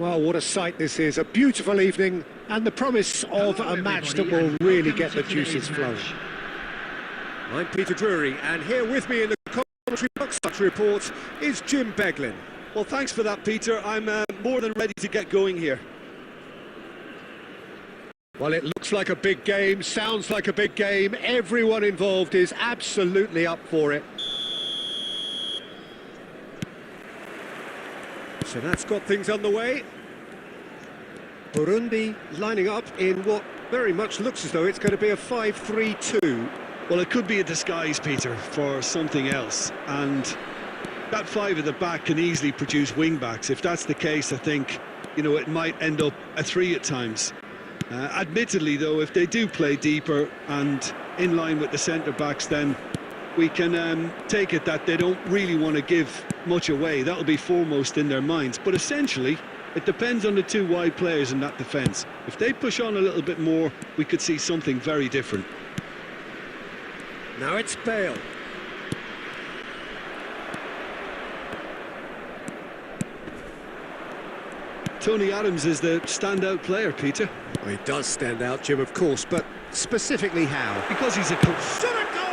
Well, what a sight this is. A beautiful evening and the promise of a match that will really get the juices flowing. I'm Peter Drury, and here with me in the commentary box report is Jim Beglin. Well, thanks for that, Peter. I'm more than ready to get going here. Well, it looks like a big game, sounds like a big game. Everyone involved is absolutely up for it. So that's got things underway. Burundi lining up in what very much looks as though it's going to be a 5-3-2. Well, it could be a disguise, Peter, for something else. And that five at the back can easily produce wing-backs. If that's the case, I think, you know, it might end up a three at times. Admittedly, though, if they do play deeper and in line with the centre-backs, then we can take it that they don't really want to give much away. That'll be foremost in their minds. But essentially, it depends on the two wide players in that defence. If they push on a little bit more, we could see something very different. Now it's Bale. Tony Adams is the standout player, Peter. Well, he does stand out, Jim, of course, but specifically how? Because he's a... To the goal!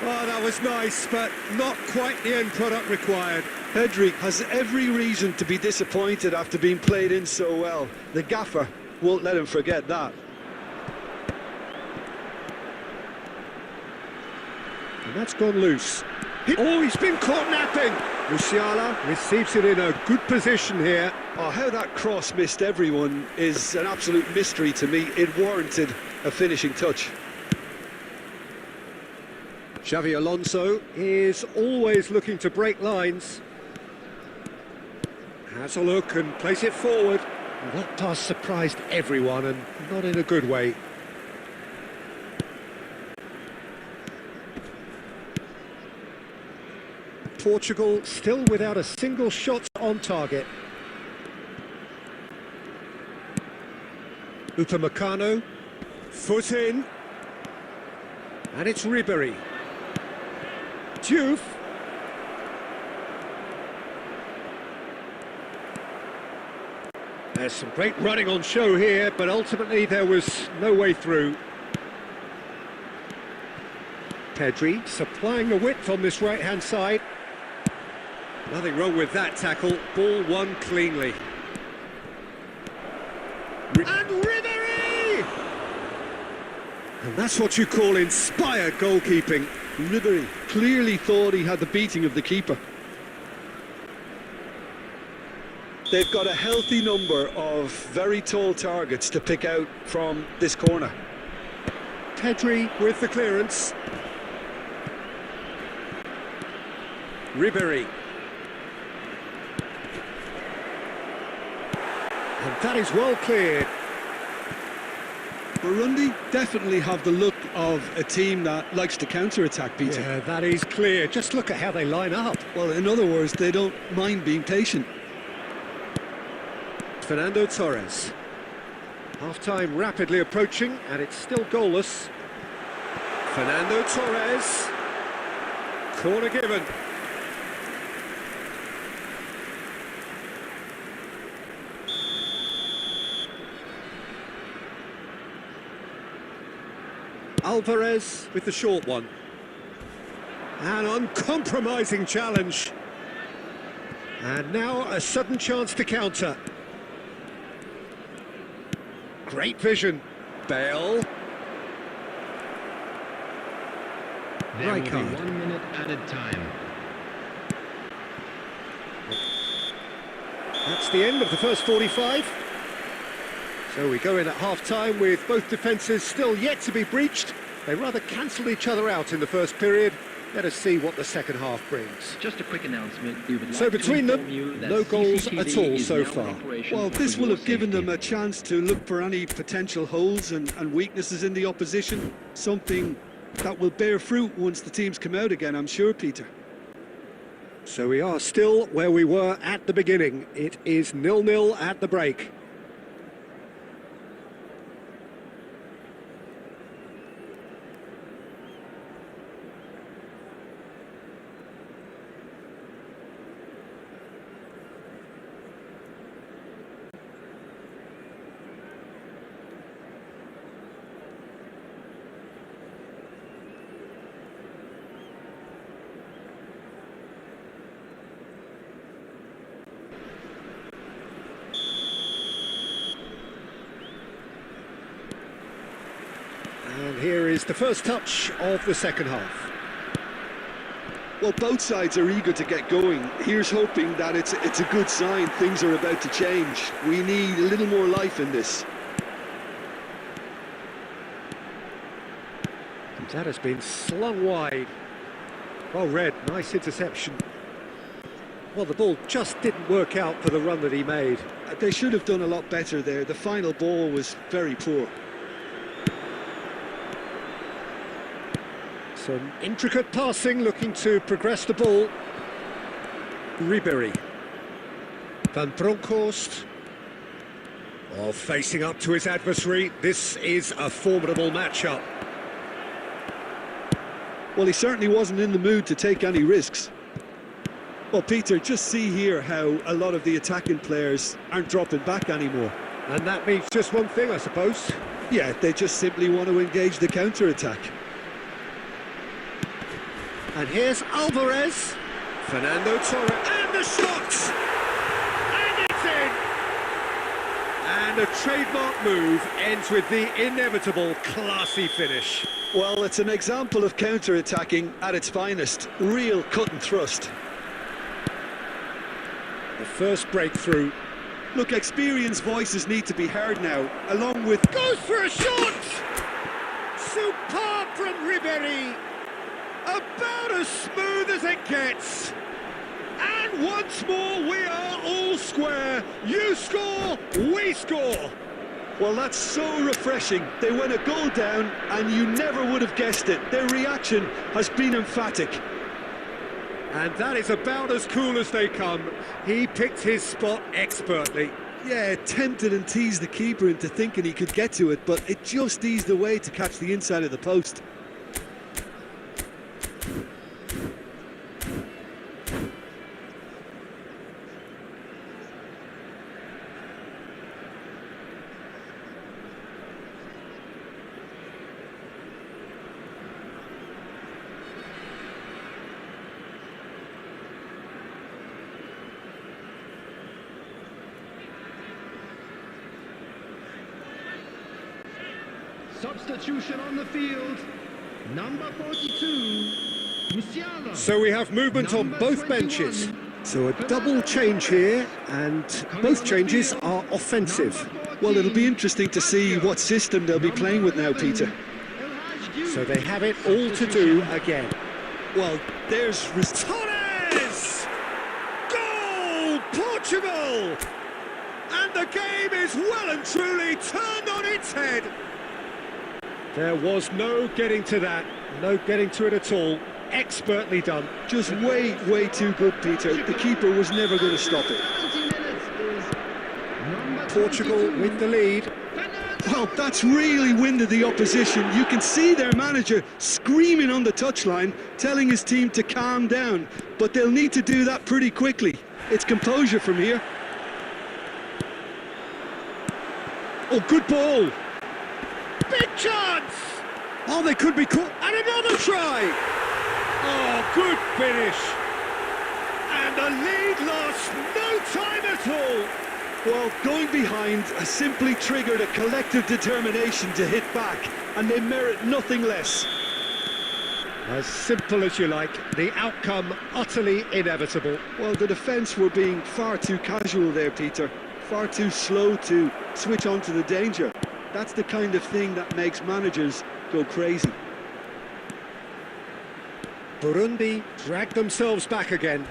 Oh, that was nice, but not quite the end product required. Pedri has every reason to be disappointed after being played in so well. The gaffer won't let him forget that. And that's gone loose. Oh, he's been caught napping! Musiala receives it in a good position here. Oh, how that cross missed everyone is an absolute mystery to me. It warranted a finishing touch. Xavi Alonso is always looking to break lines. Has a look and plays it forward. That pass surprised everyone, and not in a good way. Portugal still without a single shot on target. Upamecano, foot in, and it's Ribéry. Diouf. There's some great running on show here, but ultimately there was no way through. Pedri supplying the width on this right-hand side. Nothing wrong with that tackle. Ball won cleanly. And Ribéry! And that's what you call inspired goalkeeping. Ribéry clearly thought he had the beating of the keeper. They've got a healthy number of very tall targets to pick out from this corner. Pedri with the clearance. Ribéry. And that is well cleared. Burundi definitely have the look of a team that likes to counter-attack, Peter. Yeah, that is clear. Just look at how they line up. Well, in other words, they don't mind being patient. Fernando Torres. Half-time rapidly approaching, and it's still goalless. Fernando Torres. Corner given. Alvarez with the short one. An uncompromising challenge. And now a sudden chance to counter. Great vision. Bale. There will be Rijkaard. 1 minute added time. That's the end of the first 45. So we go in at half-time with both defences still yet to be breached. They rather cancelled each other out in the first period. Let us see what the second half brings. Just a quick announcement. We would So like between to them, inform you that no goals CCTV at all is so now far. in operation Well, for this will your have given them safety. a chance to look for any potential holes and weaknesses in the opposition. Something that will bear fruit once the teams come out again, I'm sure, Peter. So we are still where we were at the beginning. It is 0-0 at the break. is the first touch of the second half. Well, both sides are eager to get going. Here's hoping that it's a good sign. Things are about to change. We need a little more life in this. That has been slung wide. Well read, nice interception. Well, the ball just didn't work out for the run that he made. They should have done a lot better there. The final ball was very poor. Some intricate passing, looking to progress the ball. Ribery. Van Bronckhorst. Oh, facing up to his adversary. This is a formidable matchup. Well, he certainly wasn't in the mood to take any risks. Well, Peter, just see here how a lot of the attacking players aren't dropping back anymore. And that means just one thing, I suppose. Yeah, they just simply want to engage the counter-attack. And here's Alvarez. Fernando Torres. And the shot! And it's in! And a trademark move ends with the inevitable classy finish. Well, it's an example of counter-attacking at its finest. Real cut and thrust. The first breakthrough. Look, experienced voices need to be heard now, along with... Goes for a shot! Superb from Ribery. About as smooth as it gets. And once more, we are all square. You score, we score. Well, that's so refreshing. They went a goal down, and you never would have guessed it. Their reaction has been emphatic. And that is about as cool as they come. He picked his spot expertly. Yeah, tempted and teased the keeper into thinking he could get to it, but it just eased away to catch the inside of the post. Substitution on the field. Number 42, Musiala. So we have movement on both 21. benches. So a double change here, and both changes are offensive. Well, it'll be interesting to see what system they'll be playing with now, Peter. So they have it all to do again. Well, there's... Torres! Goal! Portugal! And the game is well and truly turned on its head. There was no getting to that, no getting to it at all. Expertly done. Just way too good, Peter. The keeper was never going to stop it. Portugal with the lead. Well, that's really winded the opposition. You can see their manager screaming on the touchline, telling his team to calm down. But they'll need to do that pretty quickly. It's composure from here. Oh, good ball. Big chance! Oh, they could be caught. And another try! Oh, good finish. And the lead lost no time at all. Well, going behind has simply triggered a collective determination to hit back, and they merit nothing less. As simple as you like, the outcome utterly inevitable. Well, the defence were being far too casual there, Peter. Far too slow to switch on to the danger. That's the kind of thing that makes managers go crazy. Burundi drag themselves back again.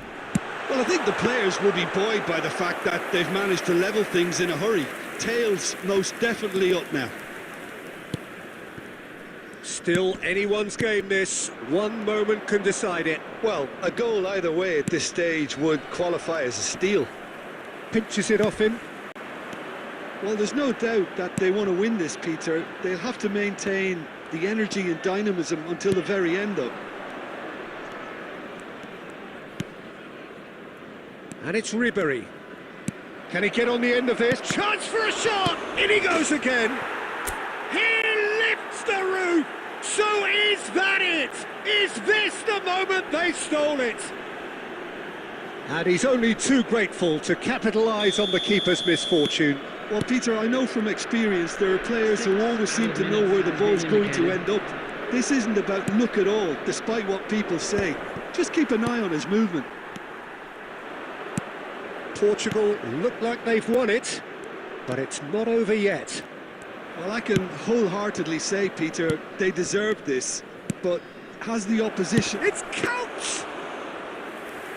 Well, I think the players will be buoyed by the fact that they've managed to level things in a hurry. Tails most definitely up now. Still anyone's game this. One moment can decide it. Well, a goal either way at this stage would qualify as a steal. Pinches it off him. Well, there's no doubt that they want to win this, Peter. They'll have to maintain the energy and dynamism until the very end, though. And it's Ribery. Can he get on the end of this? Chance for a shot! In he goes again! He lifts the roof! So is that it? Is this the moment they stole it? And he's only too grateful to capitalise on the keeper's misfortune. Well, Peter, I know from experience there are players who always seem to know where the ball's going to end up. This isn't about luck at all, despite what people say. Just keep an eye on his movement. Portugal look like they've won it, but it's not over yet. Well, I can wholeheartedly say, Peter, they deserved this, but has the opposition... It's counts!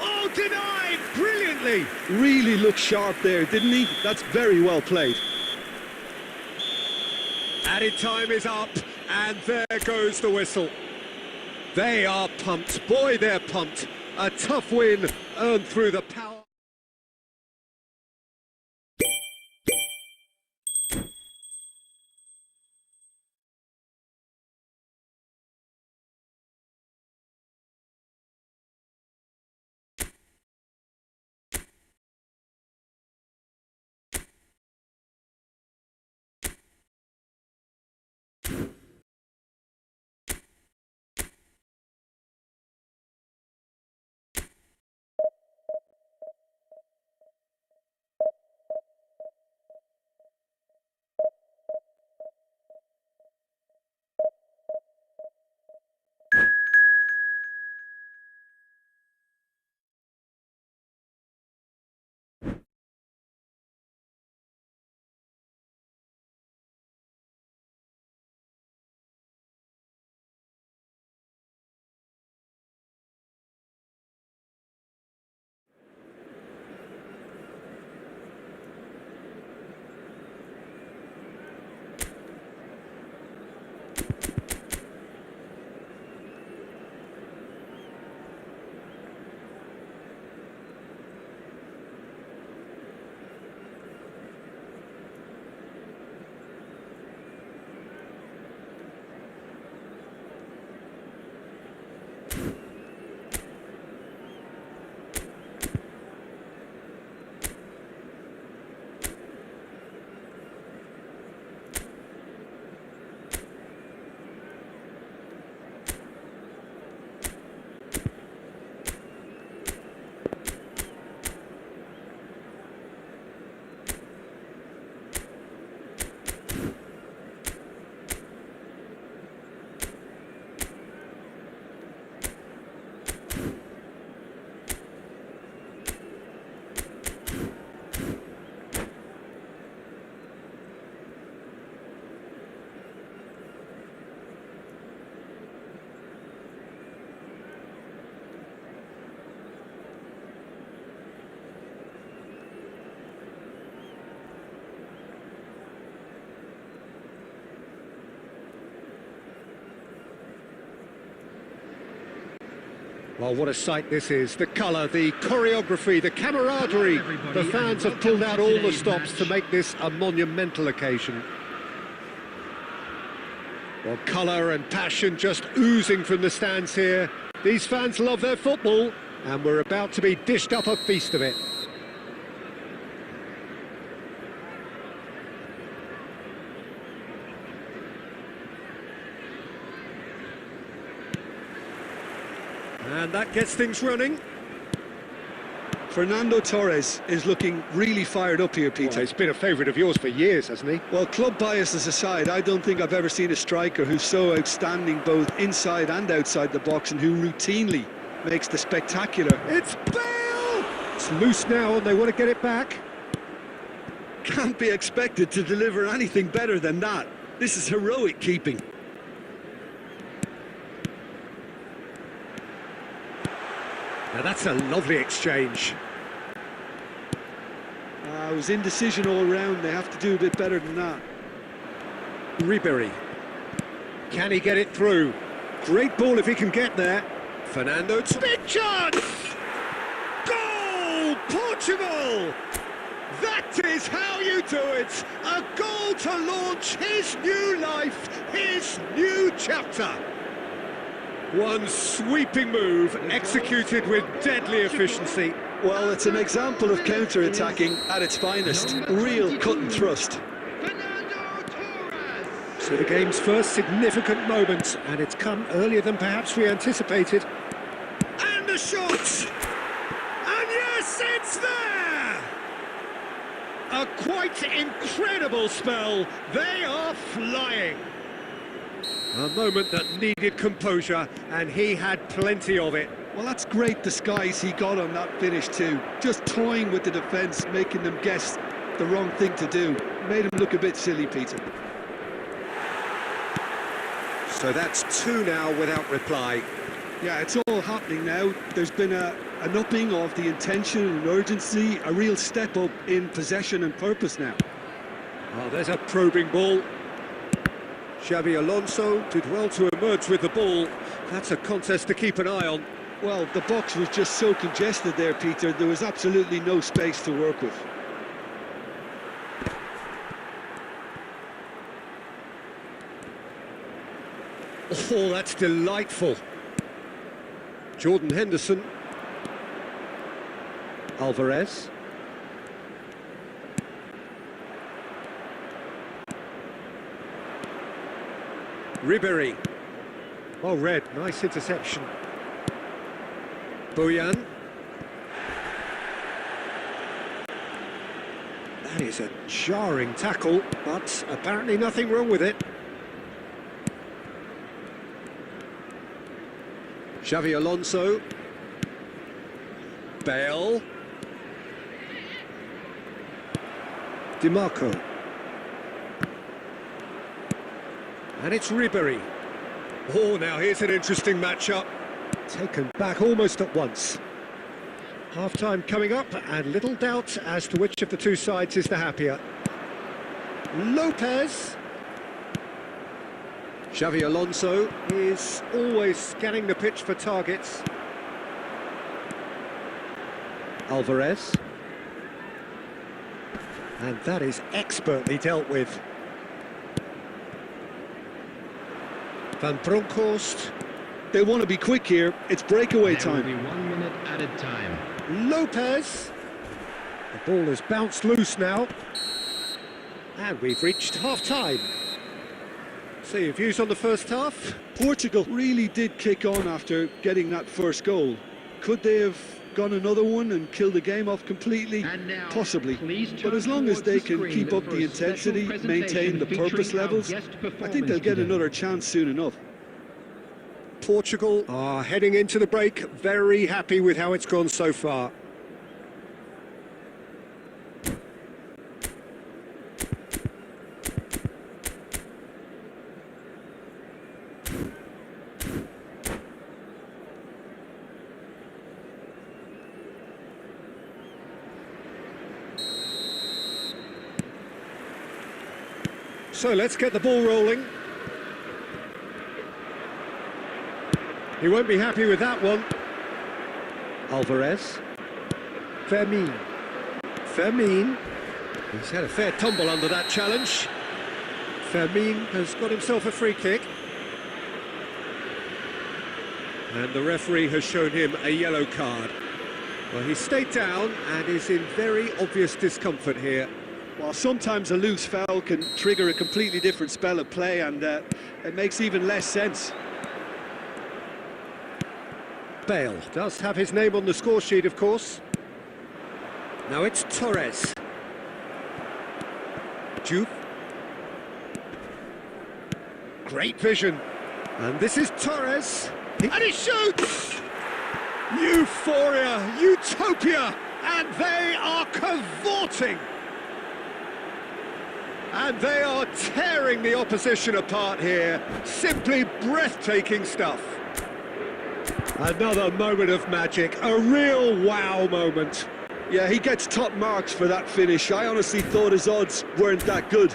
Oh, denied brilliantly! Really looked sharp there, didn't he? That's very well played. Added time is up, and there goes the whistle. They are pumped. Boy, they're pumped. A tough win earned through the power. Well, what a sight this is. The colour, the choreography, the camaraderie. The fans have pulled out all the stops to make this a monumental occasion. Well, colour and passion just oozing from the stands here. These fans love their football, and we're about to be dished up a feast of it. And that gets things running. Fernando Torres is looking really fired up here, Peter. Well, he's been a favourite of yours for years, hasn't he? Well, club biases aside, I don't think I've ever seen a striker who's so outstanding both inside and outside the box and who routinely makes the spectacular. It's Bale! It's loose now and they want to get it back. Can't be expected to deliver anything better than that. This is heroic keeping. Now that's a lovely exchange. It was indecision all round. They have to do a bit better than that. Ribery. Can he get it through? Great ball if he can get there. Fernando, big chance! Goal! Portugal! That is how you do it! A goal to launch his new life, his new chapter. One sweeping move, executed with deadly efficiency. Well, it's an example of counter-attacking at its finest. Real cut and thrust. So the game's first significant moment, and it's come earlier than perhaps we anticipated. And the shot! And yes, it's there! A quite incredible spell. They are flying. A moment that needed composure, and he had plenty of it. Well, that's great disguise he got on that finish too. Just toying with the defence, making them guess the wrong thing to do. Made him look a bit silly, Peter. So that's two now without reply. Yeah, it's all happening now. There's been an upping of the intention and urgency, a real step up in possession and purpose now. Oh, there's a probing ball. Xavi Alonso did well to emerge with the ball. That's a contest to keep an eye on. Well, the box was just so congested there, Peter. There was absolutely no space to work with. Oh, that's delightful. Jordan Henderson. Alvarez. Ribéry. Oh, Red, nice interception. Boyan. That is a jarring tackle, but apparently nothing wrong with it. Xavi Alonso. Bale. DiMarco. And it's Ribéry. Oh, now here's an interesting matchup. Taken back almost at once. Half-time coming up, and little doubt as to which of the two sides is the happier. Lopez. Xavi Alonso is always scanning the pitch for targets. Alvarez. And that is expertly dealt with. Van Bronckhorst. They want to be quick here. It's breakaway time. There will be 1 minute added time. Lopez. The ball has bounced loose now. And we've reached half-time. So your views on the first half? Portugal really did kick on after getting that first goal. Could they have gone another one and killed the game off completely? Now, possibly. But as long as they can keep up the intensity, maintain the purpose levels, I think they'll get another chance soon enough. Portugal are heading into the break, very happy with how it's gone so far. So let's get the ball rolling. He won't be happy with that one. Alvarez. Fermin. He's had a fair tumble under that challenge. Fermin has got himself a free kick. And the referee has shown him a yellow card. Well, he stayed down and is in very obvious discomfort here. Well, sometimes a loose foul can trigger a completely different spell of play, and it makes even less sense. Bale does have his name on the score sheet, of course. Now it's Torres. Juve. Great vision. And this is Torres. And he shoots! Euphoria, utopia, and they are cavorting. And they are tearing the opposition apart here. Simply breathtaking stuff. Another moment of magic, a real wow moment. Yeah, he gets top marks for that finish. I honestly thought his odds weren't that good.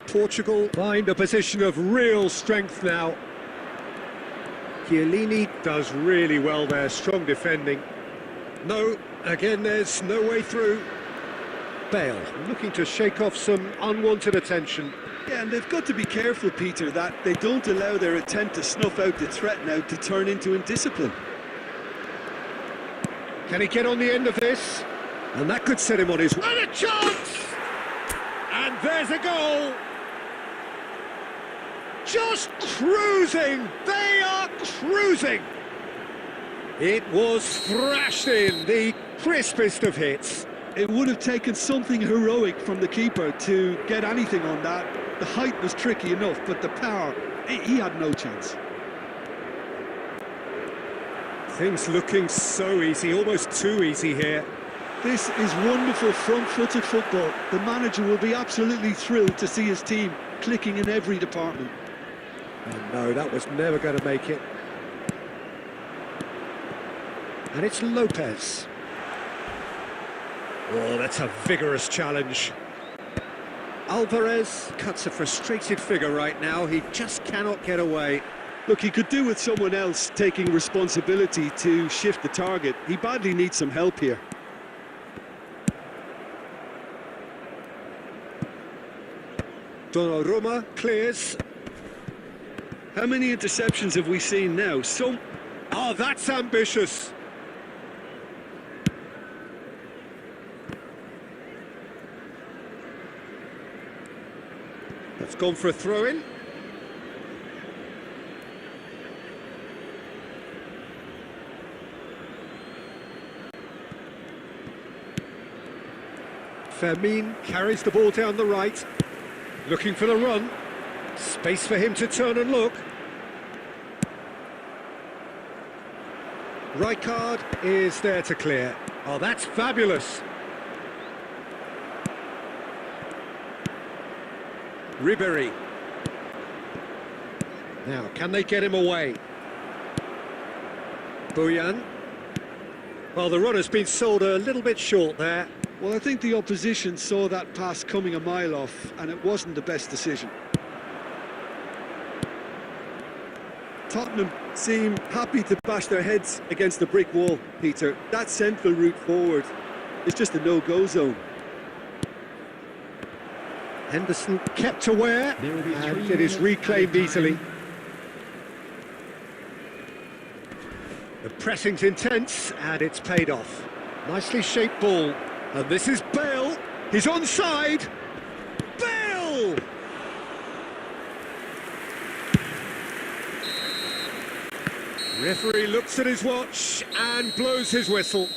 Portugal find a position of real strength now. Chiellini does really well there, strong defending. No, again there's no way through. Bale looking to shake off some unwanted attention. Yeah, and they've got to be careful, Peter, that they don't allow their attempt to snuff out the threat now to turn into indiscipline. Can he get on the end of this? And that could set him on his... And a chance! And there's a goal! Just cruising! They are cruising! It was thrashed in, the crispest of hits. It would have taken something heroic from the keeper to get anything on that. The height was tricky enough, but the power, he had no chance. Things looking so easy, almost too easy here. This is wonderful front-footed football. The manager will be absolutely thrilled to see his team clicking in every department. Oh no, that was never going to make it. And it's Lopez. Oh, that's a vigorous challenge. Alvarez cuts a frustrated figure right now. He just cannot get away. Look, he could do with someone else taking responsibility to shift the target. He badly needs some help here. Donnarumma clears. How many interceptions have we seen now? Oh, that's ambitious. That's gone for a throw-in. Fermin carries the ball down the right, looking for the run. Space for him to turn and look. Rijkaard is there to clear. Oh, that's fabulous. Ribéry. Now, can they get him away? Boyan. Well, the runner's been sold a little bit short there. Well, I think the opposition saw that pass coming a mile off, and it wasn't the best decision. Tottenham seem happy to bash their heads against the brick wall, Peter. That central route forward is just a no-go zone. Henderson kept aware, and it is reclaimed easily. The pressing's intense, and it's paid off. Nicely shaped ball, and this is Bale. He's onside. Bale! Referee looks at his watch and blows his whistle.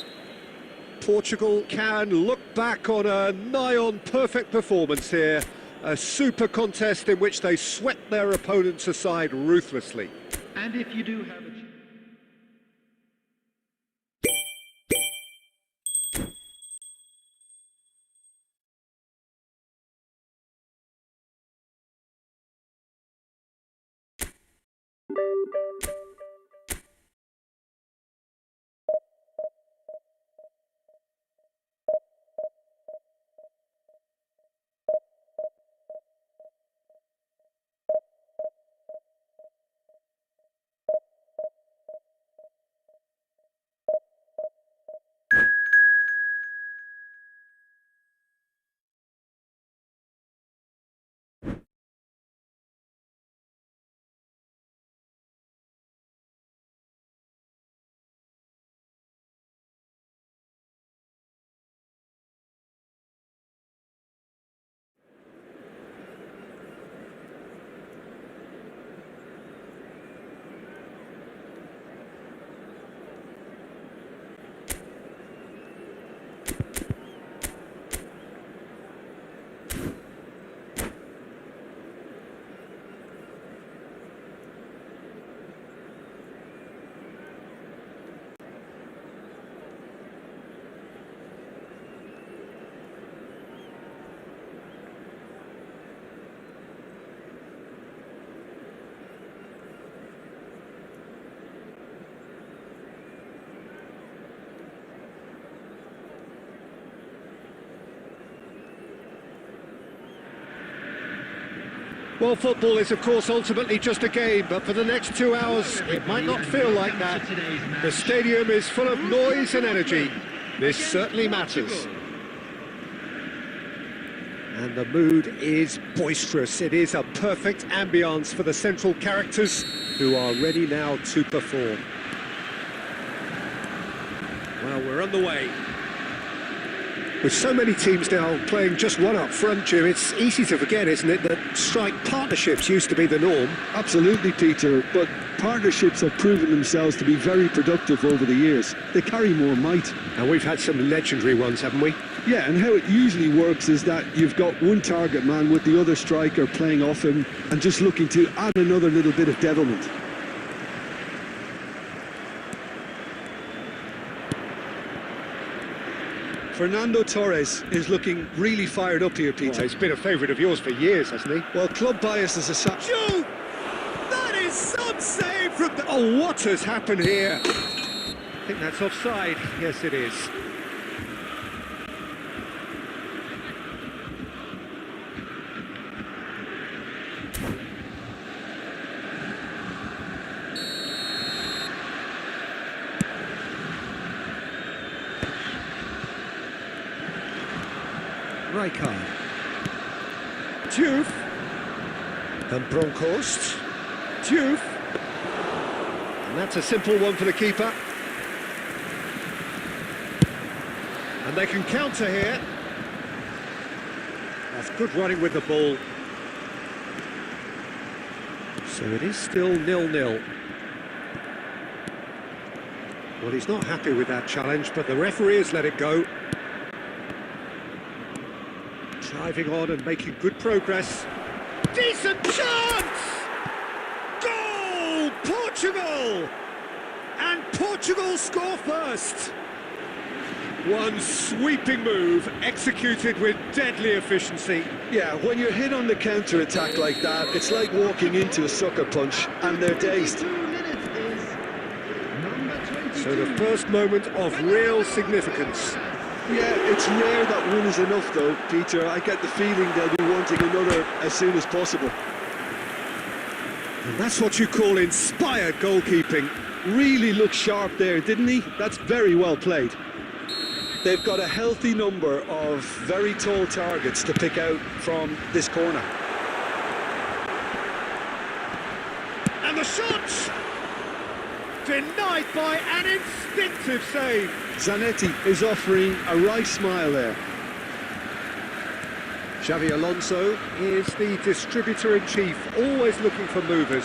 Portugal can look back on a nigh-on perfect performance here. A super contest in which they swept their opponents aside ruthlessly. And if you do have a... Well, football is, of course, ultimately just a game, but for the next 2 hours, it might not feel like that. The stadium is full of noise and energy. This certainly matters. And the mood is boisterous. It is a perfect ambience for the central characters who are ready now to perform. Well, we're on the way. With so many teams now playing just one up front, Jim, it's easy to forget, isn't it, that strike partnerships used to be the norm. Absolutely, Peter, but partnerships have proven themselves to be very productive over the years. They carry more might. And we've had some legendary ones, haven't we? Yeah, and how it usually works is that you've got one target man with the other striker playing off him and just looking to add another little bit of devilment. Fernando Torres is looking really fired up here, Peter. Well, he's been a favourite of yours for years, hasn't he? Well, club bias is a... Shoot! That is some save from the... Oh, what has happened here? I think that's offside. Yes, it is. Rijkaard. Diouf. And Bronkhorst. Diouf. And that's a simple one for the keeper. And they can counter here. That's good running with the ball. So it is still 0-0. Well, he's not happy with that challenge, but the referee has let it go. Driving on and making good progress. Decent chance! Goal! Portugal! And Portugal score first. One sweeping move, executed with deadly efficiency. Yeah, when you're hit on the counter-attack like that, it's like walking into a sucker punch and they're dazed. So the first moment of real significance. Yeah, it's rare that one is enough though, Peter. I get the feeling they'll be wanting another as soon as possible. And that's what you call inspired goalkeeping. Really looked sharp there, didn't he? That's very well played. They've got a healthy number of very tall targets to pick out from this corner. And the shot! Denied by an instinctive save. Zanetti is offering a right smile there. Xavi Alonso is the distributor-in-chief, always looking for movers.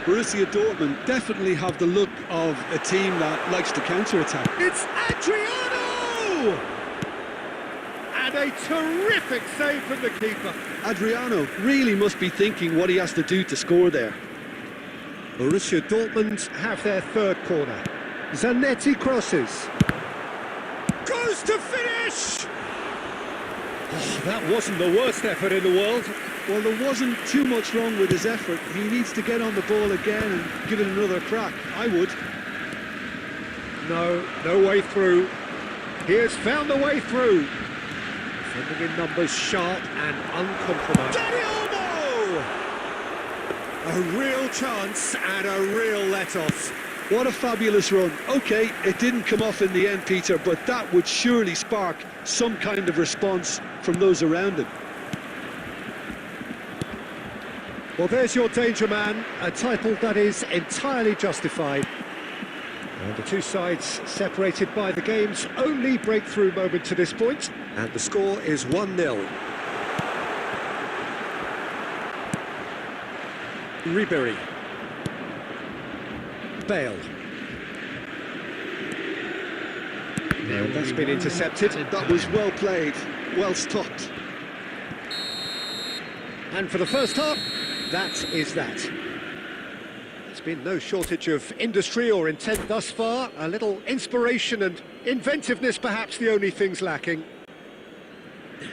Borussia Dortmund definitely have the look of a team that likes to counter-attack. It's Adriano! And a terrific save from the keeper. Adriano really must be thinking what he has to do to score there. Borussia Dortmund have their third corner. Zanetti crosses. Goes to finish! Oh, that wasn't the worst effort in the world. Well, there wasn't too much wrong with his effort. He needs to get on the ball again and give it another crack. I would. No way through. He has found the way through. Defending in numbers, sharp and uncompromised. Dani Olmo! A real chance and a real let-off. What a fabulous run. OK, it didn't come off in the end, Peter, but that would surely spark some kind of response from those around him. Well, there's your danger man, a title that is entirely justified. And the two sides separated by the game's only breakthrough moment to this point. And the score is 1-0. Ribéry. Bale. And that's been intercepted. That was well played, well stopped. And for the first half, that is that. There's been no shortage of industry or intent thus far. A little inspiration and inventiveness, perhaps the only things lacking.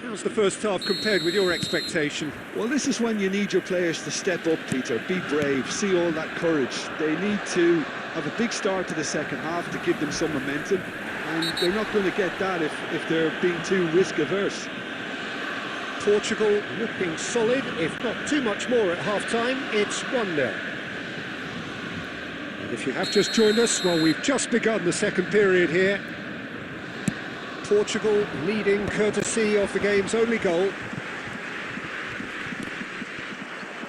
How's the first half compared with your expectation? Well, this is when you need your players to step up, Peter. Be brave, see all that courage. They need to have a big start to the second half to give them some momentum. And they're not going to get that if they're being too risk-averse. Portugal looking solid, if not too much more at half-time. It's 1-0. And if you have just joined us, well, we've just begun the second period here. Portugal leading courtesy of the game's only goal.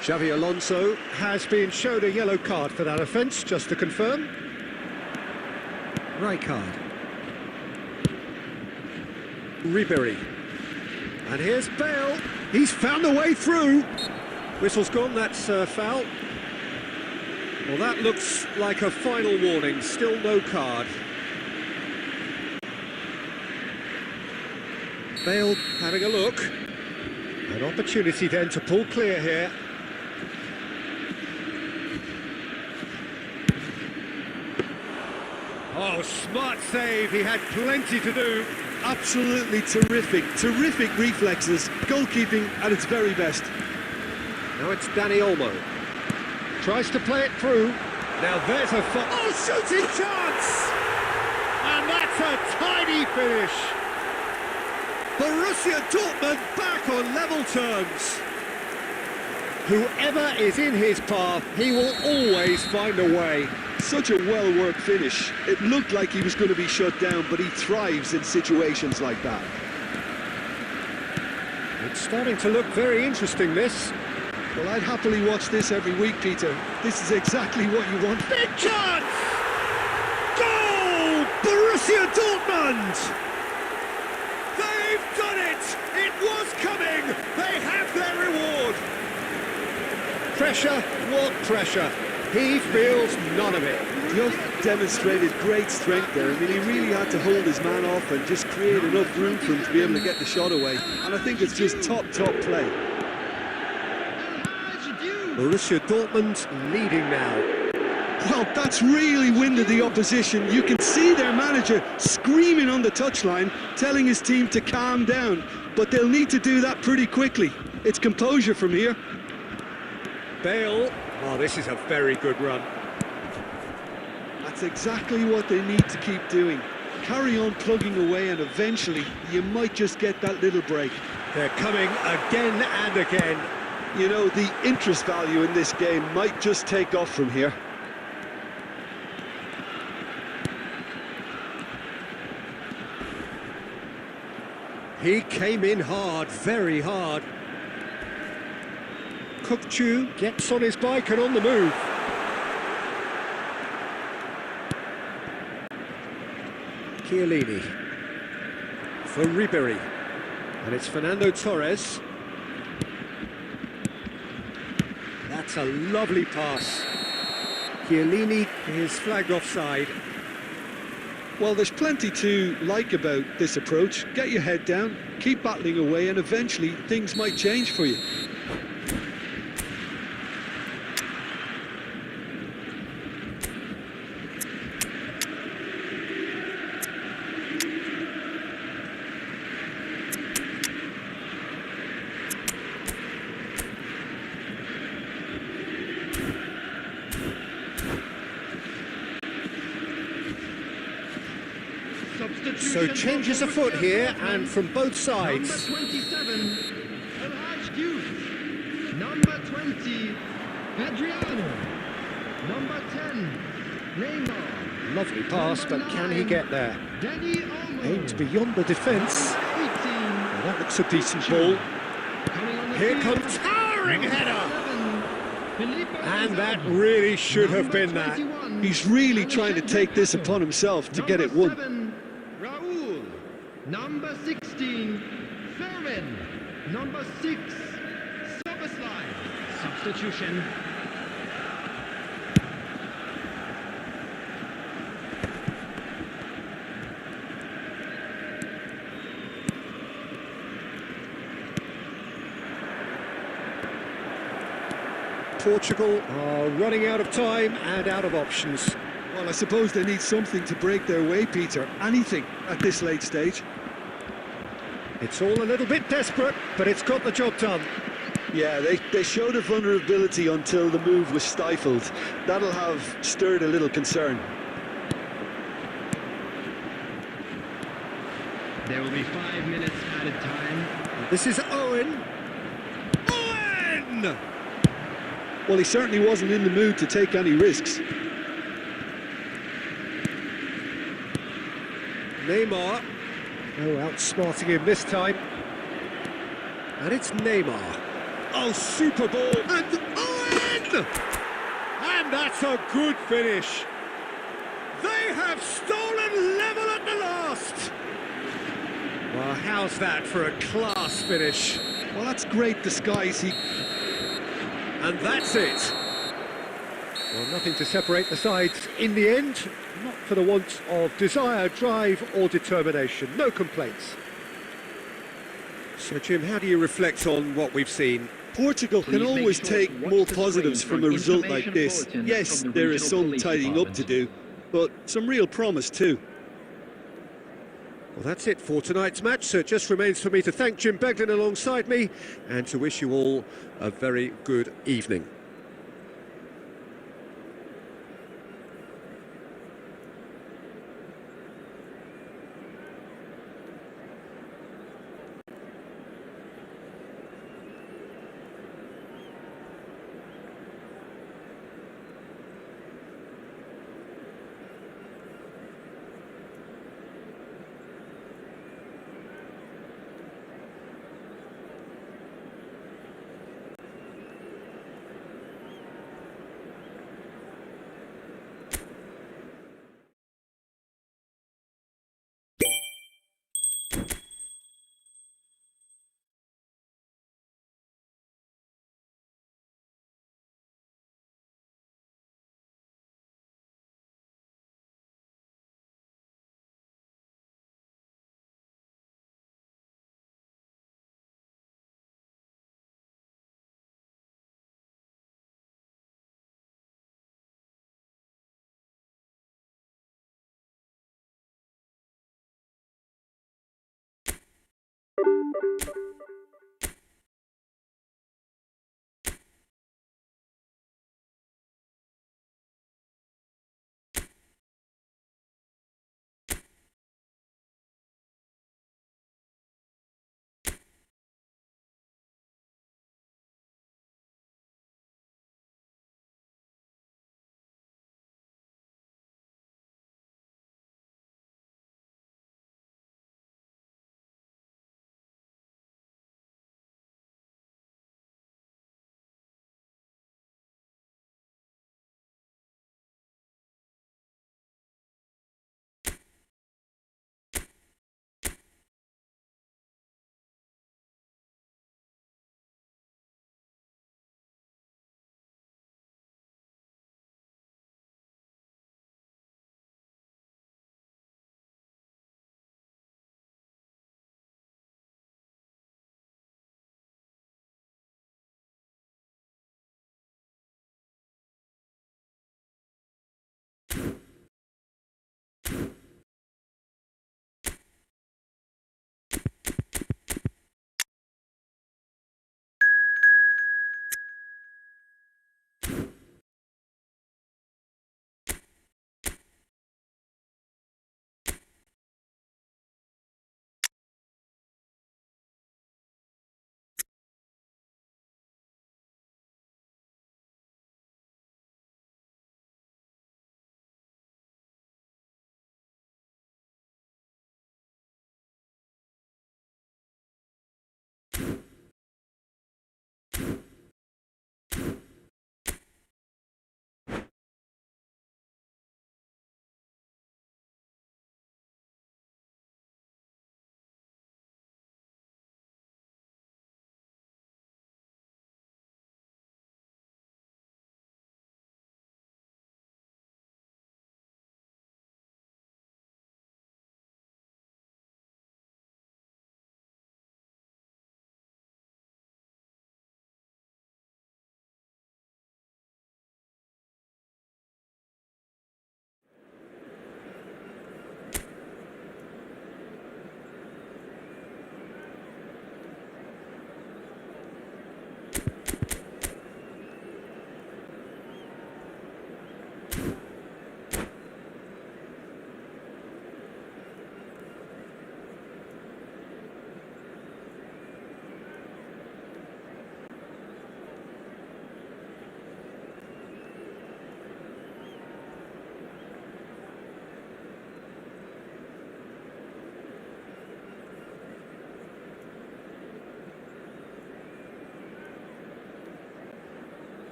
Xavi Alonso has been shown a yellow card for that offence, just to confirm. Rijkaard. Ribery. And here's Bale. He's found a way through. Whistle's gone, that's foul. Well, that looks like a final warning. Still no card. Bale having a look. An opportunity then to pull clear here. Oh, smart save. He had plenty to do. Absolutely terrific reflexes, goalkeeping at its very best. Now it's Danny Olmo. Tries to play it through. Now there's a shooting chance! And that's a tiny finish. Borussia Dortmund back on level terms. Whoever is in his path, he will always find a way. Such a well-worked finish. It looked like he was going to be shut down, but he thrives in situations like that. It's starting to look very interesting, this. Well, I'd happily watch this every week, Peter. This is exactly what you want. Big chance! Goal! Borussia Dortmund! They've done it! It was coming! They have their reward! Pressure? What pressure? He feels none of it. Just demonstrated great strength there. I mean, he really had to hold his man off and just create enough room for him to be able to get the shot away. And I think it's just top play. Borussia Dortmund leading now. Well, that's really winded the opposition. You can see their manager screaming on the touchline, telling his team to calm down. But they'll need to do that pretty quickly. It's composure from here. Bale. Oh, this is a very good run. That's exactly what they need to keep doing. Carry on plugging away and eventually you might just get that little break. They're coming again and again. You know, the interest value in this game might just take off from here. He came in hard, very hard. Kukçu gets on his bike and on the move. Chiellini for Ribery. And it's Fernando Torres. That's a lovely pass. Chiellini is flagged offside. Well, there's plenty to like about this approach. Get your head down, keep battling away, and eventually things might change for you. So changes afoot here, and from both sides. Number 27, Elhaj Diouf. Number 20, Adriano. Number 10, Neymar. Lovely pass, but can he get there? Danny Olmo. Aims beyond the defence. Number 18, Well, that looks a decent ball. coming on the Here field. comes towering Number header. 7, Filippo And that Inzaghi. really should have Number been that. 21, He's really trying to take this upon himself to get it won. Number 7, Raul. Number 16, Fermin. Number 6, Soboslai. Substitution. Portugal are running out of time and out of options. Well, I suppose they need something to break their way, Peter. Anything at this late stage. It's all a little bit desperate, but it's got the job done. Yeah, they showed a vulnerability until the move was stifled. That'll have stirred a little concern. There will be 5 minutes added time. This is Owen. Owen! Well, he certainly wasn't in the mood to take any risks. Neymar. Oh, outsmarting him this time. And it's Neymar. Oh, super ball. And Owen! And that's a good finish. They have stolen level at the last. Well, how's that for a class finish? Well, that's great disguise. And that's it. Well, nothing to separate the sides in the end, not for the want of desire, drive or determination. No complaints. So, Jim, how do you reflect on what we've seen? Portugal can Please make always sure take to watch more the positives screen from a for result like information this. bulletins Yes, from the there is regional some police tidying up to do, but some real promise too. Well, that's it for tonight's match, so it just remains for me to thank Jim Beglin alongside me and to wish you all a very good evening.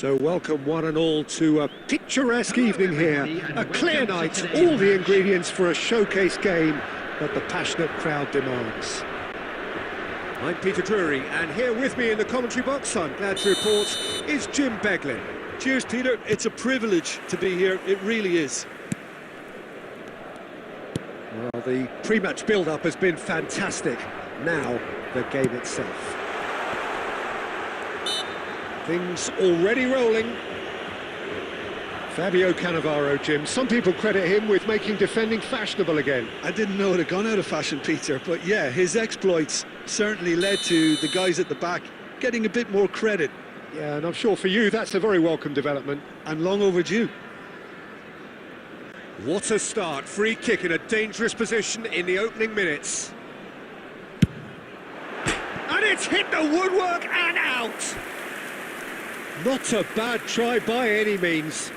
So welcome one and all to a picturesque evening here. A clear night, all the ingredients for a showcase game that the passionate crowd demands. I'm Peter Drury, and here with me in the commentary box, I'm glad to report, is Jim Beglin. Cheers, Peter. It's a privilege to be here. It really is. Well, the pre-match build-up has been fantastic. Now, the game itself. Things already rolling. Fabio Cannavaro, Jim. Some people credit him with making defending fashionable again. I didn't know it had gone out of fashion, Peter, but yeah, his exploits certainly led to the guys at the back getting a bit more credit. Yeah, and I'm sure for you that's a very welcome development. And long overdue. What a start. Free kick in a dangerous position in the opening minutes. And it's hit the woodwork and out! Not a bad try by any means.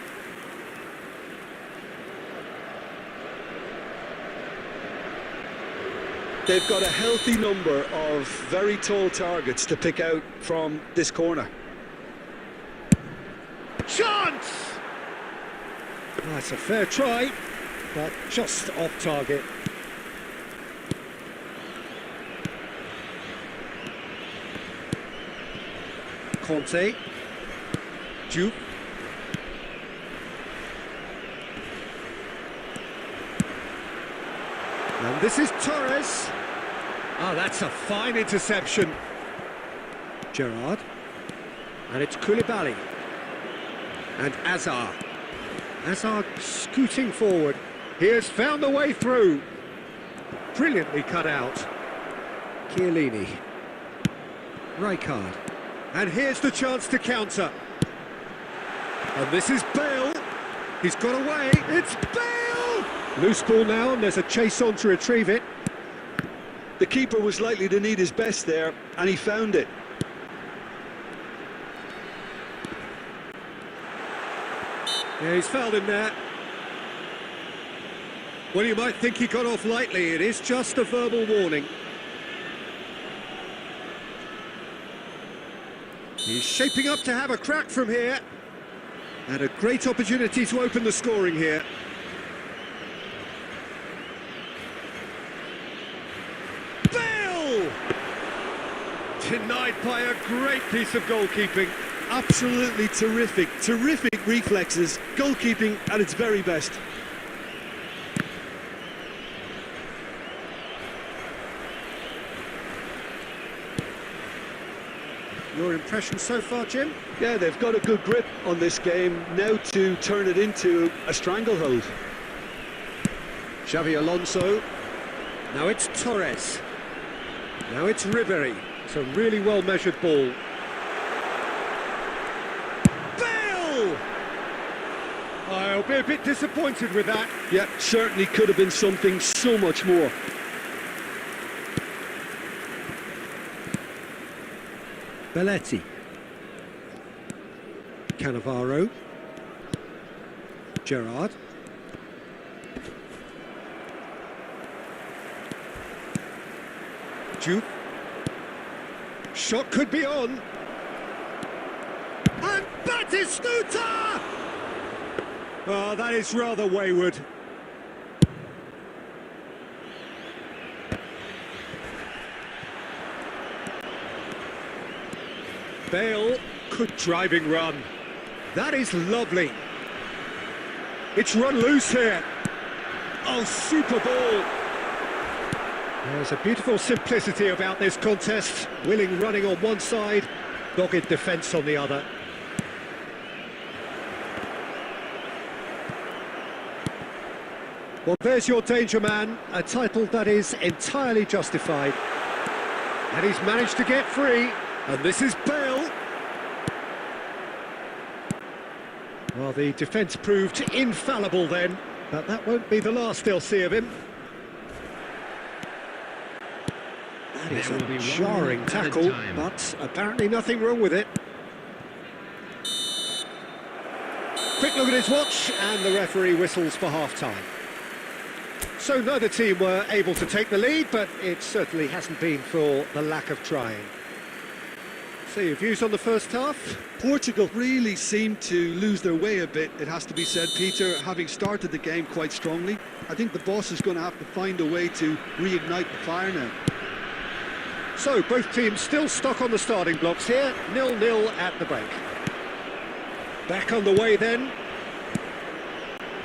They've got a healthy number of very tall targets to pick out from this corner. Chance! That's a fair try, but just off target. Conte. Jupe. And this is Torres. Oh, that's a fine interception. Gerrard. And it's Koulibaly. And Azar. Azar scooting forward. He has found the way through. Brilliantly cut out. Chiellini. Rijkaard. And here's the chance to counter. And this is Bale. He's got away. It's Bale! Loose ball now, and there's a chase on to retrieve it. The keeper was likely to need his best there, and he found it. Yeah, he's fouled him there. Well, you might think he got off lightly. It is just a verbal warning. He's shaping up to have a crack from here. And a great opportunity to open the scoring here. Bale! Denied by a great piece of goalkeeping. Absolutely terrific, terrific reflexes, goalkeeping at its very best. Your impression so far, Jim? Yeah, they've got a good grip on this game, now to turn it into a stranglehold. Xavi Alonso. Now it's Torres. Now it's Ribery. It's a really well-measured ball. Bale! I'll be a bit disappointed with that. Yeah, certainly could have been something so much more. Belletti. Cannavaro. Gerrard. Jupe. Shot could be on. And Batistuta! Oh, that is rather wayward. Bale, good driving run. That is lovely. It's run loose here. Oh, super ball. There's a beautiful simplicity about this contest. Willing running on one side, dogged defence on the other. Well, there's your danger man, a title that is entirely justified. And he's managed to get free. And this is Bale. Well, the defence proved infallible then, but that won't be the last they'll see of him. That is a jarring tackle, but apparently nothing wrong with it. Quick look at his watch, and the referee whistles for half-time. So neither team were able to take the lead, but it certainly hasn't been for the lack of trying. So your views on the first half? Portugal really seemed to lose their way a bit, it has to be said, Peter, having started the game quite strongly. I think the boss is going to have to find a way to reignite the fire now. So both teams still stuck on the starting blocks here, 0-0 at the break. Back on the way then.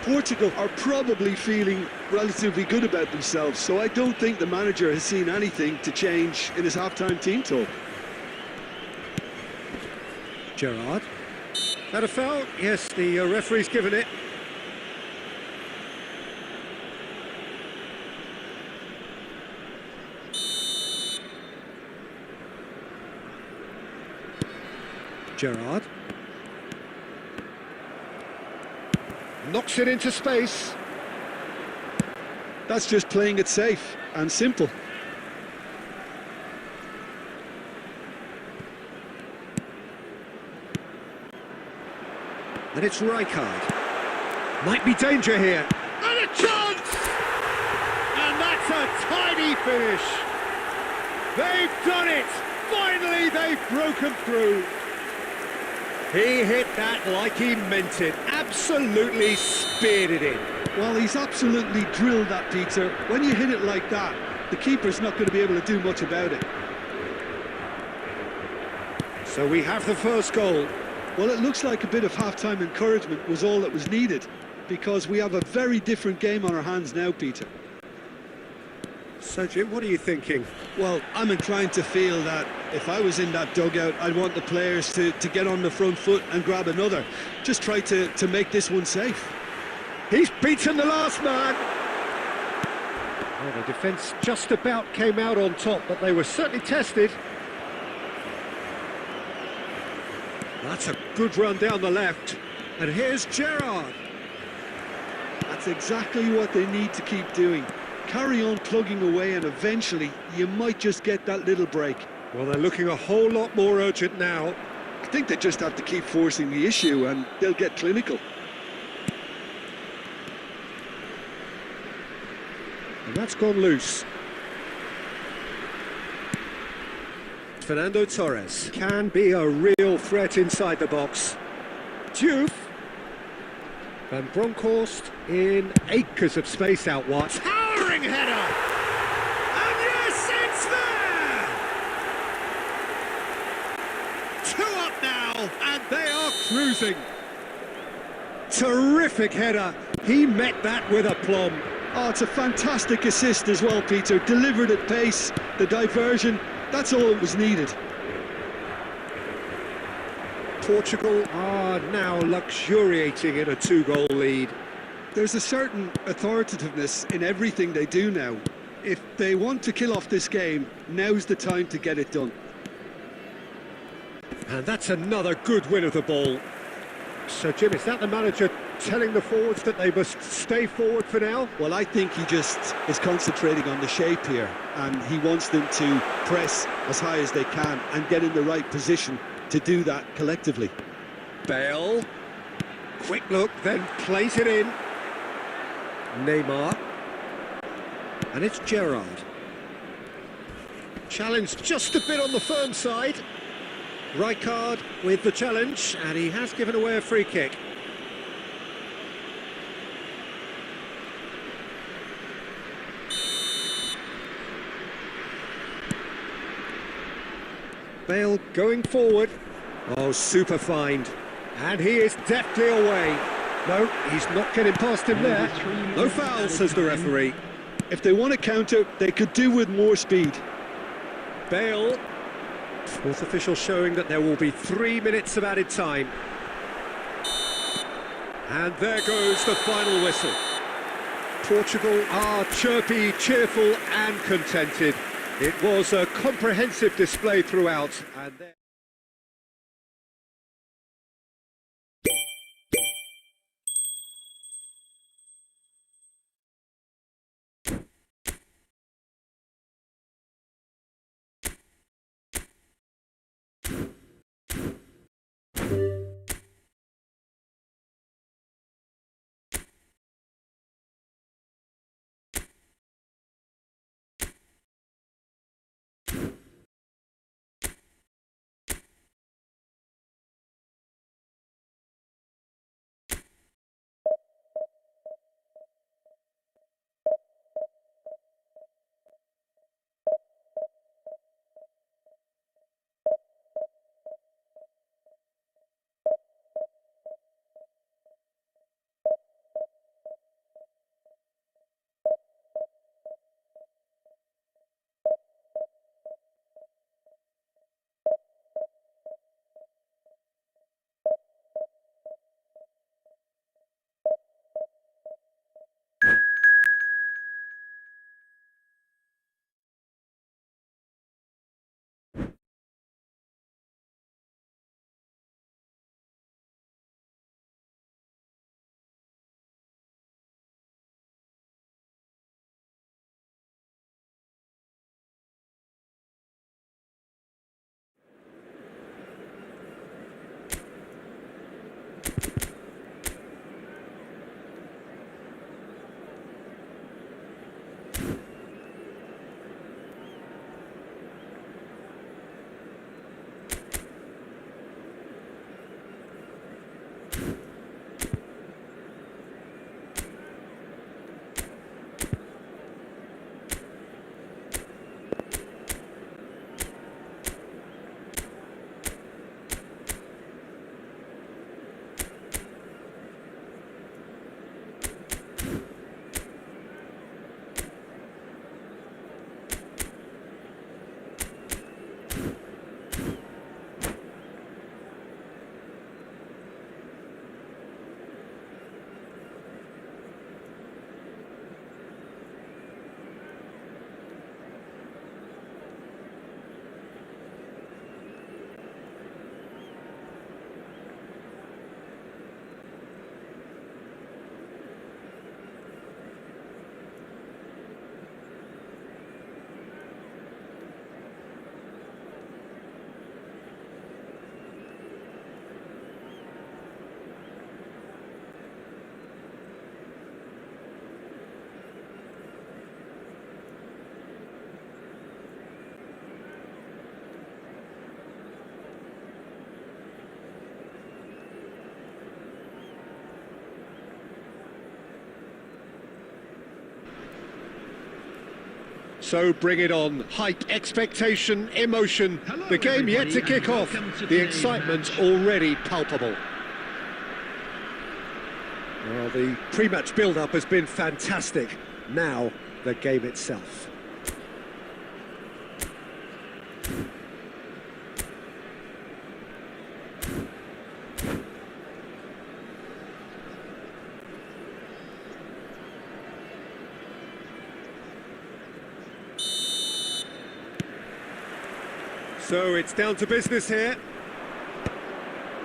Portugal are probably feeling relatively good about themselves, so I don't think the manager has seen anything to change in his half-time team talk. Gerrard. That a foul? Yes, the referee's given it. Gerrard. Knocks it into space. That's just playing it safe and simple. And it's Rijkaard. Might be danger here. And a chance! And that's a tidy finish. They've done it! Finally, they've broken through. He hit that like he meant it. Absolutely speared it in. Well, he's absolutely drilled that, Peter. When you hit it like that, the keeper's not going to be able to do much about it. So we have the first goal. Well, it looks like a bit of half-time encouragement was all that was needed, because we have a very different game on our hands now, Peter. So, Jim, what are you thinking? Well, I'm inclined to feel that if I was in that dugout, I'd want the players to get on the front foot and grab another. Just try to make this one safe. He's beaten the last man. Oh, the defence just about came out on top, but they were certainly tested. That's a good run down the left. And here's Gerrard. That's exactly what they need to keep doing. Carry on plugging away and eventually you might just get that little break. Well, they're looking a whole lot more urgent now. I think they just have to keep forcing the issue and they'll get clinical. And that's gone loose. Fernando Torres can be a real threat inside the box. Diouf. Van Bronckhorst in acres of space out wide. Towering header! And yes, it's there! 2 up now, and they are cruising. Terrific header. He met that with aplomb. Oh, it's a fantastic assist as well, Peter. Delivered at pace, the diversion. That's all that was needed. Portugal are now luxuriating in a 2-goal lead. There's a certain authoritativeness in everything they do now. If they want to kill off this game, now's the time to get it done. And that's another good win of the ball. So, Jim, is that the manager telling the forwards that they must stay forward for now? Well, I think he just is concentrating on the shape here, and he wants them to press as high as they can and get in the right position to do that collectively. Bale, quick look, then plays it in. Neymar, and it's Gerrard. Challenge just a bit on the firm side. Rijkaard with the challenge, and he has given away a free kick. Bale going forward. Oh, super find. And he is deftly away. No, he's not getting past him there. No foul, says the referee. If they want to counter, they could do with more speed. Bale. Fourth official showing that there will be 3 minutes of added time. And there goes the final whistle. Portugal are chirpy, cheerful and contented. It was a comprehensive display throughout. And So bring it on. Hype, expectation, emotion. Hello, The game yet to everybody, kick and off. welcome to The today's excitement match. already palpable. Well, the pre-match build-up has been fantastic. Now, the game itself. So it's down to business here.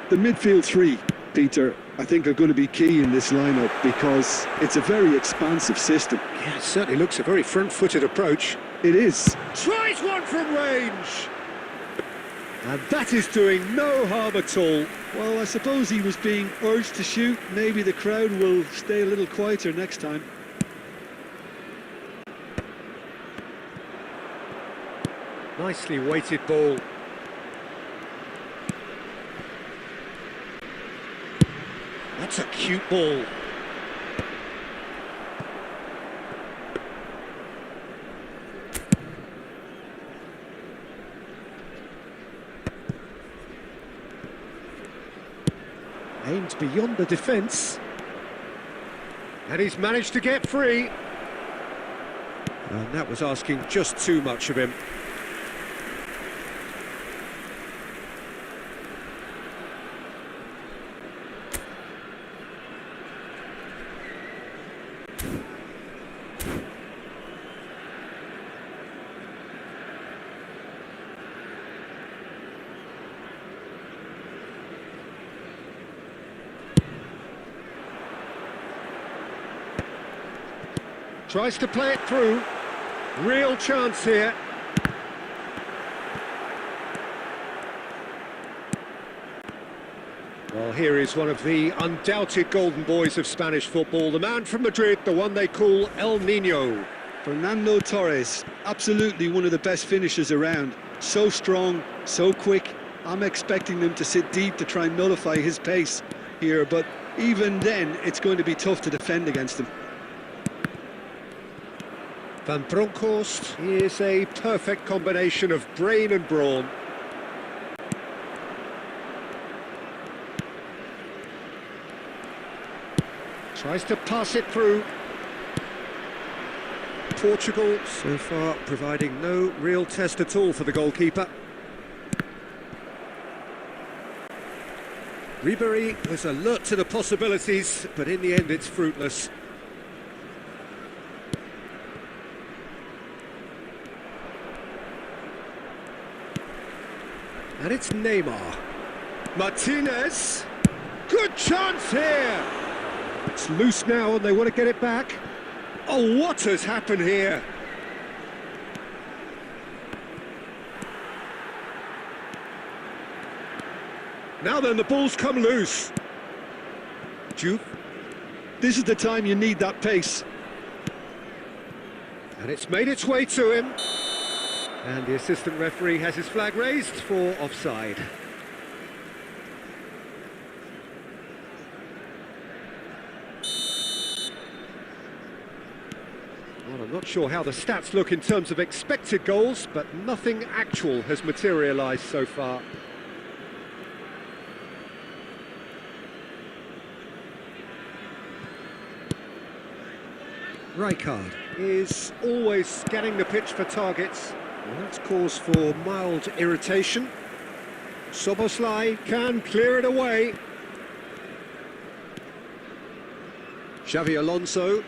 The midfield three, Peter, I think are going to be key in this lineup because it's a very expansive system. Yeah, it certainly looks a very front-footed approach. It is. Tries one from range! And that is doing no harm at all. Well, I suppose he was being urged to shoot. Maybe the crowd will stay a little quieter next time. Nicely weighted ball. That's a cute ball. Aimed beyond the defence. And he's managed to get free. And that was asking just too much of him. Tries to play it through. Real chance here. Well, here is one of the undoubted golden boys of Spanish football, the man from Madrid, the one they call El Niño. Fernando Torres, absolutely one of the best finishers around. So strong, so quick. I'm expecting them to sit deep to try and nullify his pace here, but even then, it's going to be tough to defend against him. Van Bronckhorst is a perfect combination of brain and brawn. Tries to pass it through. Portugal so far providing no real test at all for the goalkeeper. Ribery was alert to the possibilities, but in the end it's fruitless. And it's Neymar. Martinez. Good chance here. It's loose now and they want to get it back. Oh, what has happened here? Now then, the ball's come loose. Juve. This is the time you need that pace. And it's made its way to him. And the assistant referee has his flag raised for offside. Well, I'm not sure how the stats look in terms of expected goals, but nothing actual has materialised so far. Rijkaard is always scanning the pitch for targets. Well, that's cause for mild irritation. Szoboszlai can clear it away. Xavi Alonso.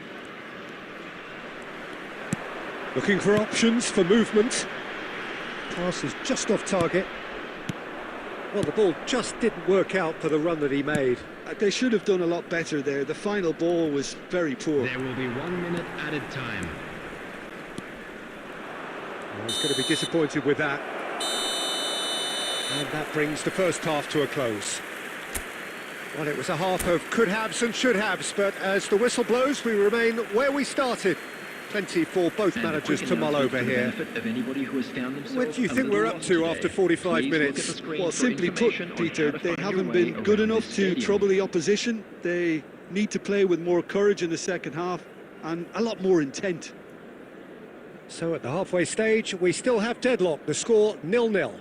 Looking for options for movement. Pass is just off target. Well, the ball just didn't work out for the run that he made. They should have done a lot better there. The final ball was very poor. There will be 1 minute added time. Well, he's going to be disappointed with that. And that brings the first half to a close. Well, it was a half of could-haves and should-haves, but as the whistle blows, we remain where we started. Plenty for both managers to mull over here. What do you think we're up to after 45 minutes? Well, simply put, Peter, they haven't been good enough to trouble the opposition. They need to play with more courage in the second half and a lot more intent. So at the halfway stage, we still have deadlock. The score 0-0.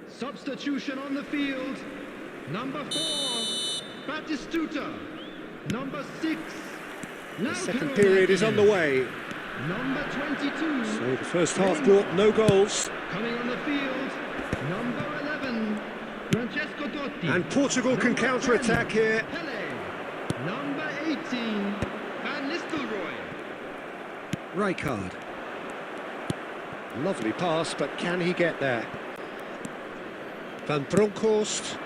Substitution on the field. Number 4, Batistuta. Number 6, The second period is underway. Number 22. So the first half brought no goals. Coming on the field, number 11, Francesco Totti. And Portugal can counter-attack here. Pele. Number 18, Van Nistelrooy. Rijkaard. Lovely pass, but can he get there? Van Bronckhorst.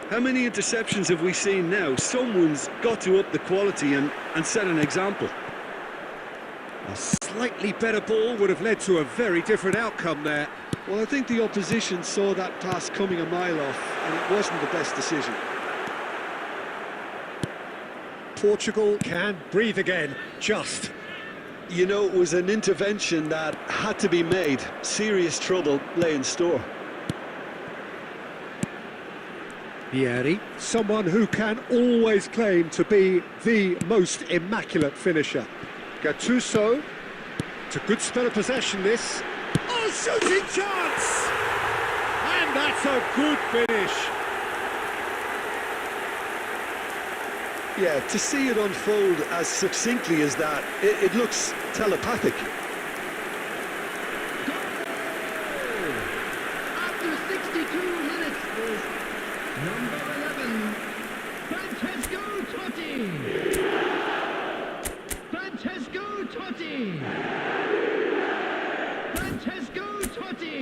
How many interceptions have we seen now? Someone's got to up the quality and set an example. A slightly better ball would have led to a very different outcome there. Well, I think the opposition saw that pass coming a mile off, and it wasn't the best decision. Portugal can breathe again, just. You know, it was an intervention that had to be made. Serious trouble lay in store. Vieri, someone who can always claim to be the most immaculate finisher. Gattuso, it's a good spell of possession this. Oh, shooting chance! And that's a good finish. Yeah, to see it unfold as succinctly as that, it looks telepathic. After 62 minutes, number 11, Francesco Totti. Francesco Totti. Francesco Totti.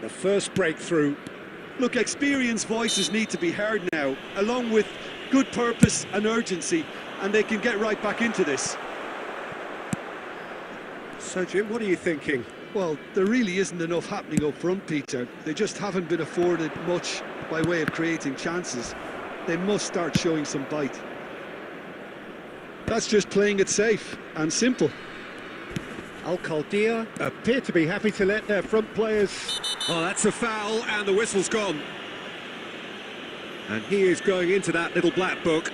The first breakthrough. Look, experienced voices need to be heard now, along with good purpose and urgency, and they can get right back into this. So, Jim, what are you thinking? Well, there really isn't enough happening up front, Peter. They just haven't been afforded much by way of creating chances. They must start showing some bite. That's just playing it safe and simple. Al-Khaldia appear to be happy to let their front players... Oh, that's a foul, and the whistle's gone. And he is going into that little black book.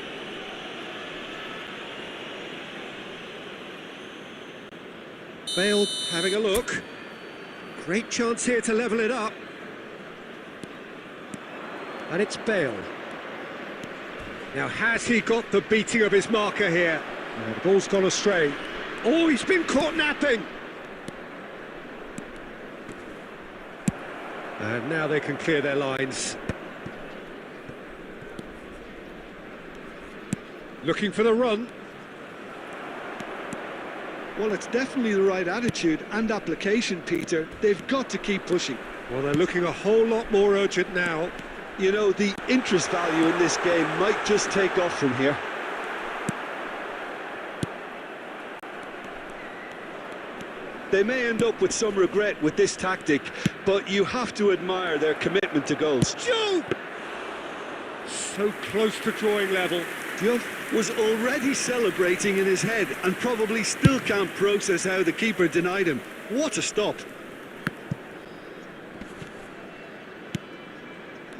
Bale having a look. Great chance here to level it up. And it's Bale. Now, has he got the beating of his marker here? No, the ball's gone astray. Oh, he's been caught napping! And now they can clear their lines. Looking for the run. Well, it's definitely the right attitude and application, Peter. They've got to keep pushing. Well, they're looking a whole lot more urgent now. You know, the interest value in this game might just take off from here. They may end up with some regret with this tactic, but you have to admire their commitment to goals. Joe! So close to drawing level. Diop was already celebrating in his head and probably still can't process how the keeper denied him. What a stop.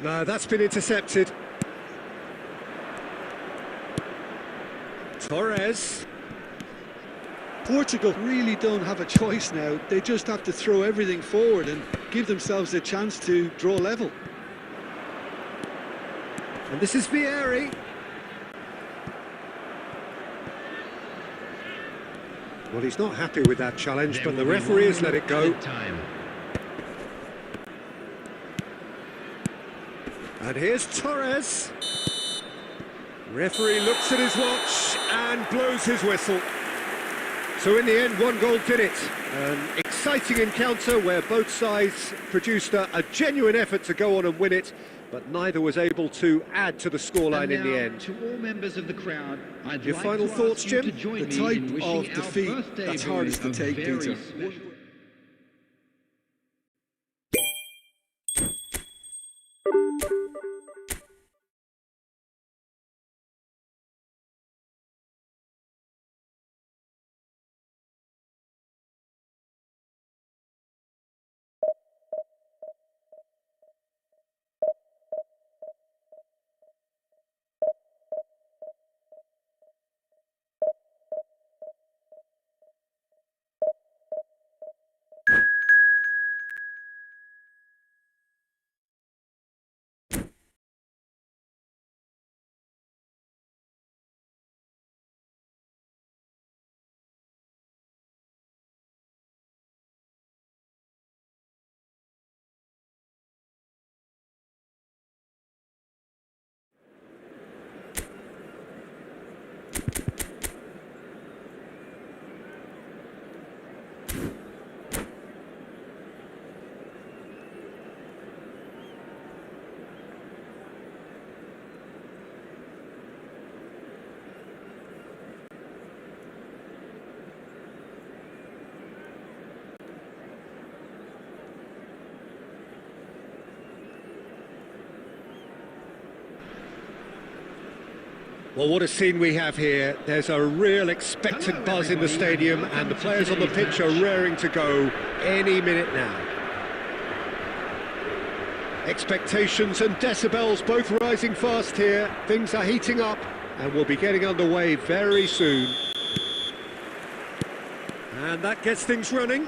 No, that's been intercepted. Torres. Portugal really don't have a choice now. They just have to throw everything forward and give themselves a chance to draw level. And this is Vieri. Well, he's not happy with that challenge, but the referee has let it go. And here's Torres. Referee looks at his watch and blows his whistle. So in the end, one goal did it. An exciting encounter where both sides produced a genuine effort to go on and win it, but neither was able to add to the scoreline in the end. To all members of the crowd, Your final thoughts, Jim? The type of defeat that's hardest to take, Peter. Well, what a scene we have here. There's a real expectant buzz in the stadium, and the players on the pitch are raring to go any minute now. Expectations and decibels both rising fast here. Things are heating up, and we'll be getting underway very soon. And that gets things running.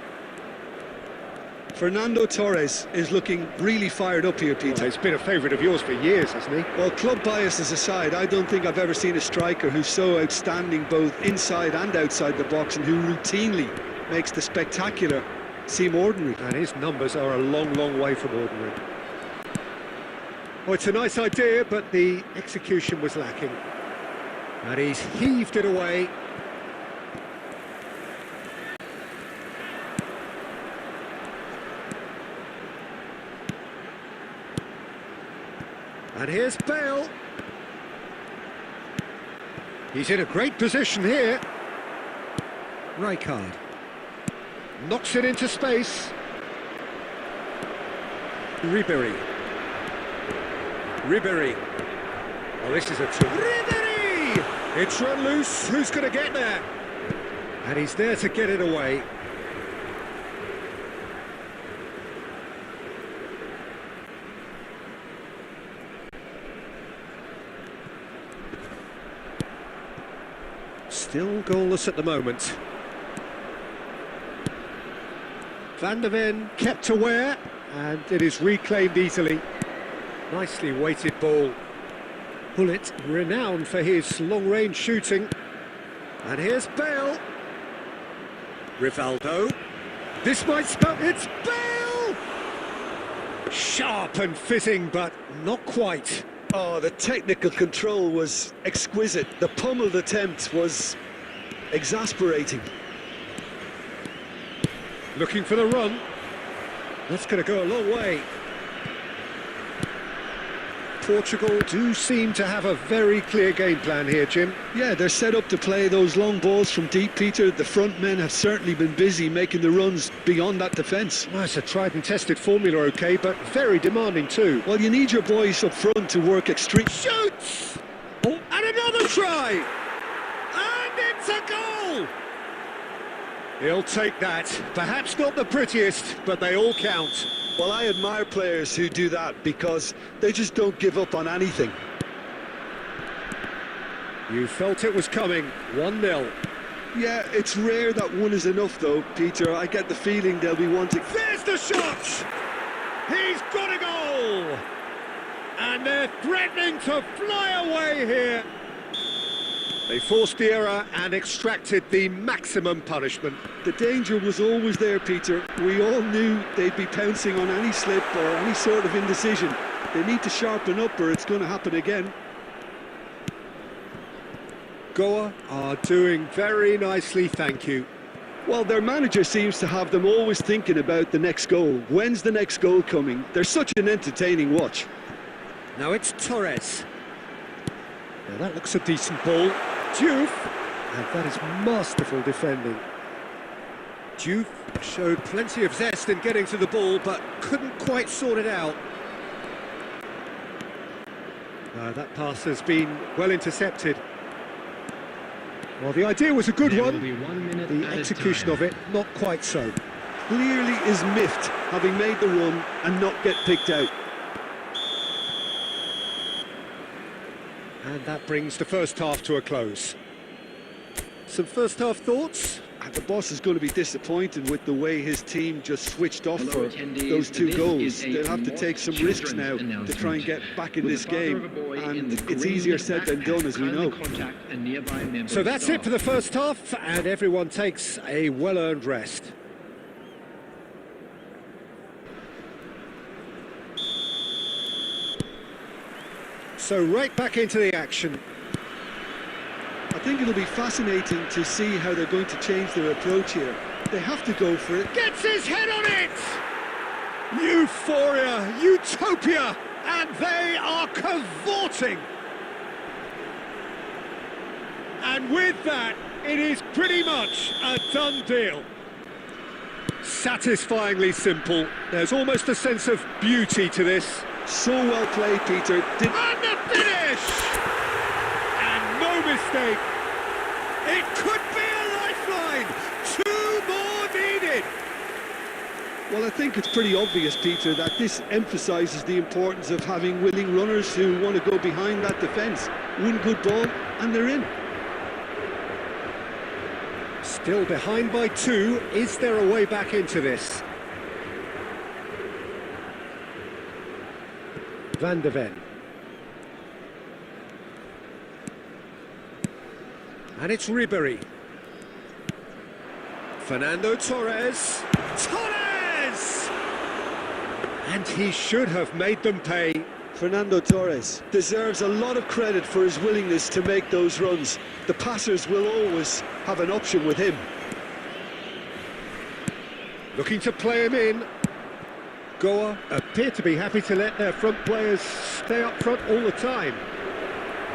Fernando Torres is looking really fired up here, Peter. Well, he's been a favourite of yours for years, hasn't he? Well, club biases aside, I don't think I've ever seen a striker who's so outstanding both inside and outside the box, and who routinely makes the spectacular seem ordinary. And his numbers are a long, long way from ordinary. Oh, it's a nice idea, but the execution was lacking. And he's heaved it away. And here's Bale. He's in a great position here. Rijkaard knocks it into space. Ribéry. Oh, this is a Ribéry! It's run loose. Who's going to get there? And he's there to get it away. Still goalless at the moment. Van der Ven kept aware, and it is reclaimed easily. Nicely weighted ball. Bullet, renowned for his long-range shooting. And here's Bale. Rivaldo. This might spell... It's Bale! Sharp and fitting, but not quite. Oh, the technical control was exquisite. The pummeled attempt was exasperating. Looking for the run. That's going to go a long way. Portugal do seem to have a very clear game plan here, Jim. Yeah, they're set up to play those long balls from deep, Peter. The front men have certainly been busy making the runs beyond that defence. Well, it's a tried and tested formula, OK, but very demanding too. Well, you need your boys up front to work extreme... Shoots! Oh, and another try! And it's a goal! He'll take that. Perhaps not the prettiest, but they all count. Well, I admire players who do that because they just don't give up on anything. You felt it was coming. 1-0. Yeah, it's rare that one is enough though, Peter. I get the feeling they'll be wanting... There's the shot! He's got a goal! And they're threatening to fly away here. They forced the error and extracted the maximum punishment. The danger was always there, Peter. We all knew they'd be pouncing on any slip or any sort of indecision. They need to sharpen up or it's going to happen again. Goa are doing very nicely, thank you. Well, their manager seems to have them always thinking about the next goal. When's the next goal coming? They're such an entertaining watch. Now it's Torres. Now that looks a decent ball. Diouf, and that is masterful defending. Diouf showed plenty of zest in getting to the ball, but couldn't quite sort it out. That pass has been well intercepted. Well, the idea was a good one. The execution of it, not quite so. Clearly is miffed, having made the run and not get picked out. And that brings the first half to a close. Some first half thoughts? The boss is going to be disappointed with the way his team just switched off for those two goals. They'll have to take some risks now to try and get back in this game. And it's easier said than done, as we know. So that's it for the first half, and everyone takes a well-earned rest. So right back into the action. I think it'll be fascinating to see how they're going to change their approach here. They have to go for it. Gets his head on it! Euphoria, utopia, and they are cavorting. And with that, it is pretty much a done deal. Satisfyingly simple. There's almost a sense of beauty to this. So well played, Peter. And the finish! And no mistake. It could be a lifeline. 2 more needed. Well, I think it's pretty obvious, Peter, that this emphasises the importance of having willing runners who want to go behind that defence. Win good ball, and they're in. Still behind by 2. Is there a way back into this? Van de Ven. And it's Ribéry. Fernando Torres. Torres! And he should have made them pay. Fernando Torres deserves a lot of credit for his willingness to make those runs. The passers will always have an option with him. Looking to play him in. Goa appear to be happy to let their front players stay up front all the time.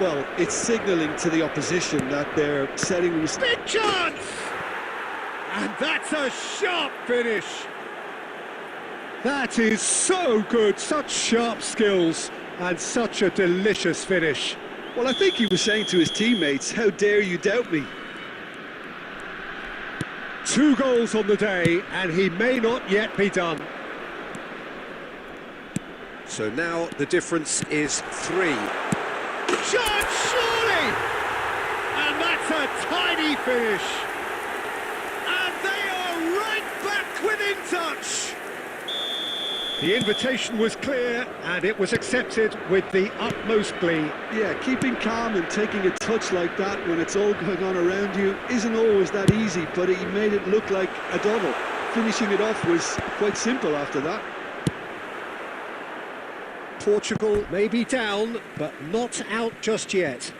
Well, it's signalling to the opposition that they're setting... Big chance! And that's a sharp finish. That is so good, such sharp skills, and such a delicious finish. Well, I think he was saying to his teammates, how dare you doubt me? 2 goals on the day, and he may not yet be done. So now the difference is 3. Shot, surely! And that's a tiny finish. And they are right back within touch. The invitation was clear, and it was accepted with the utmost glee. Yeah, keeping calm and taking a touch like that when it's all going on around you isn't always that easy, but he made it look like a double. Finishing it off was quite simple after that. Portugal may be down, but not out just yet.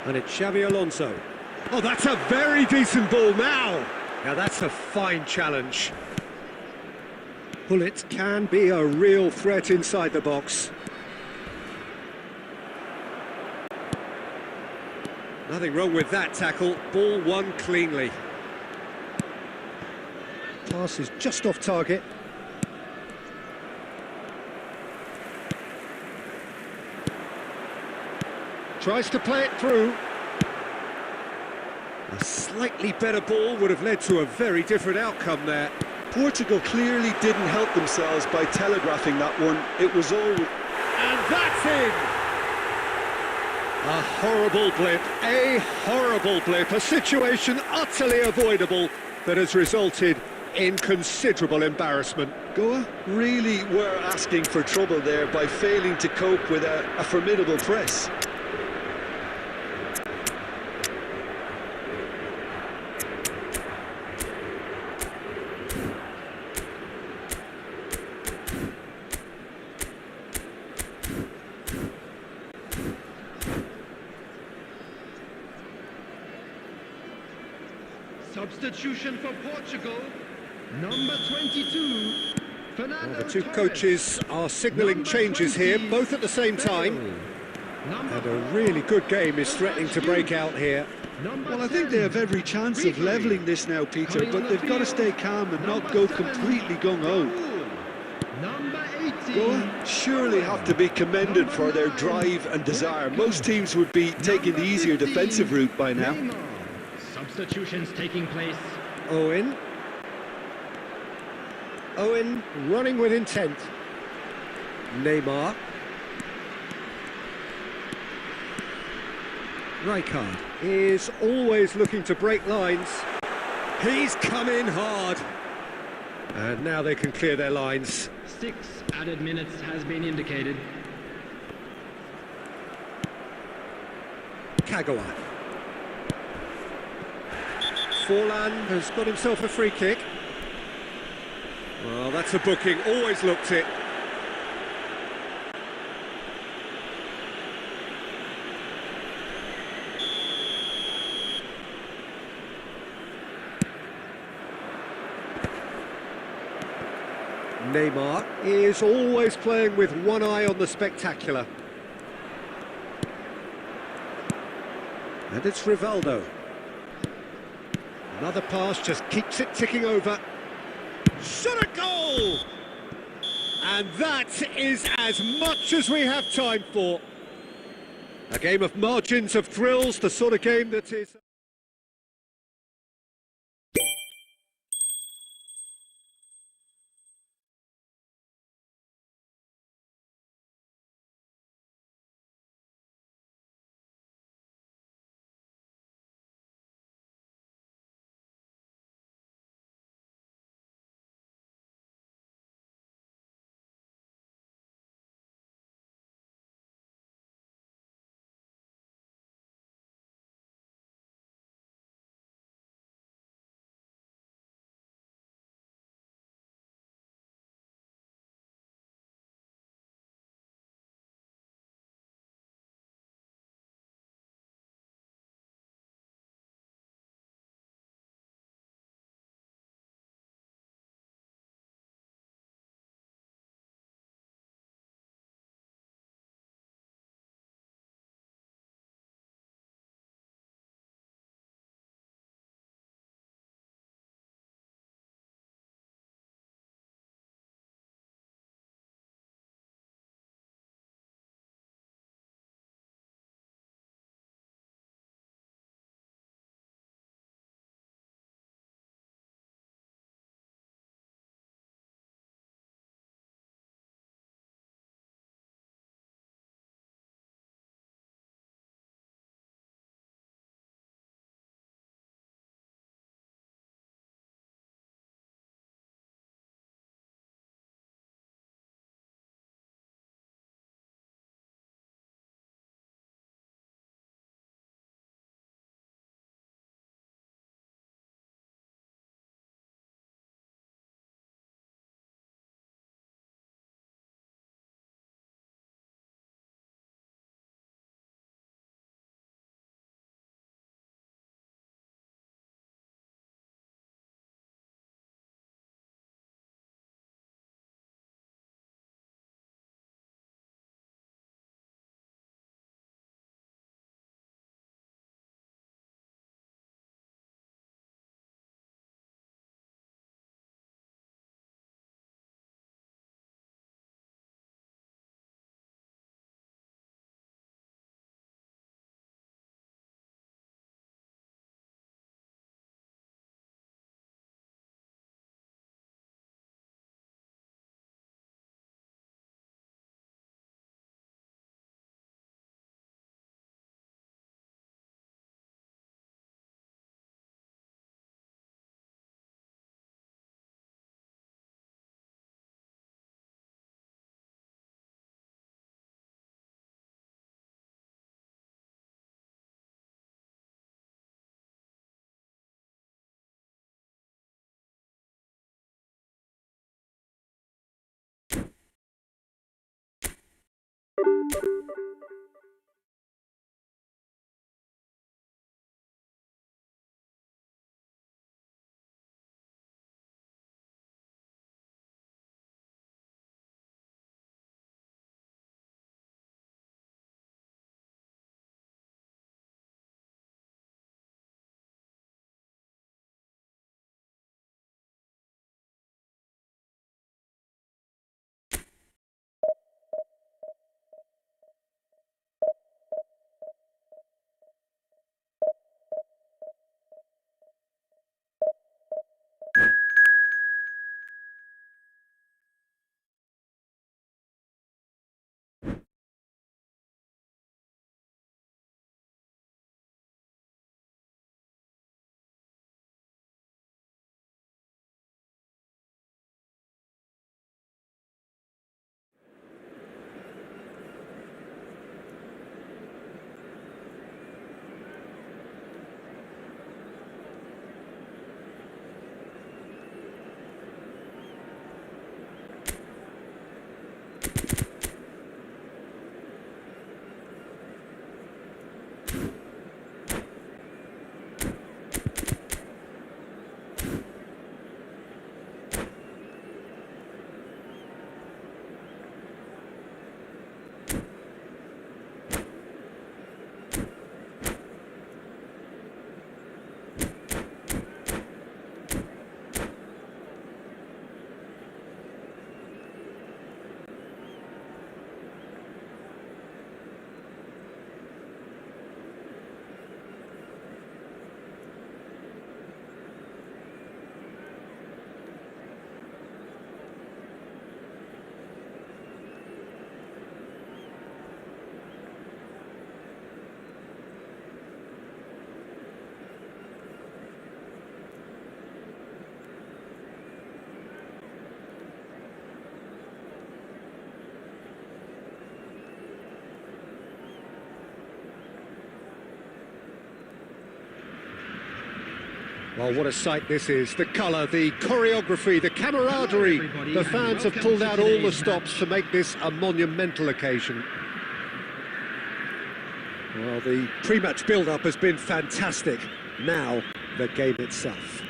And it's Xavi Alonso. Oh, that's a very decent ball now. Now that's a fine challenge. Bullet can be a real threat inside the box. Nothing wrong with that tackle. Ball won cleanly. Pass is just off target. Tries to play it through. A slightly better ball would have led to a very different outcome there. Portugal clearly didn't help themselves by telegraphing that one. It was all... And that's in! A horrible blip, a situation utterly avoidable that has resulted in considerable embarrassment. Goa really were asking for trouble there by failing to cope with a formidable press. Substitution for Portugal, number 22, Fernando Well, the two Torres. coaches are signalling Number changes here, 20, both at the same time. Number And a 4, really good game is threatening to break out here. number Well, I think they 10, have every chance of Ribery. levelling this now, Peter, Coming on but the they've got to field, stay calm and not number go 7, completely gung-ho. Raul. Number 18, Goa surely have to be commended for their drive and desire. Most teams would be taking the easier defensive route by now. Neymar. Substitutions taking place. Owen running with intent. Neymar. Rijkaard is always looking to break lines. He's come in hard. And now they can clear their lines. 6 added minutes has been indicated. Kagawa. Forlan has got himself a free kick. Well, that's a booking, always looked it. Neymar is always playing with one eye on the spectacular. And it's Rivaldo. Another pass just keeps it ticking over. Shot a goal! And that is as much as we have time for. A game of margins of thrills, the sort of game that is... Well, what a sight this is. The colour, the choreography, the camaraderie. The fans have pulled out all the stops to make this a monumental occasion. Well, the pre-match build-up has been fantastic. Now, the game itself.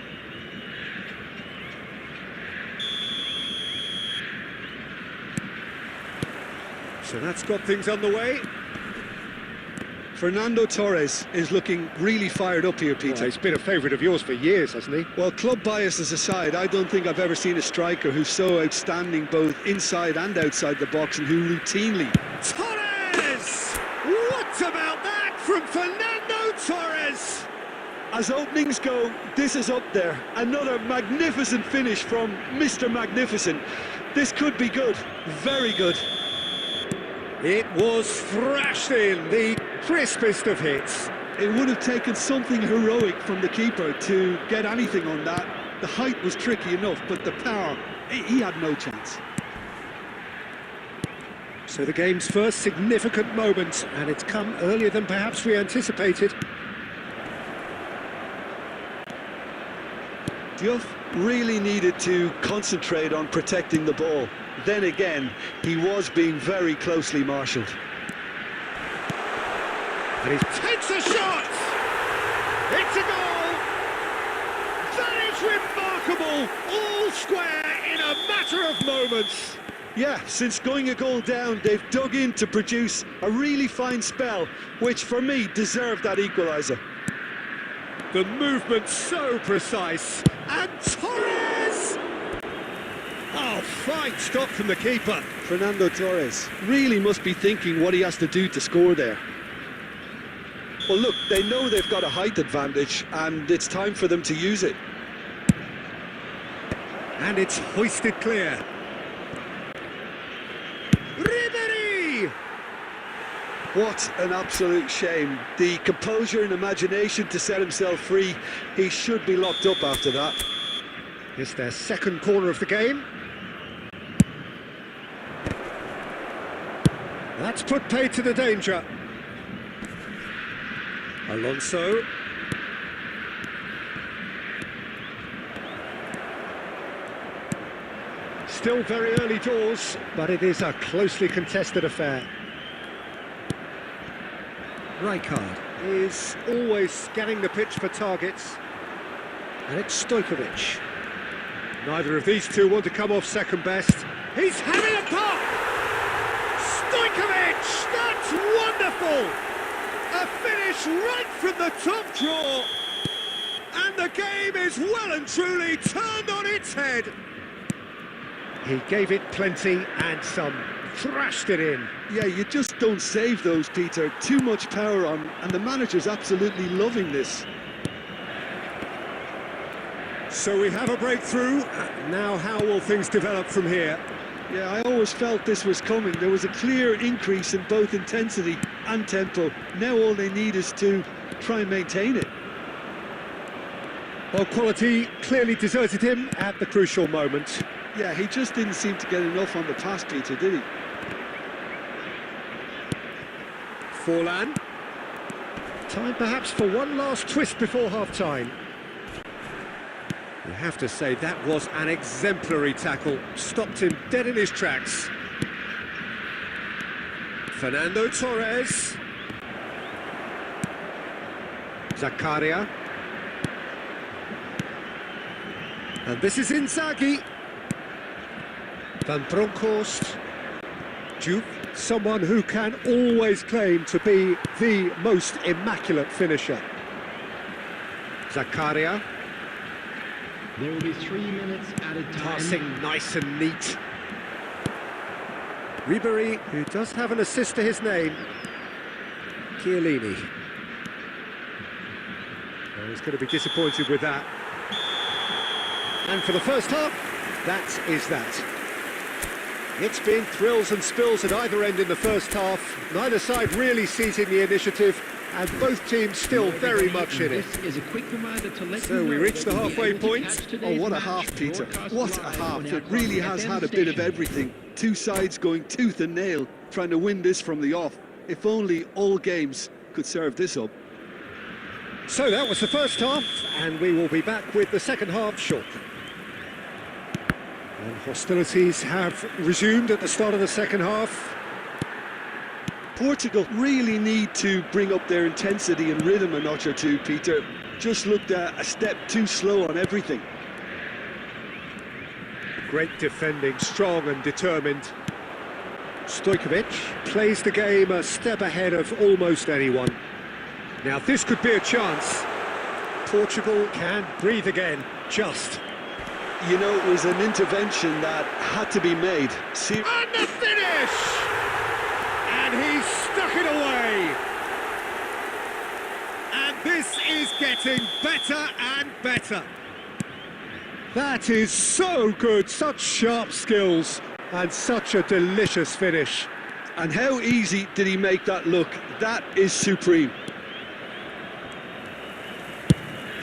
So that's got things underway. Fernando Torres is looking really fired up here, Peter. Well, he's been a favourite of yours for years, hasn't he? Well, club biases aside, I don't think I've ever seen a striker who's so outstanding both inside and outside the box and who routinely... Torres! What about that from Fernando Torres? As openings go, this is up there. Another magnificent finish from Mr. Magnificent. This could be good, very good. It was thrashed in, the crispest of hits. It would have taken something heroic from the keeper to get anything on that. The height was tricky enough, but the power, he had no chance. So the game's first significant moment, and it's come earlier than perhaps we anticipated. Diouf really needed to concentrate on protecting the ball. Then again, he was being very closely marshalled. And he takes a shot! It's a goal! That is remarkable! All square in a matter of moments! Yeah, since going a goal down, they've dug in to produce a really fine spell, which for me deserved that equaliser. The movement so precise, and Torres! Oh, fine stop from the keeper. Fernando Torres really must be thinking what he has to do to score there. Well, look, they know they've got a height advantage, and it's time for them to use it. And it's hoisted clear. Ribery! What an absolute shame. The composure and imagination to set himself free. He should be locked up after that. It's their second corner of the game. That's put paid to the danger. Alonso. Still very early doors, but it is a closely contested affair. Rijkaard is always scanning the pitch for targets. And it's Stojkovic. Neither of these two want to come off second best. He's having a pop! Stojkovic! That's wonderful! A finish right from the top draw. And the game is well and truly turned on its head. He gave it plenty and some, thrashed it in. Yeah, you just don't save those, Peter. Too much power on, and the manager's absolutely loving this. So we have a breakthrough. Now how will things develop from here? Yeah, I always felt this was coming. There was a clear increase in both intensity and tempo. Now all they need is to try and maintain it. Well, quality clearly deserted him at the crucial moment. Yeah, he just didn't seem to get enough on the pass, Peter, did he? Forlan. Time perhaps for one last twist before half-time. You have to say that was an exemplary tackle. Stopped him dead in his tracks. Fernando Torres. Zakaria. And this is Inzaghi. Van Bronckhorst. Duke, someone who can always claim to be the most immaculate finisher. Zakaria. There will be 3 minutes added time. Passing nice and neat. Ribery, who does have an assist to his name. Chiellini. Oh, he's going to be disappointed with that. And for the first half, that is that. It's been thrills and spills at either end in the first half. Neither side really seizing the initiative, and both teams still very much in it. So we reach the halfway point. Oh, what a half, Peter. What a half. It really has had a bit of everything. Two sides going tooth and nail, trying to win this from the off. If only all games could serve this up. So that was the first half, and we will be back with the second half shortly. And hostilities have resumed at the start of the second half. Portugal really need to bring up their intensity and rhythm a notch or two, Peter. Just looked a step too slow on everything. Great defending, strong and determined. Stojkovic plays the game a step ahead of almost anyone. Now this could be a chance. Portugal can breathe again, just. You know, it was an intervention that had to be made. See, And the finish! And he stuck it away! And this is getting better and better. That is so good, such sharp skills, and such a delicious finish. and how easy did he make that look? That is supreme.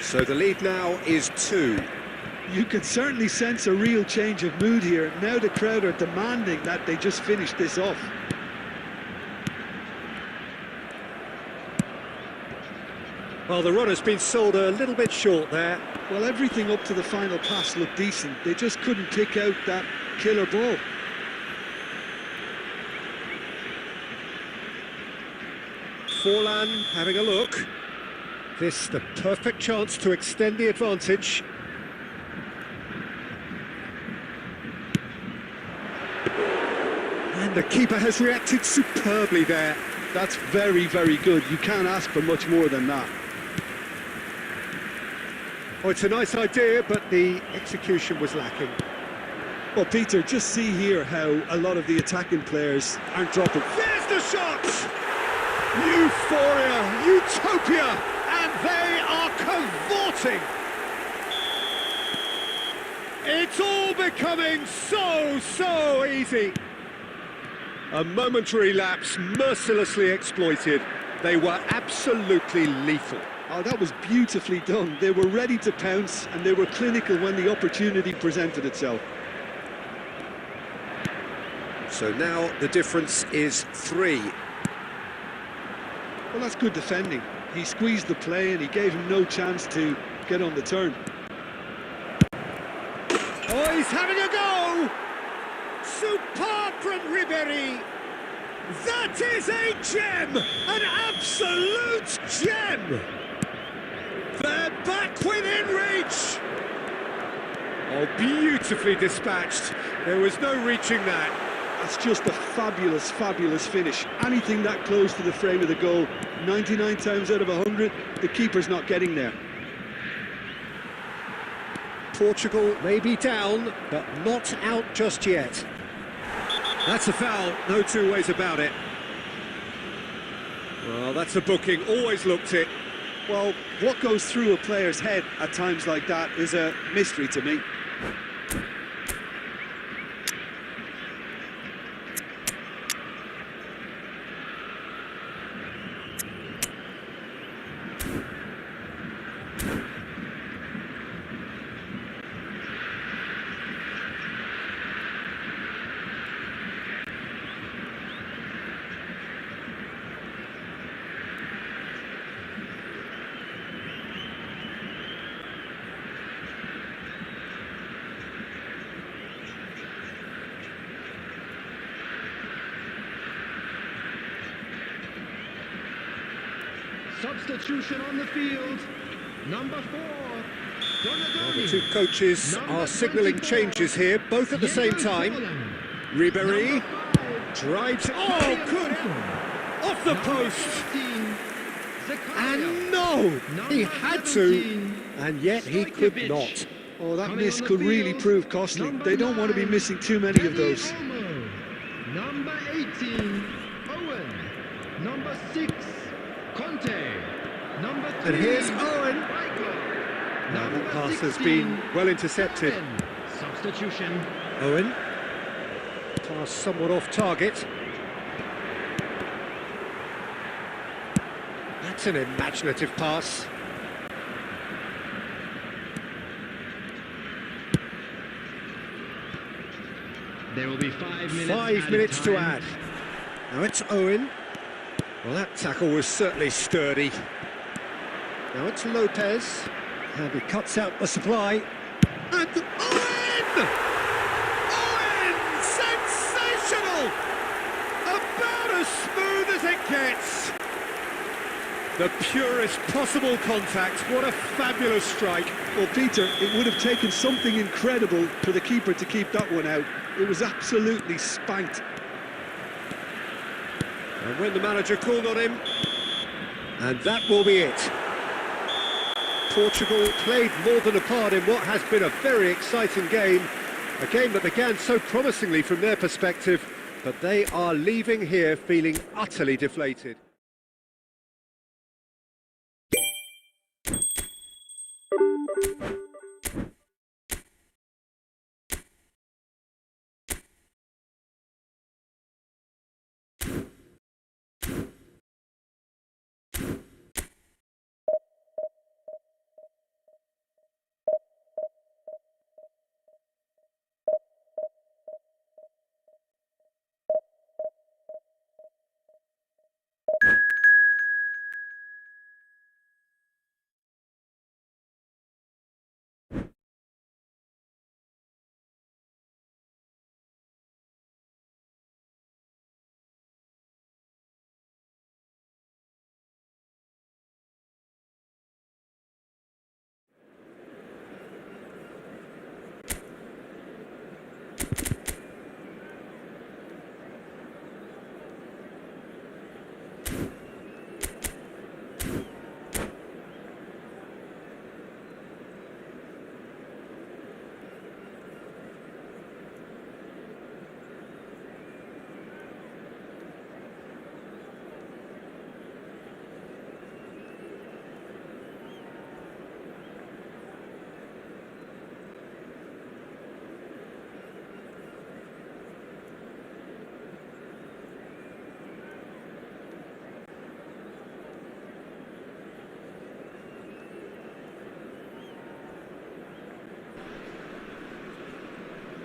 So the lead now is 2. You can certainly sense a real change of mood here. Now the crowd are demanding that they just finish this off. Well, the run has been sold a little bit short there. Well, everything up to the final pass looked decent. They just couldn't pick out that killer ball. Forlan having a look. This the perfect chance to extend the advantage. And the keeper has reacted superbly there. That's very, very good. You can't ask for much more than that. Oh, it's a nice idea, but the execution was lacking. Well, Peter, just see here how a lot of the attacking players aren't dropping. There's the shot! Euphoria, utopia, and they are cavorting. It's all becoming so easy. A momentary lapse mercilessly exploited. They were absolutely lethal. Oh, that was beautifully done. They were ready to pounce and they were clinical when the opportunity presented itself. So now the difference is 3. Well, that's good defending. He squeezed the play and he gave him no chance to get on the turn. Oh, he's having a go! Superb from Ribéry! That is a gem! An absolute gem! They're back within reach! Oh, beautifully dispatched. There was no reaching that. That's just a fabulous, fabulous finish. Anything that close to the frame of the goal, 99 times out of 100, the keeper's not getting there. Portugal may be down, but not out just yet. That's a foul, no two ways about it. Well, that's a booking, always looked it. Well, what goes through a player's head at times like that is a mystery to me. Substitution on the field. Number 4. Well, the two coaches are signalling changes here, both at the same time. Ribéry drives. Oh, good! Off the post! And no! He had to, and yet he could not. Oh, that miss could really prove costly. They don't want to be missing too many of those. Number 18, Owen. Number 6, Conte. Number 3, And here's Owen. Now that pass has been well intercepted. Substitution. Owen. Pass somewhat off target. That's an imaginative pass. There will be 5 minutes. 5 minutes to add. Now it's Owen. Well, that tackle was certainly sturdy. Now it's Lopez, and he cuts out the supply. And Owen! Owen! Sensational! About as smooth as it gets. The purest possible contact. What a fabulous strike. Well, Peter, it would have taken something incredible for the keeper to keep that one out. It was absolutely spanked. And when the manager called on him, and that will be it. Portugal played more than a part in what has been a very exciting game. A game that began so promisingly from their perspective, but they are leaving here feeling utterly deflated.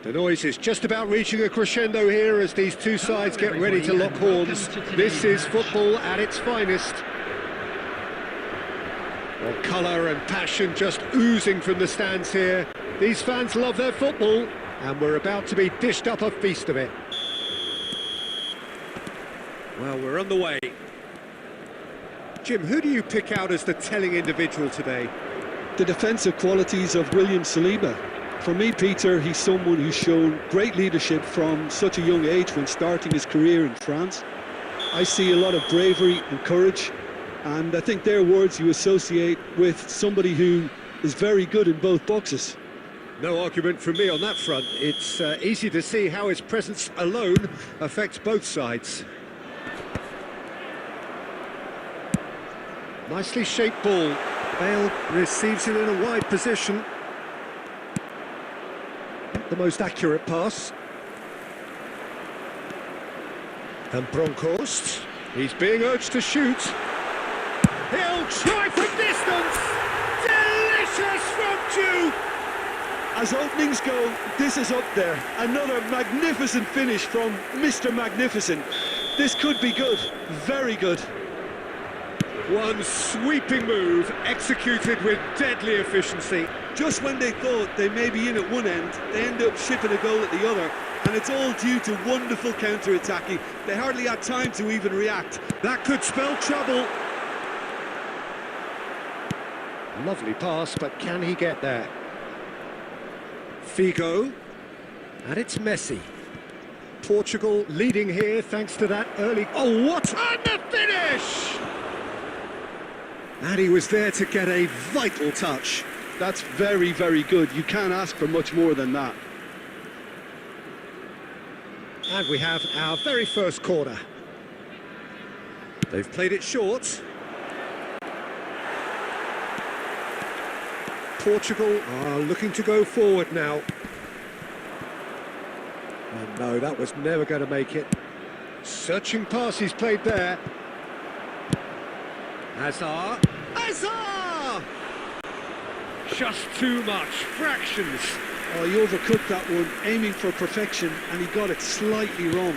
The noise is just about reaching a crescendo here as these two sides get ready to lock horns. This is football at its finest. Well, colour and passion just oozing from the stands here. These fans love their football, and we're about to be dished up a feast of it. Well, we're on the way. Jim, who do you pick out as the telling individual today? The defensive qualities of William Saliba. For me, Peter, he's someone who's shown great leadership from such a young age when starting his career in France. I see a lot of bravery and courage, and I think they're words you associate with somebody who is very good in both boxes. No argument from me on that front. It's easy to see how his presence alone affects both sides. Nicely shaped ball. Bale receives it in a wide position. The most accurate pass. And Bronkhorst, he's being urged to shoot. He'll try from distance. Delicious from Ju. As openings go, this is up there. Another magnificent finish from Mr. Magnificent. This could be good, very good. One sweeping move, executed with deadly efficiency. Just when they thought they may be in at one end, they end up shipping a goal at the other, and it's all due to wonderful counter-attacking. They hardly had time to even react. That could spell trouble. Lovely pass, but can he get there? Figo, and it's Messi. Portugal leading here thanks to that early... Oh, what? And the finish! And he was there to get a vital touch. That's very, very good. You can't ask for much more than that. And we have our very first corner. They've played it short. Portugal are looking to go forward now. And no, that was never going to make it. Searching pass he's played there. Hazard. Hazard! Just too much. Fractions. Oh, he overcooked that one, aiming for perfection, and he got it slightly wrong.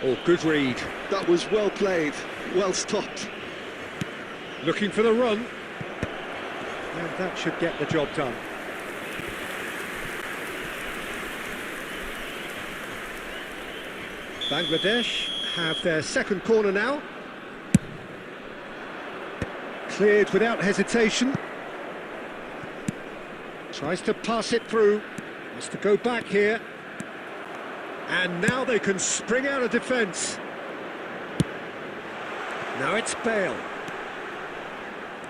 Oh, good read. That was well played, well stopped. Looking for the run. And that should get the job done. Bangladesh have their second corner now. Cleared without hesitation. Tries to pass it through. Has to go back here. And now they can spring out of defence. Now it's Bale.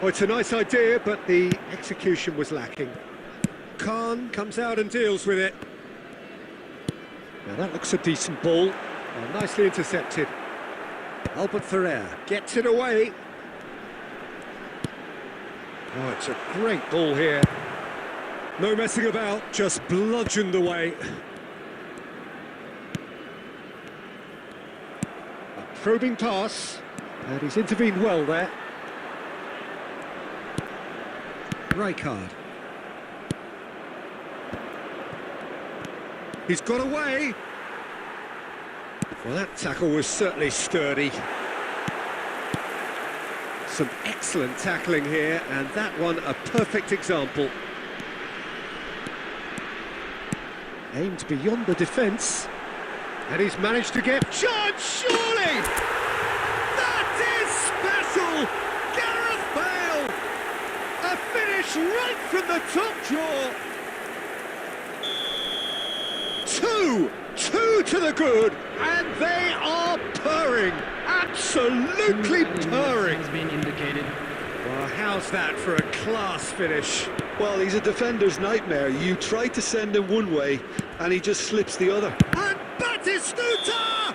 Oh, it's a nice idea, but the execution was lacking. Khan comes out and deals with it. Now that looks a decent ball. Oh, nicely intercepted. Albert Ferrer gets it away. Oh, it's a great ball here. No messing about, just bludgeoned away. A probing pass, and he's intervened well there. Rijkaard. He's got away. Well, that tackle was certainly sturdy. Some excellent tackling here, and that one a perfect example. Aimed beyond the defence, and he's managed to get John, surely! That is special! Gareth Bale! A finish right from the top draw! Two to the good, and they are purring! Absolutely purring! Has been indicated. Well, how's that for a class finish? Well, he's a defender's nightmare. You try to send him one way, and he just slips the other. And Batistuta!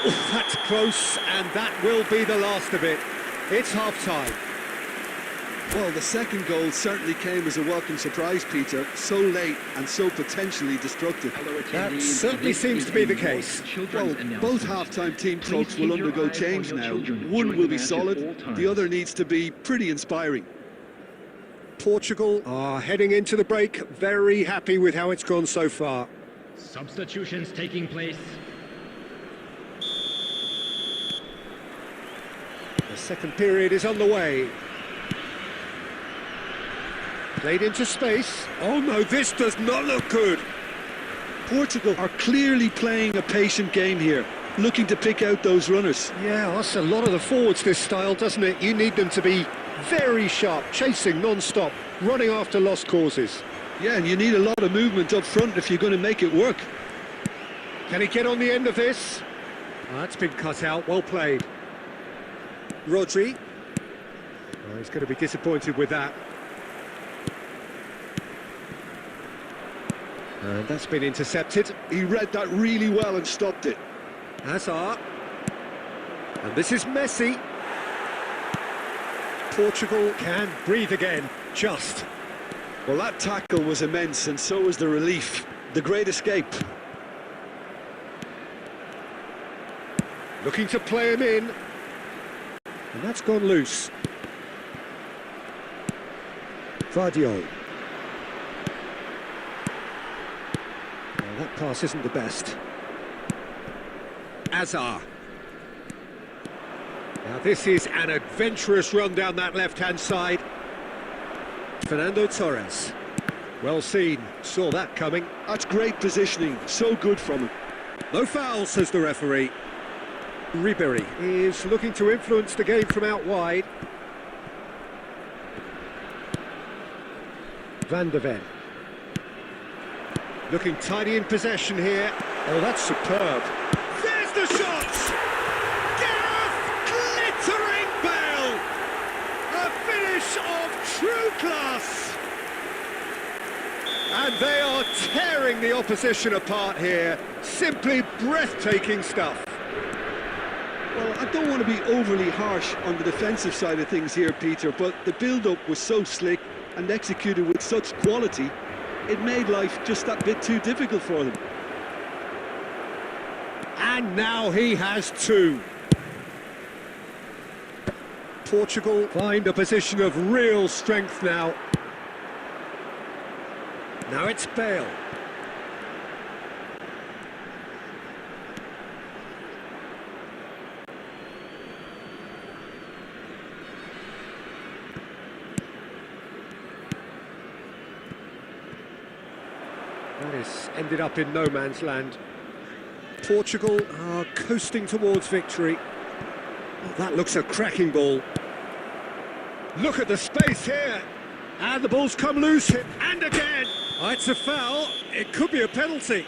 Oh, that's close, and that will be the last of it. It's half-time. Well, the second goal certainly came as a welcome surprise, Peter. So late and so potentially destructive. That certainly seems to be the case. Well, both half-time team talks will undergo change now. One will be solid, the other needs to be pretty inspiring. Portugal are heading into the break, very happy with how it's gone so far. Substitutions taking place. The second period is on the way. Played into space. Oh no, this does not look good. Portugal are clearly playing a patient game here, looking to pick out those runners. Yeah, that's a lot of the forwards, this style, doesn't it? You need them to be very sharp, chasing non-stop, running after lost causes. Yeah, and you need a lot of movement up front if you're going to make it work. Can he get on the end of this? Oh, that's been cut out, well played. Rodri. Oh, he's going to be disappointed with that. And that's been intercepted. He read that really well and stopped it. Hazard. And this is Messi. Portugal can breathe again, just. Well, that tackle was immense, and so was the relief. The great escape. Looking to play him in. And that's gone loose. Vardiol. Well, that pass isn't the best. Hazard. Now this is an adventurous run down that left-hand side. Fernando Torres. Well seen, saw that coming. That's great positioning, so good from him. No foul, says the referee. Ribéry is looking to influence the game from out wide. Van der Ven. Looking tidy in possession here. Oh, that's superb. There's the shot! Gareth glittering Bale! A finish of true class! And they are tearing the opposition apart here. Simply breathtaking stuff. Well, I don't want to be overly harsh on the defensive side of things here, Peter, but the build-up was so slick and executed with such quality, it made life just that bit too difficult for them. And now he has two. Portugal find a position of real strength now. Now it's Bale. This ended up in no man's land. Portugal are coasting towards victory. Oh, that looks a cracking ball. Look at the space here. And the ball's come loose, and again. Oh, it's a foul. It could be a penalty.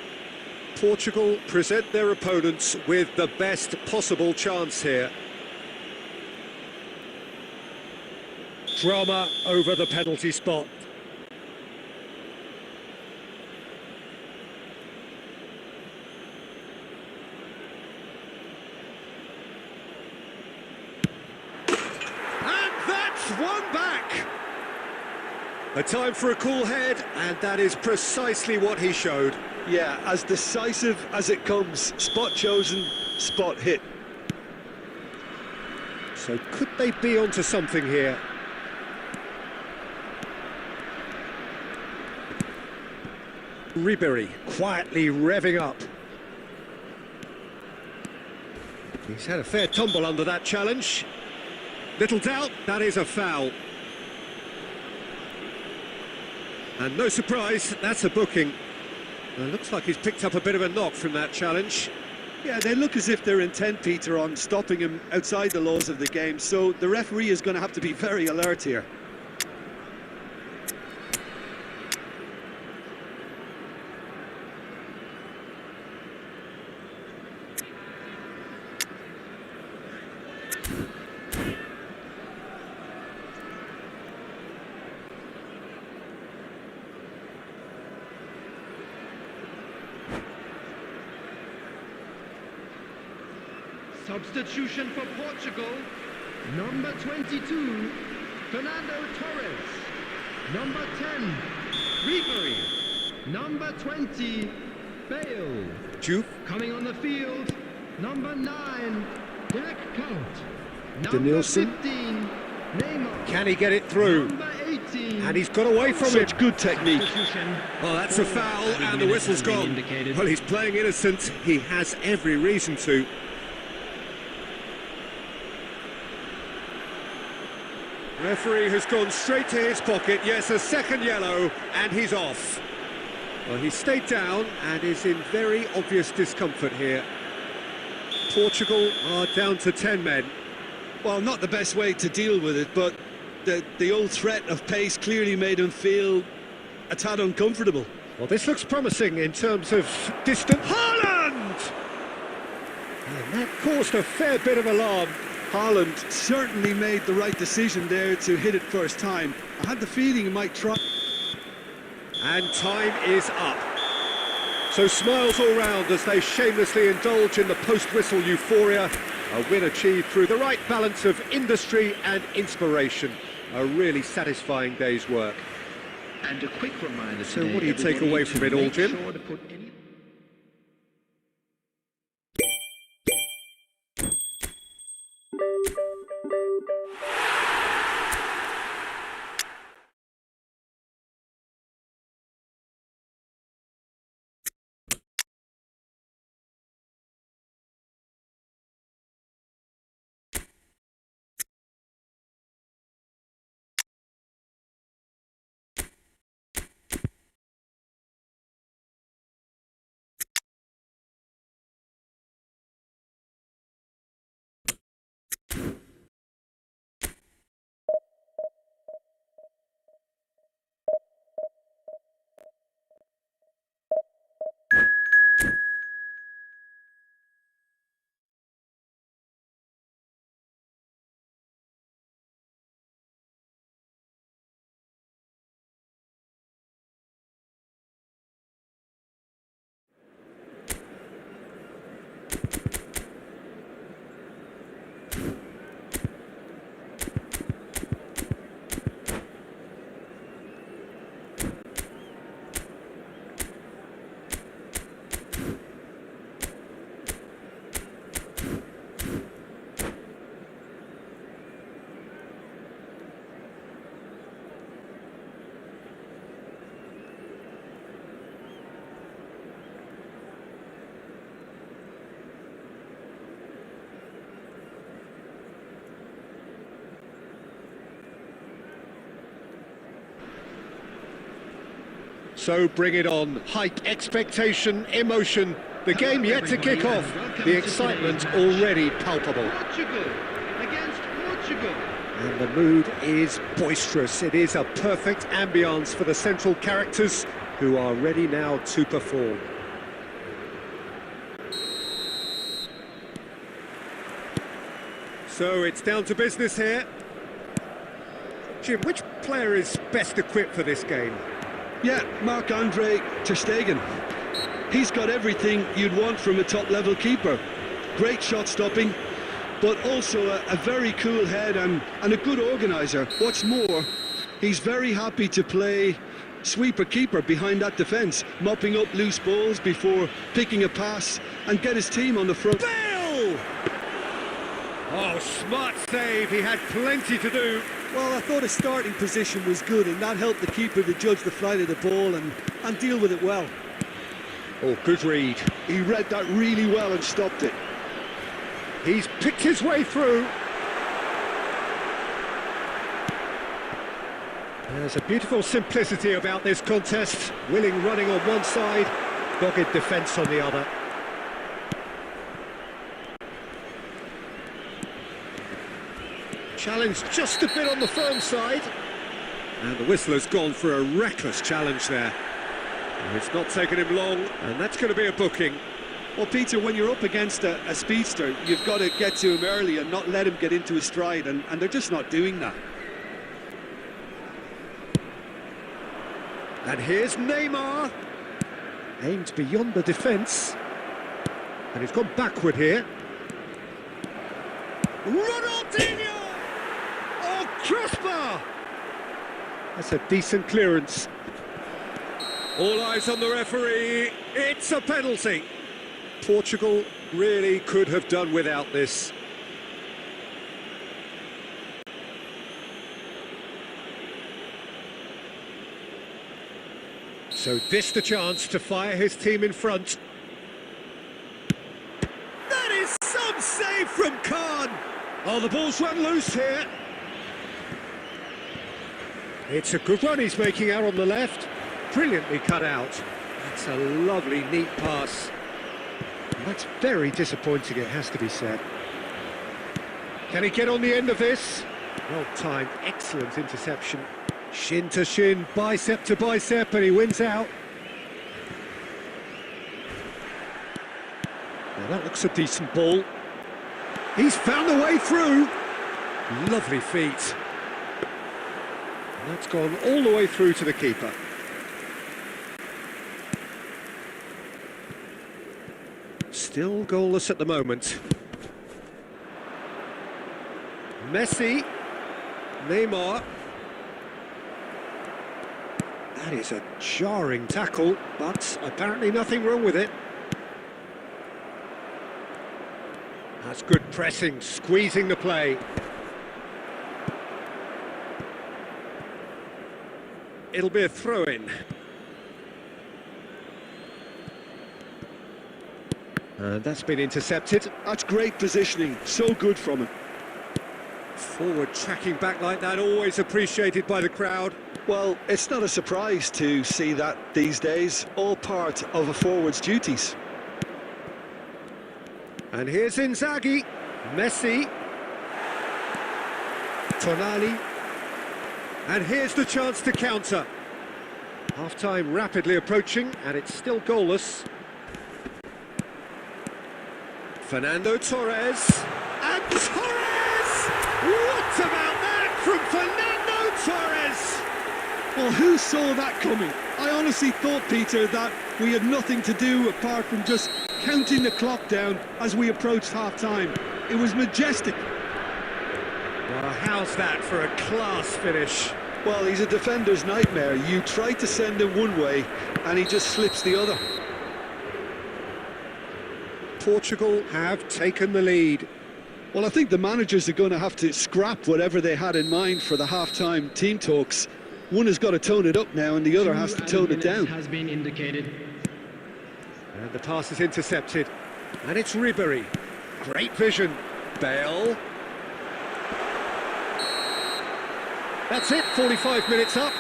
Portugal present their opponents with the best possible chance here. Drama over the penalty spot. And that's one back. A time for a cool head, and that is precisely what he showed. Yeah, as decisive as it comes. Spot chosen, spot hit. So could they be onto something here? Ribery quietly revving up. He's had a fair tumble under that challenge. Little doubt, that is a foul. And no surprise, that's a booking. Looks like he's picked up a bit of a knock from that challenge. Yeah, they look as if they're intent, Peter, on stopping him outside the laws of the game, so the referee is going to have to be very alert here. Substitution for Portugal. Number 22, Fernando Torres. Number 10, Ribery. Number 20, Bale. Juve. Coming on the field, number 9, Dirk Kuyt. Number Danielson. 15, Neymar. Can he get it through? Number 18, And he's got away from it. Such good technique. Substitution. Oh, that's a foul, and the whistle's Has been gone. indicated. Well, he's playing innocent. He has every reason to. Referee has gone straight to his pocket. Yes, a second yellow, and he's off. Well, he stayed down and is in very obvious discomfort here. Portugal are down to 10 men. Well, not the best way to deal with it, but the old threat of pace clearly made him feel a tad uncomfortable. Well, this looks promising in terms of distance. Haaland! And that caused a fair bit of alarm. Haaland certainly made the right decision there to hit it first time. I had the feeling he might try. And time is up. So smiles all round as they shamelessly indulge in the post-whistle euphoria. A win achieved through the right balance of industry and inspiration. A really satisfying day's work. And a quick reminder So today, what do you take everybody, away to from it all, make Jim? sure to put any So bring it on. Hype, expectation, emotion. The game yet to kick off. The excitement already palpable. Portugal against Portugal. And the mood is boisterous. It is a perfect ambience for the central characters who are ready now to perform. So it's down to business here. Jim, which player is best equipped for this game? Yeah, Marc-Andre ter Stegen. He's got everything you'd want from a top-level keeper. Great shot stopping, but also a very cool head and a good organiser. What's more, he's very happy to play sweeper-keeper behind that defence, mopping up loose balls before picking a pass and get his team on the front. Bale! Oh, smart save. He had plenty to do. Well, I thought his starting position was good, and that helped the keeper to judge the flight of the ball and deal with it well. Oh, good read. He read that really well and stopped it. He's picked his way through. There's a beautiful simplicity about this contest. Willing running on one side, dogged defence on the other. Challenge just a bit on the firm side. And the whistler's gone for a reckless challenge there. It's not taken him long, and that's going to be a booking. Well, Peter, when you're up against a speedster, you've got to get to him early and not let him get into his stride, and they're just not doing that. And here's Neymar. Aimed beyond the defence. And he's gone backward here. Ronaldinho! Oh, crossbar! That's a decent clearance. All eyes on the referee. It's a penalty. Portugal really could have done without this. So this the chance to fire his team in front. That is some save from Khan. Oh, the ball's run loose here. It's a good run he's making out on the left. Brilliantly cut out. That's a lovely, neat pass. And that's very disappointing, it has to be said. Can he get on the end of this? Well timed, excellent interception. Shin to shin, bicep to bicep, and he wins out. Now that looks a decent ball. He's found a way through. Lovely feet. And that's gone all the way through to the keeper. Still goalless at the moment. Messi. Neymar. That is a jarring tackle, but apparently nothing wrong with it. That's good pressing, squeezing the play. It'll be a throw-in. And that's been intercepted. That's great positioning, so good from him. Forward tracking back like that, always appreciated by the crowd. Well, it's not a surprise to see that these days, all part of a forward's duties. And here's Inzaghi, Messi, Tonali, and here's the chance to counter. Half-time rapidly approaching, and it's still goalless. Fernando Torres, and Torres! What about that from Fernando Torres? Well, who saw that coming? I honestly thought, Peter, that we had nothing to do apart from just counting the clock down as we approached half-time. It was majestic. Well, how's that for a class finish? Well, he's a defender's nightmare. You try to send him one way, and he just slips the other. Portugal have taken the lead. Well, I think the managers are going to have to scrap whatever they had in mind for the half-time team talks. One has got to tone it up now, and the other has to tone it down. Has been indicated. And the pass is intercepted. And it's Ribery. Great vision. Bale. That's it, 45 minutes up.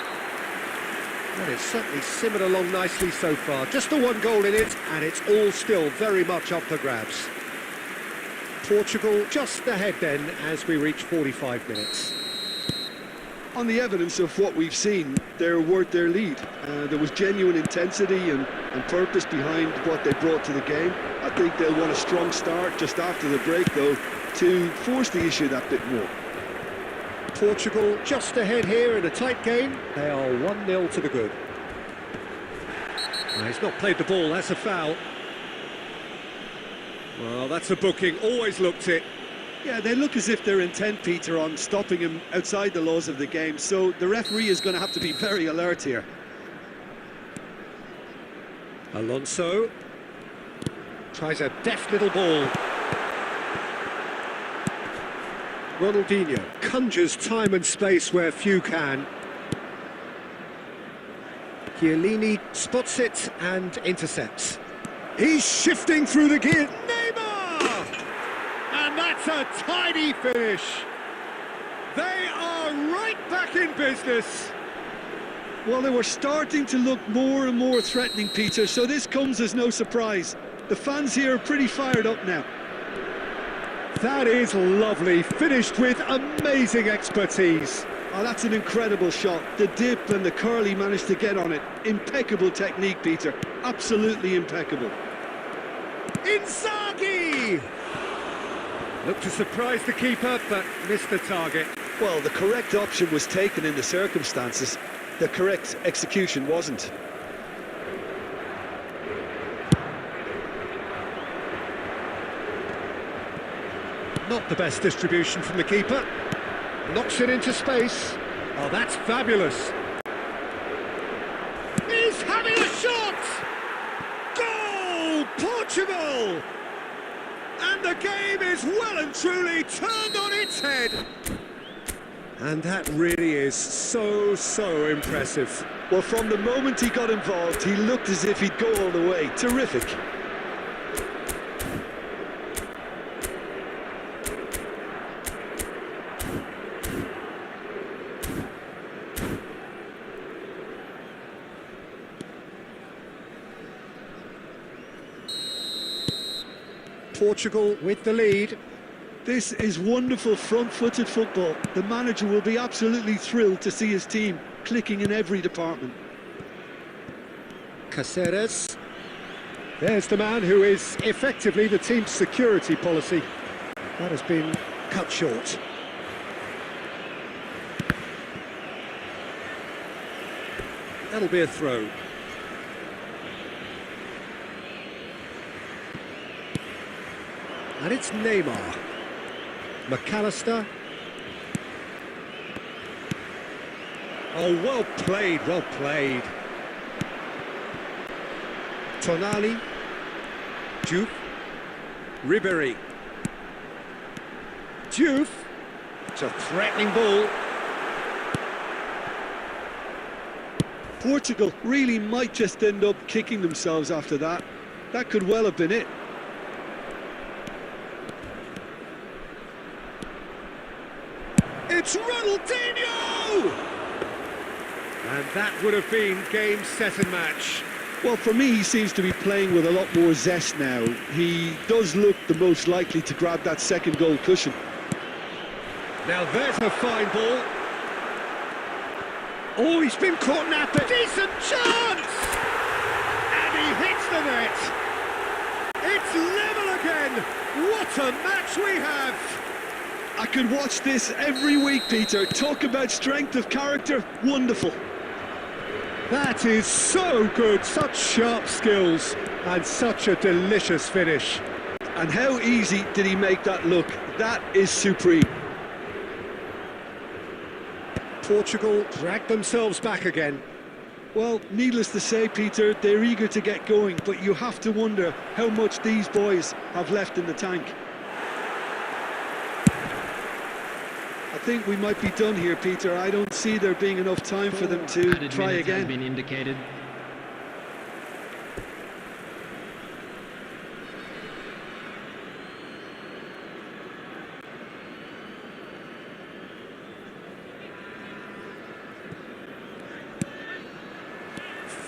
And it's certainly simmered along nicely so far. Just the one goal in it, and it's all still very much up for grabs. Portugal just ahead then as we reach 45 minutes. On the evidence of what we've seen, they're worth their lead. There was genuine intensity and purpose behind what they brought to the game. I think they'll want a strong start just after the break, though, to force the issue that bit more. Portugal just ahead here in a tight game. They are 1-0 to the good. No, he's not played the ball, that's a foul. Well, that's a booking, always looked it. Yeah, they look as if they're intent, Peter, on stopping him outside the laws of the game, so the referee is going to have to be very alert here. Alonso tries a deft little ball. Ronaldinho conjures time and space where few can. Chiellini spots it and intercepts. He's shifting through the gear. Neymar! And that's a tidy finish. They are right back in business. Well, they were starting to look more and more threatening, Peter, so this comes as no surprise. The fans here are pretty fired up now. That is lovely, finished with amazing expertise. Oh, that's an incredible shot. The dip and the curl he managed to get on it. Impeccable technique, Peter. Absolutely impeccable. Inzaghi! Looked to surprise the keeper, but missed the target. Well, the correct option was taken in the circumstances. The correct execution wasn't. Not the best distribution from the keeper. Knocks it into space. Oh, that's fabulous. He's having a shot! Goal! Portugal! And the game is well and truly turned on its head. And that really is so impressive. Well, from the moment he got involved, he looked as if he'd go all the way. Terrific. Portugal with the lead. This is wonderful front-footed football. The manager will be absolutely thrilled to see his team clicking in every department. Caceres. There's the man who is effectively the team's security policy. That has been cut short. That'll be a throw. And it's Neymar. McAllister. Oh, well played, well played. Tonali. Diouf. Ribéry. Diouf. It's a threatening ball. Portugal really might just end up kicking themselves after that. That could well have been it. It's Ronaldinho! And that would have been game, set and match. Well, for me, he seems to be playing with a lot more zest now. He does look the most likely to grab that second goal cushion. Now there's a fine ball. Oh, he's been caught napping. Decent chance! And he hits the net. It's level again. What a match we have. I could watch this every week, Peter. Talk about strength of character. Wonderful. That is so good. Such sharp skills and such a delicious finish. And how easy did he make that look? That is supreme. Portugal dragged themselves back again. Well, needless to say, Peter, they're eager to get going, but you have to wonder how much these boys have left in the tank. I think we might be done here, Peter. I don't see there being enough time for them to Added try minutes has again. been indicated.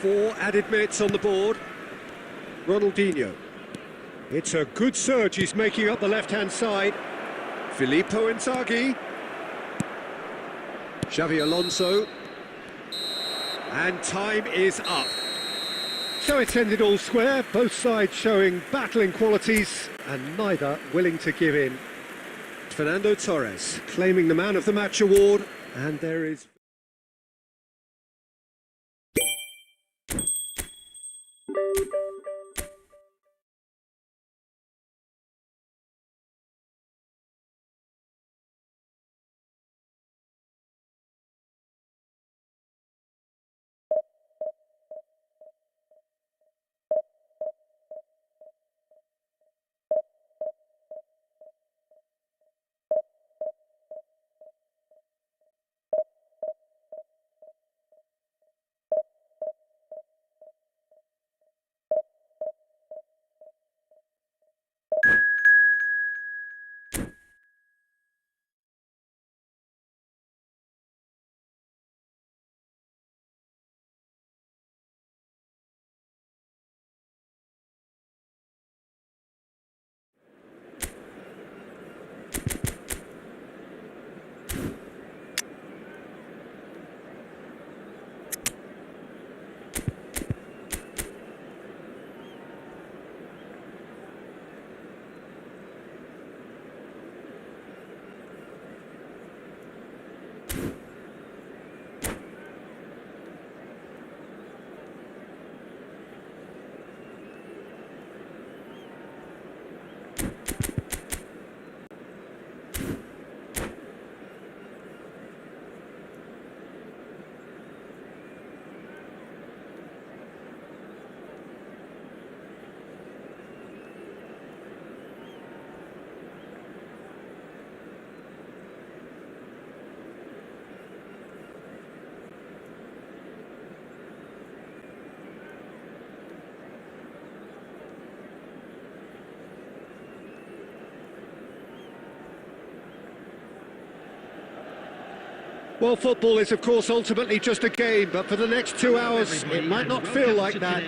4 added minutes on the board. Ronaldinho. It's a good surge, he's making up the left-hand side. Filippo Inzaghi. Xavi Alonso. And time is up. So it's ended all square, both sides showing battling qualities and neither willing to give in. Fernando Torres claiming the Man of the Match award, and there is... Well, football is, of course, ultimately just a game, but for the next 2 hours, it might not feel like that.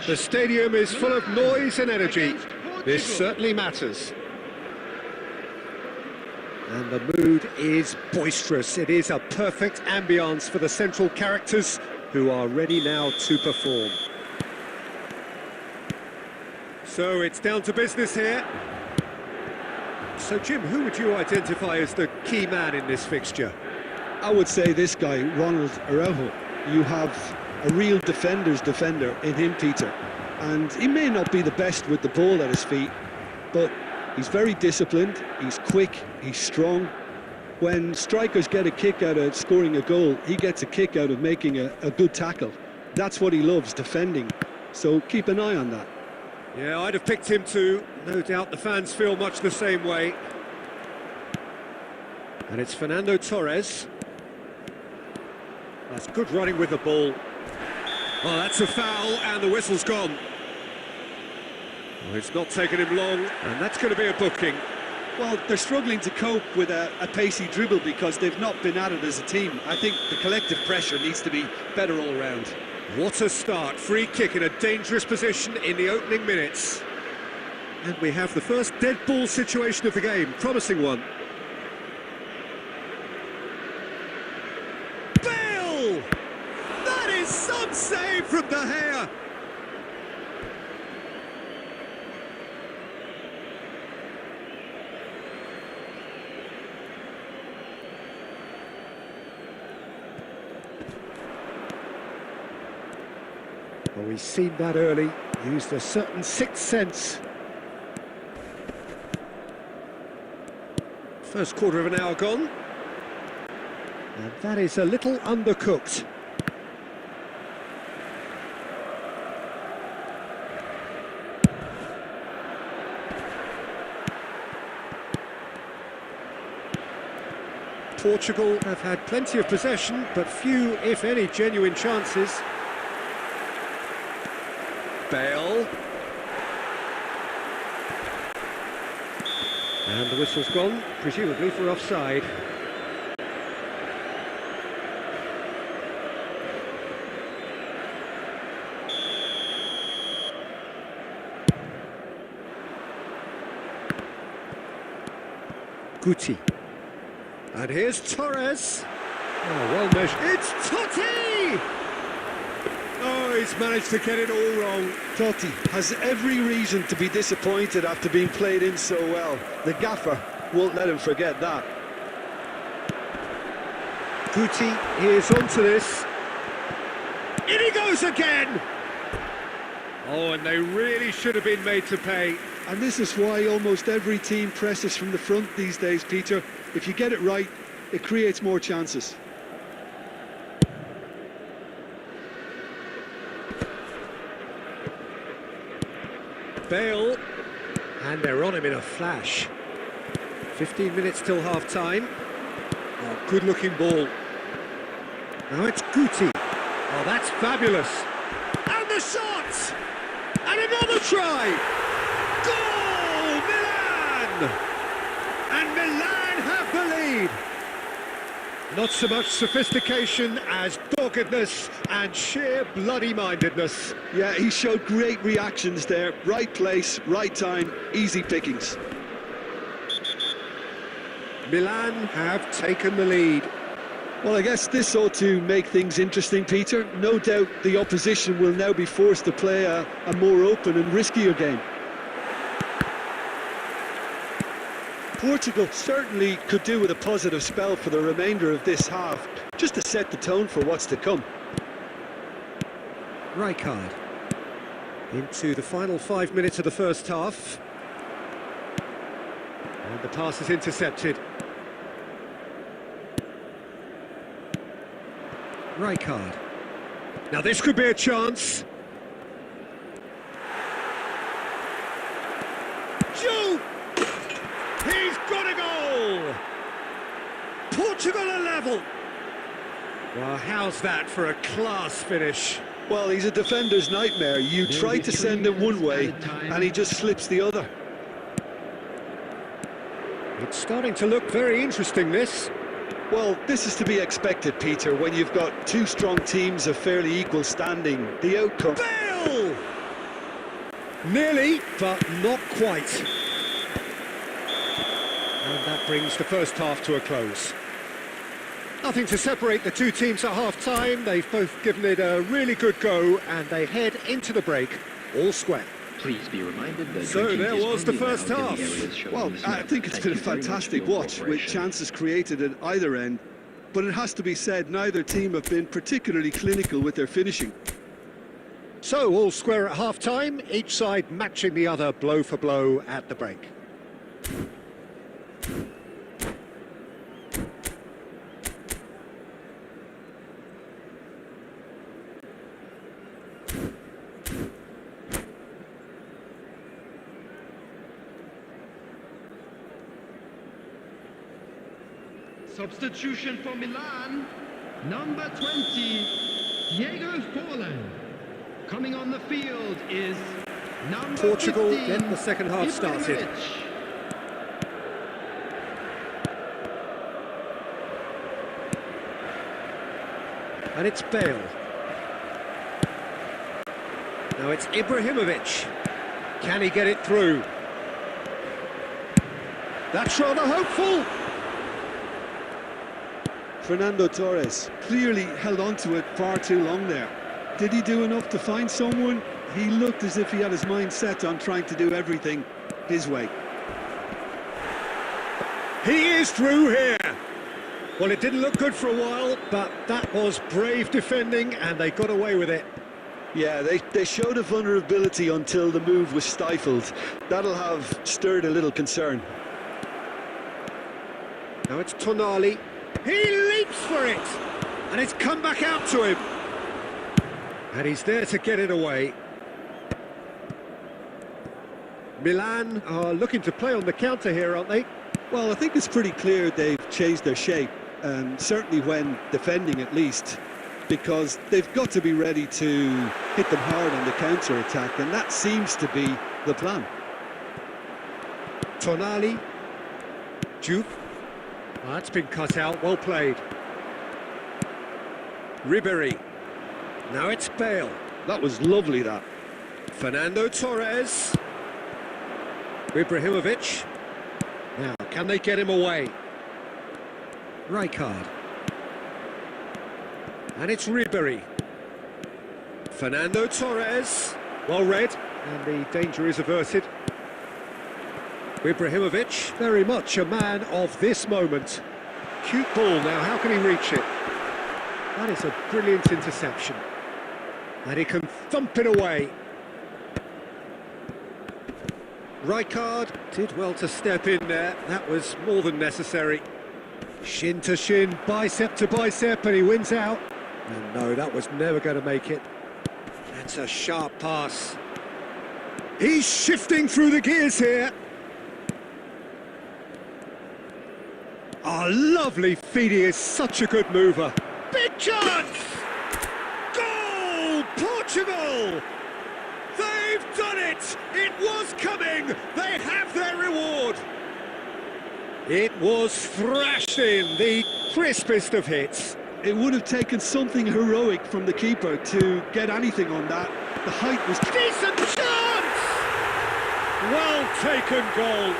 The stadium is full of noise and energy. This certainly matters. And the mood is boisterous. It is a perfect ambience for the central characters who are ready now to perform. So it's down to business here. So, Jim, who would you identify as the key man in this fixture? I would say this guy, Ronald Araujo. You have a real defender's defender in him, Peter. And he may not be the best with the ball at his feet, but he's very disciplined, he's quick, he's strong. When strikers get a kick out of scoring a goal, he gets a kick out of making a good tackle. That's what he loves, defending. So keep an eye on that. Yeah, I'd have picked him too. No doubt the fans feel much the same way. And it's Fernando Torres. That's good running with the ball. Oh, that's a foul, and the whistle's gone. Well, it's not taken him long, and that's going to be a booking. Well, they're struggling to cope with a pacey dribble because they've not been at it as a team. I think the collective pressure needs to be better all around. What a start. Free kick in a dangerous position in the opening minutes. And we have the first dead ball situation of the game. Promising one. Bale! That is some save from De Gea. Well, we've seen that early, used a certain sixth sense. First quarter of an hour gone. And that is a little undercooked. Portugal have had plenty of possession, but few, if any, genuine chances. Bale. And the whistle's gone, presumably for offside. Guti. And here's Torres. Oh, well measured. It's Totti! Oh, he's managed to get it all wrong. Totti has every reason to be disappointed after being played in so well. The gaffer won't let him forget that. Guti is onto this. In he goes again! Oh, and they really should have been made to pay. And this is why almost every team presses from the front these days, Peter. If you get it right, it creates more chances. Bale, and they're on him in a flash. 15 minutes till half-time. Oh, good-looking ball. Now it's Guti. Oh, that's fabulous. And the shot! And another try! Goal! Milan! And Milan have the lead. Not so much sophistication as doggedness and sheer bloody-mindedness. Yeah, he showed great reactions there. Right place, right time, easy pickings. Milan have taken the lead. Well, I guess this ought to make things interesting, Peter. No doubt the opposition will now be forced to play a more open and riskier game. Portugal certainly could do with a positive spell for the remainder of this half, just to set the tone for what's to come. Rijkaard into the final 5 minutes of the first half. And the pass is intercepted. Rijkaard. Now this could be a chance. Shoot! He's got a goal! Portugal are level. Well, how's that for a class finish? Well, he's a defender's nightmare. You try to send him one way, and he just slips the other. It's starting to look very interesting, this. Well, this is to be expected, Peter, when you've got two strong teams of fairly equal standing. The outcome... Bale! Nearly, but not quite. And that brings the first half to a close. Nothing to separate the two teams at half-time. They've both given it a really good go, and they head into the break all square. Please be reminded that So there was the first half. Well, I think it's been a fantastic watch, with chances created at either end. But it has to be said, neither team have been particularly clinical with their finishing. So all square at half-time, each side matching the other blow for blow at the break. Substitution for Milan, number 20, Diego Forlan. Coming on the field is number Portugal 15, get the second half started. Ibrahimovic. And it's Bale. Now it's Ibrahimovic. Can he get it through? That's rather hopeful. Fernando Torres clearly held on to it far too long there. Did he do enough to find someone? He looked as if he had his mind set on trying to do everything his way. He is through here. Well, it didn't look good for a while, but that was brave defending, and they got away with it. Yeah, they showed a vulnerability until the move was stifled. That'll have stirred a little concern. Now it's Tonali. He leaps for it, and it's come back out to him. And he's there to get it away. Milan are looking to play on the counter here, aren't they? Well, I think it's pretty clear they've changed their shape, certainly when defending at least, because they've got to be ready to hit them hard on the counter-attack, and that seems to be the plan. Tonali. Juve. Oh, that's been cut out, well played. Ribéry. Now it's Bale. That was lovely, that. Fernando Torres. Ibrahimovic. Now Can they get him away? Rijkaard. And it's Ribery. Fernando Torres. Well read, and the danger is averted. Ibrahimovic, very much a man of this moment. Cute ball now, how can he reach it? That is a brilliant interception. And he can thump it away. Rijkaard did well to step in there, that was more than necessary. Shin to shin, bicep to bicep, and he wins out. And no, that was never going to make it. That's a sharp pass. He's shifting through the gears here. Oh, lovely feed, he is such a good mover. Big chance! Goal! Portugal! They've done it! It was coming! They have their reward! It was thrashed in, the crispest of hits. It would have taken something heroic from the keeper to get anything on that. The height was... Decent chance! Well taken goal.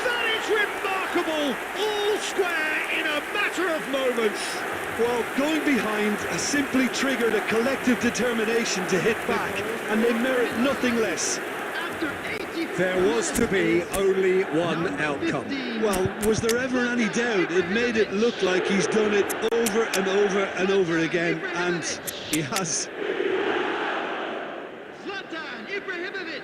That is remarkable! All square in a matter of moments. Well, going behind has simply triggered a collective determination to hit back, and they merit nothing less. After 84 There was to be only one Number outcome. 15. Well, was there ever any doubt? It made it look like he's done it over and over and over again, and he has. Zlatan Ibrahimovic.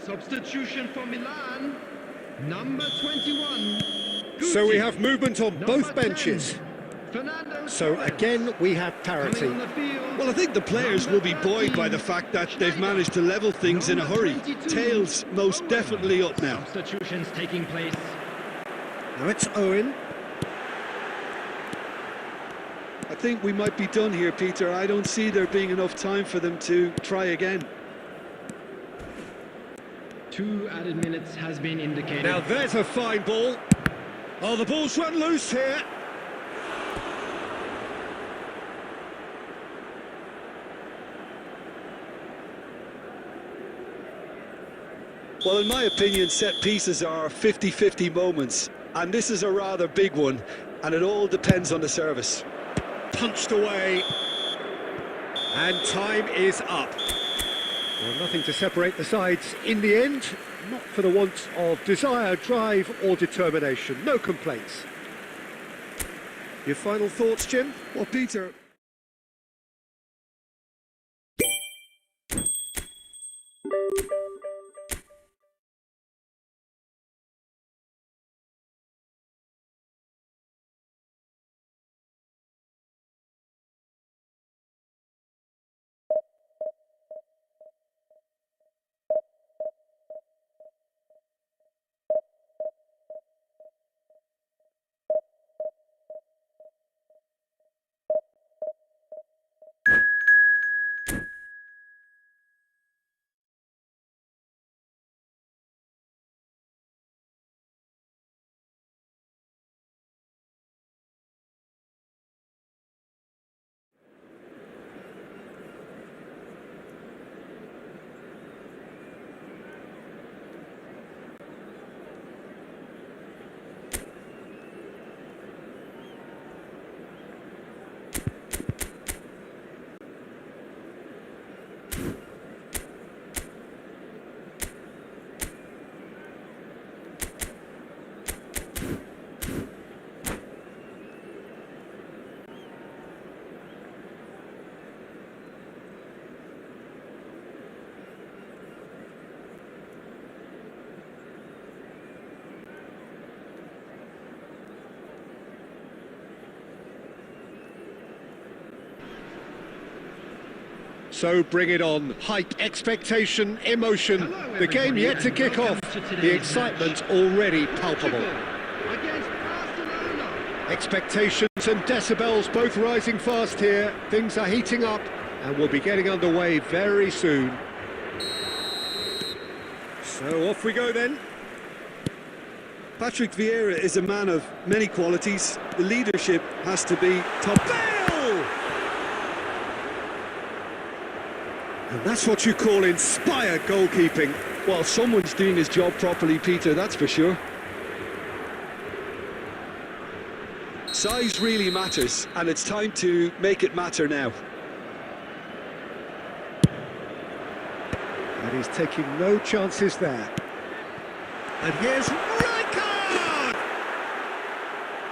Substitution for Milan, number 21. So we Gucci. have movement on Number both 10, benches. Fernando So Torres. again, we have Coming parity. on the field, Well, I think the players will be buoyed by the fact that they've managed to level things in a hurry. Tails most definitely up now. Substitutions taking place. Now it's Owen. I think we might be done here, Peter. I don't see there being enough time for them to try again. 2 added minutes has been indicated. Now there's a fine ball. Oh, the ball's run loose here. Well, in my opinion, set pieces are 50-50 moments, and this is a rather big one, and it all depends on the service. Punched away. And time is up. Well, nothing to separate the sides in the end. Not for the want of desire, drive or determination. No complaints. Your final thoughts, Jim? Well, Peter... So bring it on. Hype, expectation, emotion. Hello, The game everybody, yet to and kick off. welcome to today's The excitement already palpable. Against Barcelona. Expectations and decibels both rising fast here. Things are heating up and we'll be getting underway very soon. So off we go then. Patrick Vieira is a man of many qualities. The leadership has to be top. Bale! And that's what you call inspired goalkeeping. Well, someone's doing his job properly, Peter, that's for sure. Size really matters, and it's time to make it matter now. And he's taking no chances there. And here's Rijkaard!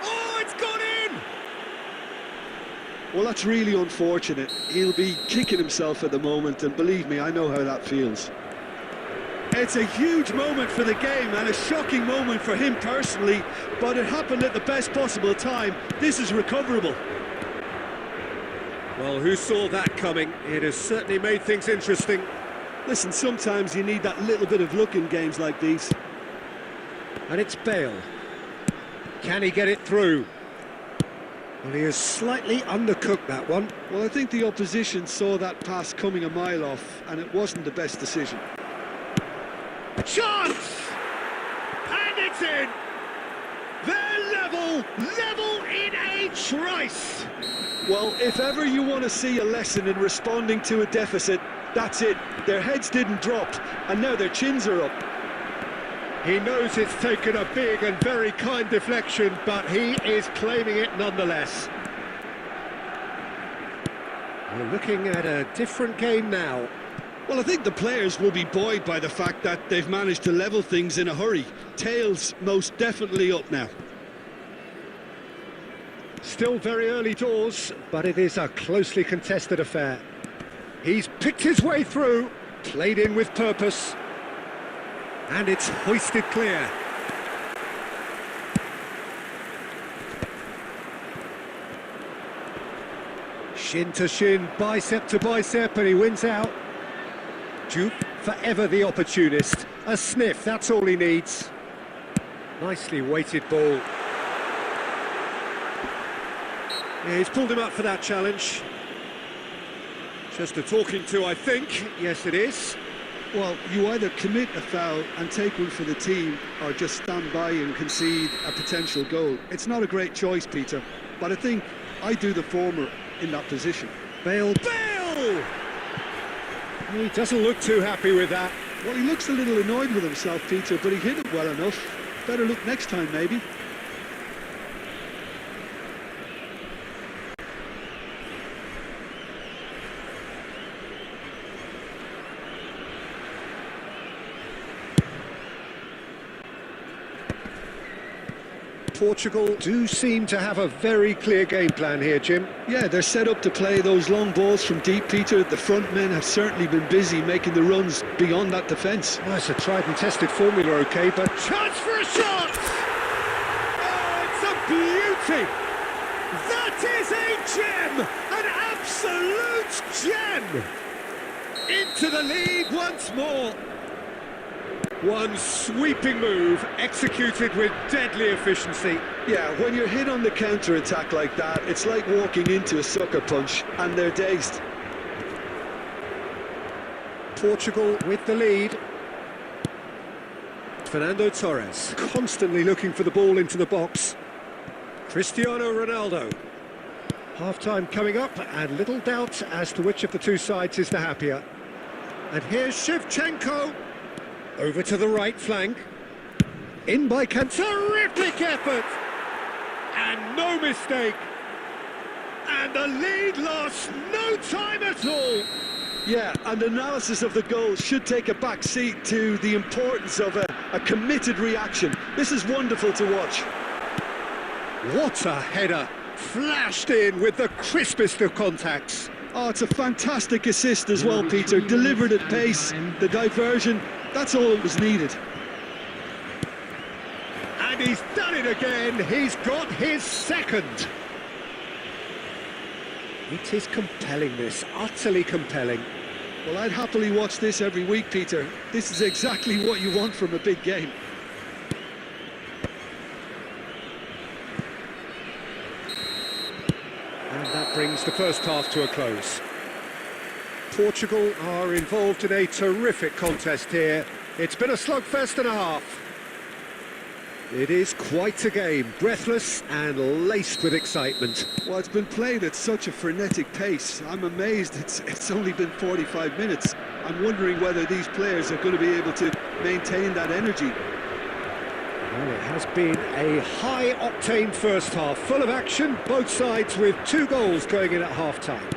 Oh, it's gone in! Well, that's really unfortunate. He'll be kicking himself at the moment, and believe me, I know how that feels. It's a huge moment for the game and a shocking moment for him personally, but it happened at the best possible time. This is recoverable. Well, who saw that coming? It has certainly made things interesting. Listen, sometimes you need that little bit of luck in games like these. And it's Bale. Can he get it through? Well, he has slightly undercooked that one. Well, I think the opposition saw that pass coming a mile off, and it wasn't the best decision. Chance! And it's in! They're level in a trice! Well, if ever you want to see a lesson in responding to a deficit, that's it. Their heads didn't drop, and now their chins are up. He knows it's taken a big and very kind deflection, but he is claiming it nonetheless. We're looking at a different game now. Well, I think the players will be buoyed by the fact that they've managed to level things in a hurry. Tails most definitely up now. Still very early doors, but it is a closely contested affair. He's picked his way through, played in with purpose, and it's hoisted clear. Shin to shin, bicep to bicep, and he wins out. Duke, forever the opportunist. A sniff, that's all he needs. Nicely weighted ball. Yeah, he's pulled him up for that challenge. Just a talking to, I think. Yes, it is. Well, you either commit a foul and take one for the team, or just stand by and concede a potential goal. It's not a great choice, Peter, but I think I do the former in that position. Bale! He doesn't look too happy with that. Well, he looks a little annoyed with himself, Peter, but he hit it well enough. Better look next time, maybe. Portugal do seem to have a very clear game plan here, Jim. Yeah, they're set up to play those long balls from deep, Peter. The front men have certainly been busy making the runs beyond that defence. Well, it's a tried and tested formula, OK, but chance for a shot! Oh, it's a beauty! That is a gem! An absolute gem! Into the lead once more. One sweeping move, executed with deadly efficiency. Yeah, when you're hit on the counter-attack like that, it's like walking into a sucker punch, and they're dazed. Portugal with the lead. Fernando Torres, constantly looking for the ball into the box. Cristiano Ronaldo. Half-time coming up, and little doubt as to which of the two sides is the happier. And here's Shevchenko. Over to the right flank. In by Kant. Terrific effort! And no mistake. And the lead lost no time at all. Yeah, and analysis of the goal should take a back seat to the importance of a committed reaction. This is wonderful to watch. What a header. Flashed in with the crispest of contacts. Oh, it's a fantastic assist as well, Peter. Delivered at pace, the diversion, that's all that was needed. And he's done it again. He's got his second. It is compelling, this. Utterly compelling. Well, I'd happily watch this every week, Peter. This is exactly what you want from a big game. And that brings the first half to a close. Portugal are involved in a terrific contest here. It's been a slugfest and a half. It is quite a game, breathless and laced with excitement. Well, it's been played at such a frenetic pace. I'm amazed it's only been 45 minutes. I'm wondering whether these players are going to be able to maintain that energy. Well, it has been a high-octane first half, full of action, both sides with 2 goals going in at half-time.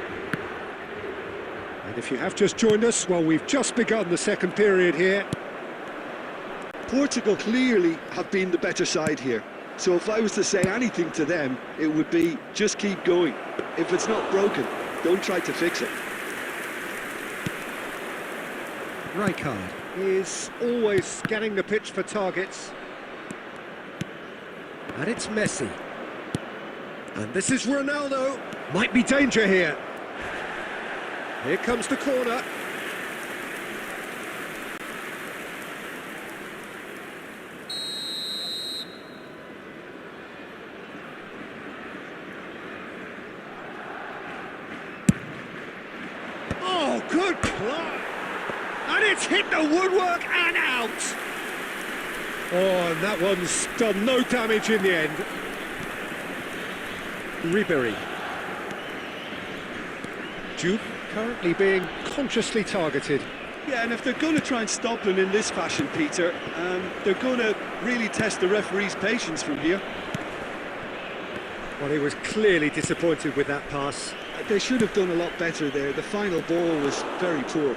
And if you have just joined us, well, we've just begun the second period here. Portugal clearly have been the better side here. So if I was to say anything to them, it would be just keep going. If it's not broken, don't try to fix it. Rijkaard is always scanning the pitch for targets. And it's Messi. And this is Ronaldo. Might be danger here. Here comes the corner. Oh, good play! And it's hit the woodwork and out! Oh, and that one's done no damage in the end. Ribery. Jude currently being consciously targeted. Yeah, and if they're going to try and stop him in this fashion, Peter, they're going to really test the referee's patience from here. Well, he was clearly disappointed with that pass. They should have done a lot better there. The final ball was very poor.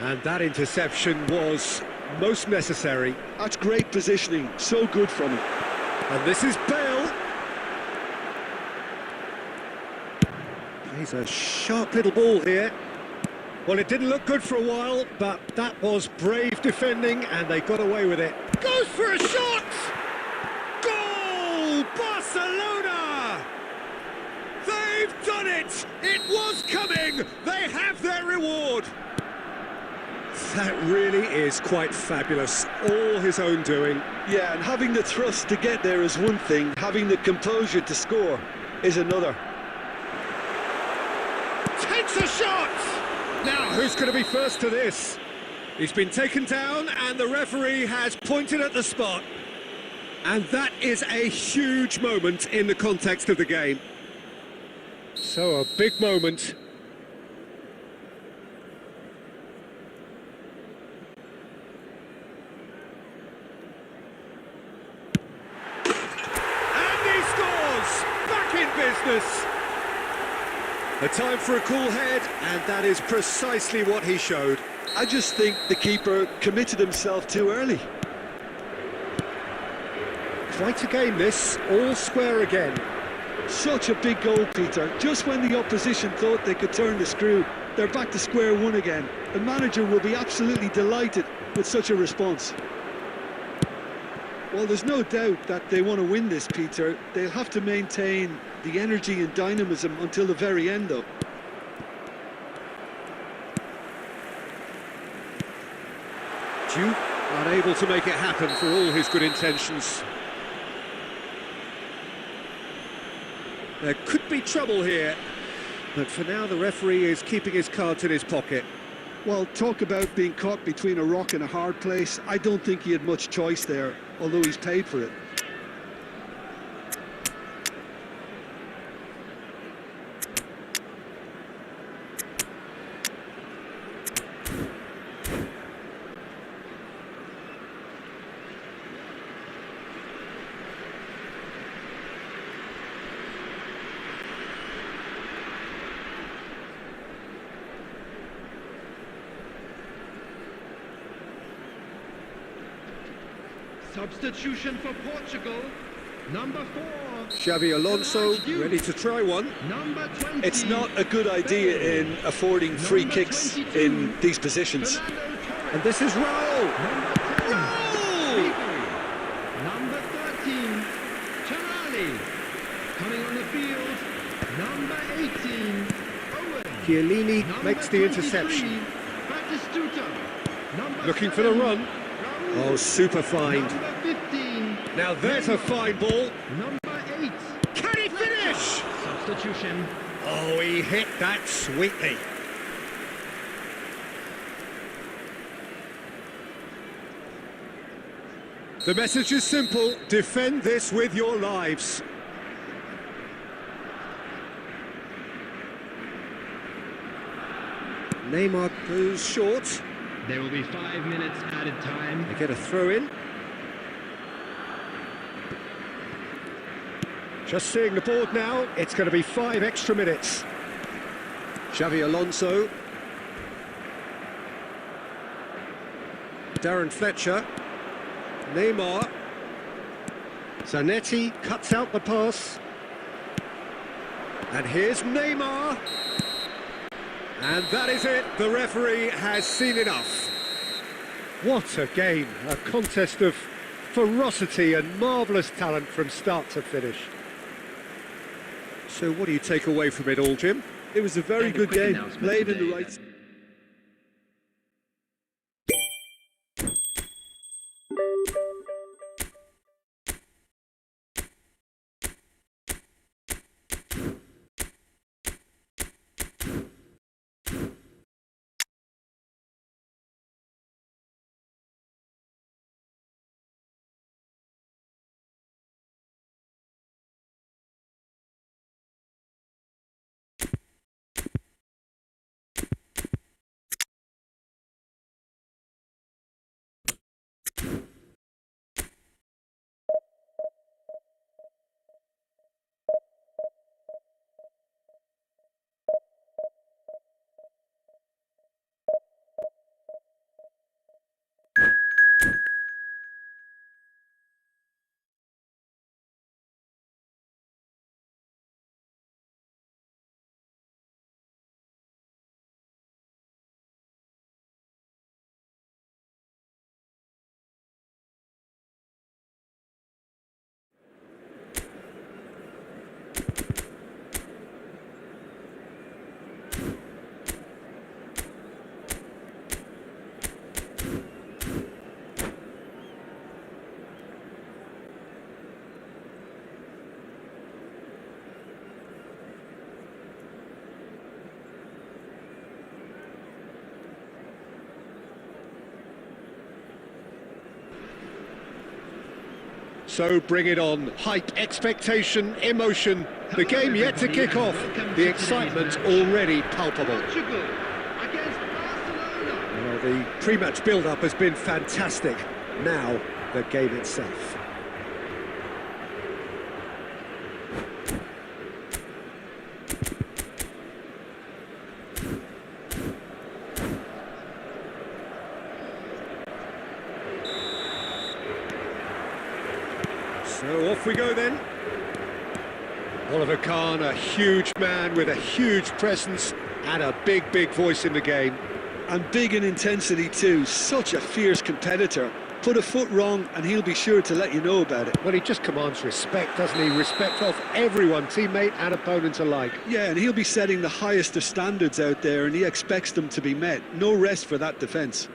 And that interception was most necessary. That's great positioning, so good from him. And this is Bale. He's a sharp little ball here. Well, it didn't look good for a while, but that was brave defending, and they got away with it. Goes for a shot! Goal! Barcelona! They've done it! It was coming! They have their reward! That really is quite fabulous. All his own doing. Yeah, and having the thrust to get there is one thing. Having the composure to score is another. Takes a shot! Now, who's going to be first to this? He's been taken down and the referee has pointed at the spot. And that is a huge moment in the context of the game. So a big moment. And he scores! Back in business! A time for a cool head, and that is precisely what he showed. I just think the keeper committed himself too early. Quite a game this, all square again. Such a big goal, Peter. Just when the opposition thought they could turn the screw, they're back to square one again. The manager will be absolutely delighted with such a response. Well, there's no doubt that they want to win this, Peter. They'll have to maintain the energy and dynamism until the very end, though. Duke unable to make it happen for all his good intentions. There could be trouble here, but for now the referee is keeping his cards in his pocket. Well, talk about being caught between a rock and a hard place. I don't think he had much choice there, although he's paid for it. Substitution for Portugal. Number 4. Xavi Alonso ready to try one. Number 20. It's not a good idea in affording free kicks in these positions. And this is Raul. Raul! Number 13. Charlie. Coming on the field. Number 18. Owen. Chiellini Number makes the interception. 23, Batistuta. Number Looking for the 7, run. Raul. Oh, super find. Number 15. Now there's a fine ball. Number 8. Can he finish? substitution. Oh, he hit that sweetly. The message is simple: defend this with your lives. Neymar goes short. There will be 5 minutes added time. They get a throw in. Just seeing the board now, it's going to be 5 extra minutes. Xavi Alonso. Darren Fletcher. Neymar. Zanetti cuts out the pass. And here's Neymar. And that is it. The referee has seen enough. What a game. A contest of ferocity and marvellous talent from start to finish. So what do you take away from it all, Jim? It was a very And a good quick game, announcement played in the today right... that- So bring it on. Hype, expectation, emotion. The game yet to kick off. The excitement already palpable. Portugal against Barcelona. Well, the pre-match build-up has been fantastic. Now, the game itself. So off we go then. Oliver Kahn, a huge man with a huge presence and a big, big voice in the game. And big in intensity too, such a fierce competitor. Put a foot wrong and he'll be sure to let you know about it. Well, he just commands respect, doesn't he? Respect of everyone, teammate and opponent alike. Yeah, and he'll be setting the highest of standards out there and he expects them to be met. No rest for that defence.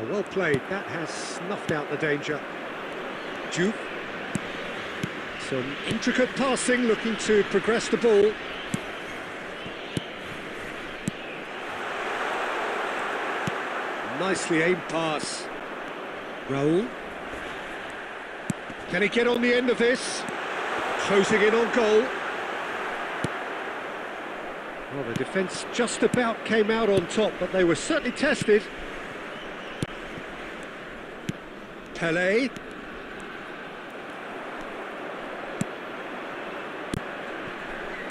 Oh, well played. That has snuffed out the danger. Juve. Some intricate passing, looking to progress the ball. Nicely aimed pass. Raul. Can he get on the end of this? Closing in on goal. Well, the defence just about came out on top, but they were certainly tested. Pelé.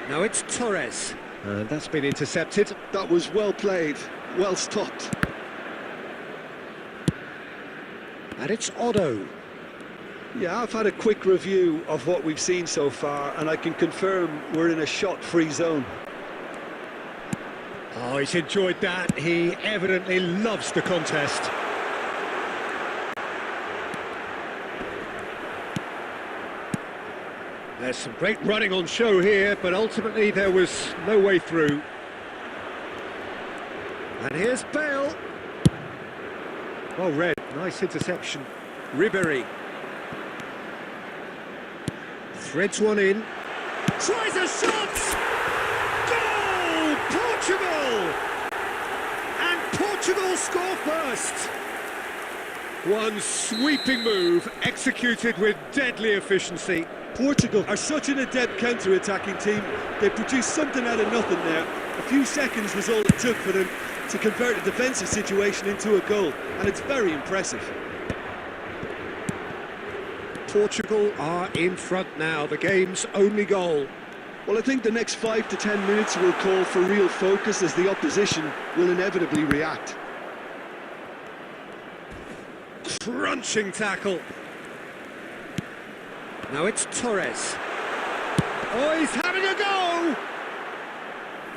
Now it's Torres. And that's been intercepted. That was well played, well stopped. And it's Otto. Yeah, I've had a quick review of what we've seen so far and I can confirm we're in a shot-free zone. Oh, he's enjoyed that. He evidently loves the contest. There's some great running on show here, but ultimately there was no way through. And here's Bale. Well read, nice interception. Ribery. Threads one in. Tries a shot! Goal! Portugal! And Portugal score first. One sweeping move, executed with deadly efficiency. Portugal are such an adept counter-attacking team. They produced something out of nothing there. A few seconds was all it took for them to convert a defensive situation into a goal, and it's very impressive. Portugal are in front now, the game's only goal. Well, I think the next 5 to 10 minutes will call for real focus, as the opposition will inevitably react. Crunching tackle. Now it's Torres. Oh, he's having a go!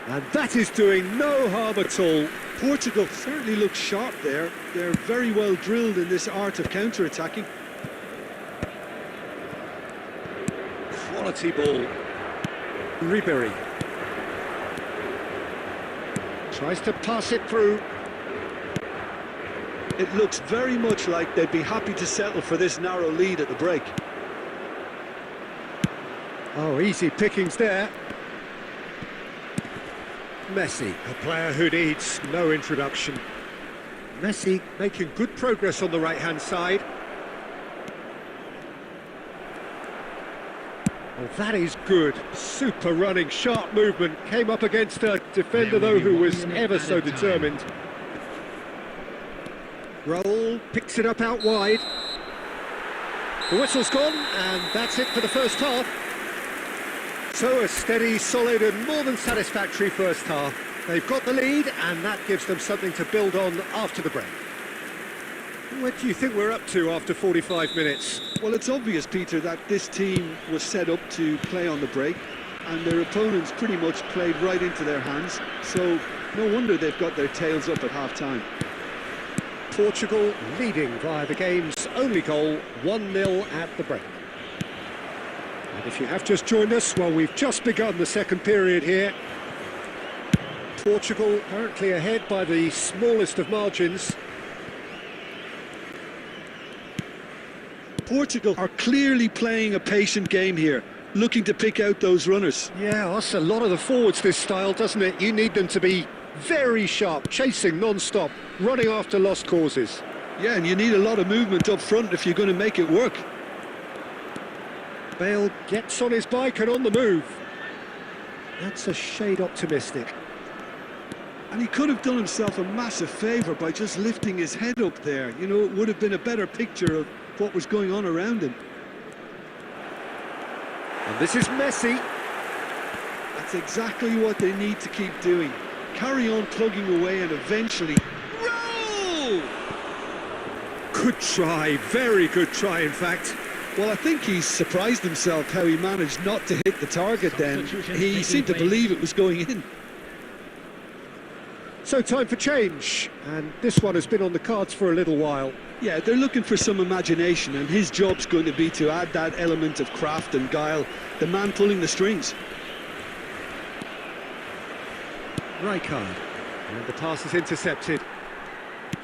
And that is doing no harm at all. Portugal certainly look sharp there. They're very well drilled in this art of counter-attacking. Quality ball. Ribery. Tries to pass it through. It looks very much like they'd be happy to settle for this narrow lead at the break. Oh, easy pickings there. Messi, a player who needs no introduction. Messi making good progress on the right-hand side. Oh, that is good. Super running, sharp movement. Came up against a defender, though, who was ever so determined. Raul picks it up out wide. The whistle's gone, and that's it for the first half. So a steady, solid and more than satisfactory first half. They've got the lead, and that gives them something to build on after the break. What do you think we're up to after 45 minutes? Well, it's obvious, Peter, that this team was set up to play on the break, and their opponents pretty much played right into their hands, so no wonder they've got their tails up at half-time. Portugal leading via the game's only goal, 1-0 at the break. And if you have just joined us, well, we've just begun the second period here. Portugal currently ahead by the smallest of margins. Portugal are clearly playing a patient game here, looking to pick out those runners. Yeah, that's a lot of the forwards, this style, doesn't it? You need them to be very sharp, chasing non-stop, running after lost causes. Yeah, and you need a lot of movement up front if you're going to make it work. Bale gets on his bike and on the move. That's a shade optimistic. And he could have done himself a massive favour by just lifting his head up there. You know, it would have been a better picture of what was going on around him. And this is Messi. That's exactly what they need to keep doing. Carry on plugging away and eventually... Roll! Good try, very good try in fact. Well, I think he's surprised himself how he managed not to hit the target then. He seemed to believe it was going in. So time for change, and this one has been on the cards for a little while. Yeah, they're looking for some imagination, and his job's going to be to add that element of craft and guile, the man pulling the strings. Rijkaard, and the pass is intercepted.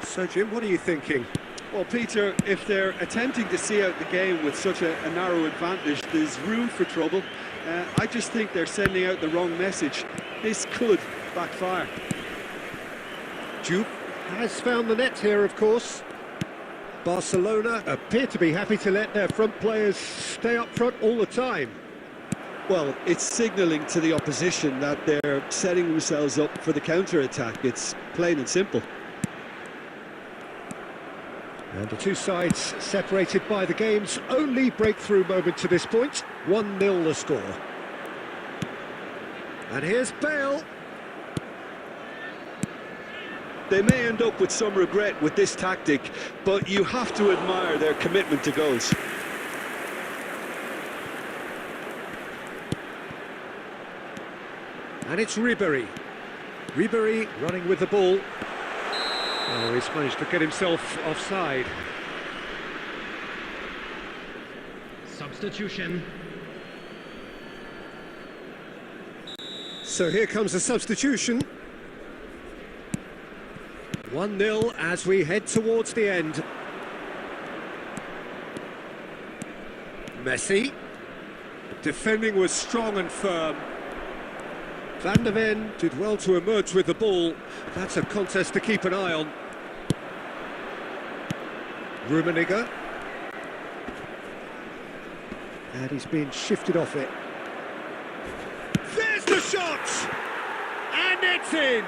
So Jim, what are you thinking? Well, Peter, if they're attempting to see out the game with such a narrow advantage, there's room for trouble. I just think they're sending out the wrong message. This could backfire. Jupe has found the net here, of course. Barcelona appear to be happy to let their front players stay up front all the time. Well, it's signalling to the opposition that they're setting themselves up for the counter-attack. It's plain and simple. And the two sides separated by the game's only breakthrough moment to this point. 1-0 the score. And here's Bale. They may end up with some regret with this tactic, but you have to admire their commitment to goals. And it's Ribery. Ribery running with the ball. Oh, he's managed to get himself offside. Substitution. So here comes a substitution. 1-0 as we head towards the end. Messi. Defending was strong and firm. Van der Ven did well to emerge with the ball. That's a contest to keep an eye on. Rummenigge. And he's been shifted off it. There's the shot! And it's in!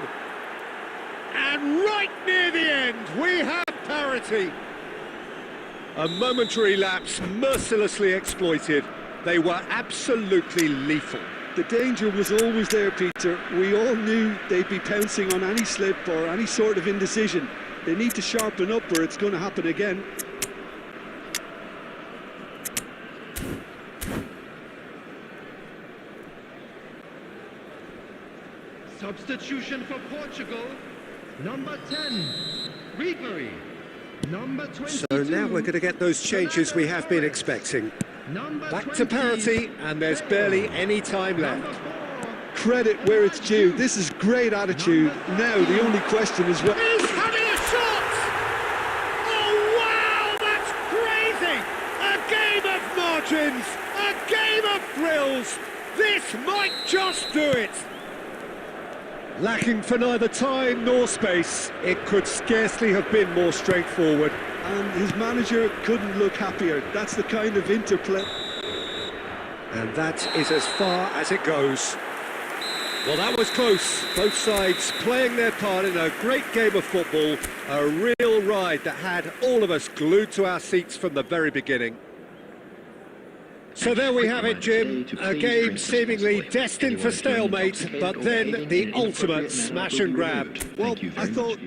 And right near the end, we have parity. A momentary lapse mercilessly exploited. They were absolutely lethal. The danger was always there, Peter. We all knew they'd be pouncing on any slip or any sort of indecision. They need to sharpen up or it's going to happen again. Substitution for Portugal. Number 10, Ribery. Number 22. So now we're going to get those changes we have been expecting. Back to parity, and there's barely any time left. Credit where it's due. This is great attitude. Now the only question is what... He's having a shot! Oh wow, that's crazy! A game of margins, a game of thrills. This might just do it. Lacking for neither time nor space, it could scarcely have been more straightforward. And his manager couldn't look happier. That's the kind of interplay. And that is as far as it goes. Well, that was close. Both sides playing their part in a great game of football. A real ride that had all of us glued to our seats from the very beginning. So there we have it, Jim. A game seemingly destined for stalemate, but then the ultimate smash and grab. Well, I thought...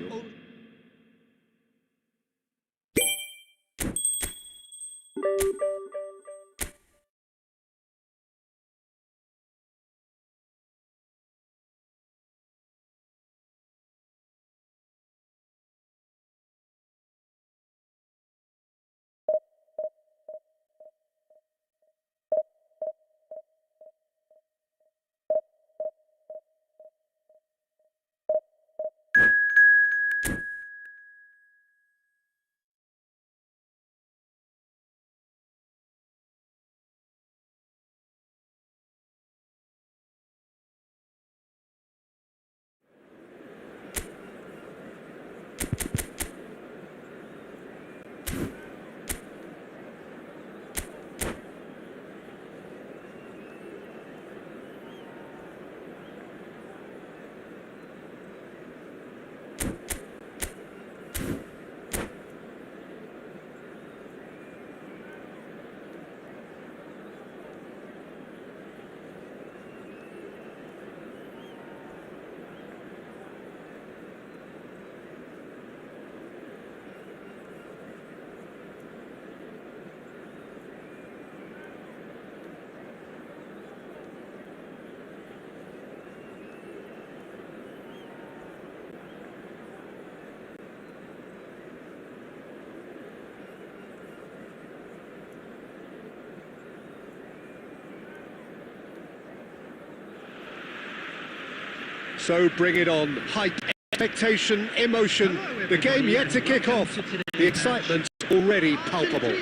So bring it on. Hype, expectation, emotion. The game yet to kick off. The excitement already palpable.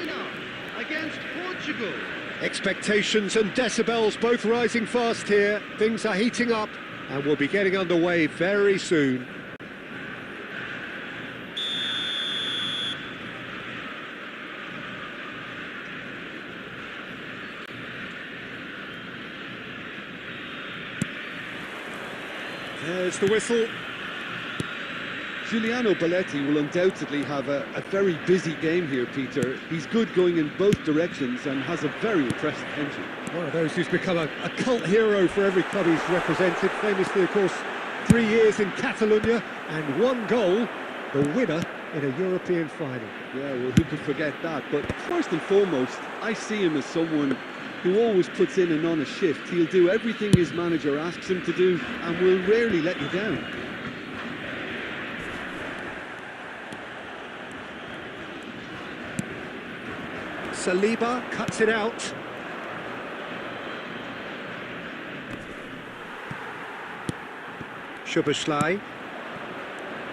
Against Portugal. Expectations and decibels both rising fast here. Things are heating up and we'll be getting underway very soon. There's the whistle. Giuliano Belletti will undoubtedly have a very busy game here, Peter. He's good going in both directions and has a very impressive engine. One of those who's become a cult hero for every club he's represented. Famously, of course, 3 years in Catalonia and 1 goal, the winner in a European final. Yeah, well, who could forget that? But first and foremost, I see him as someone who always puts in an honest shift. He'll do everything his manager asks him to do and will rarely let you down. Saliba cuts it out. Szoboszlai.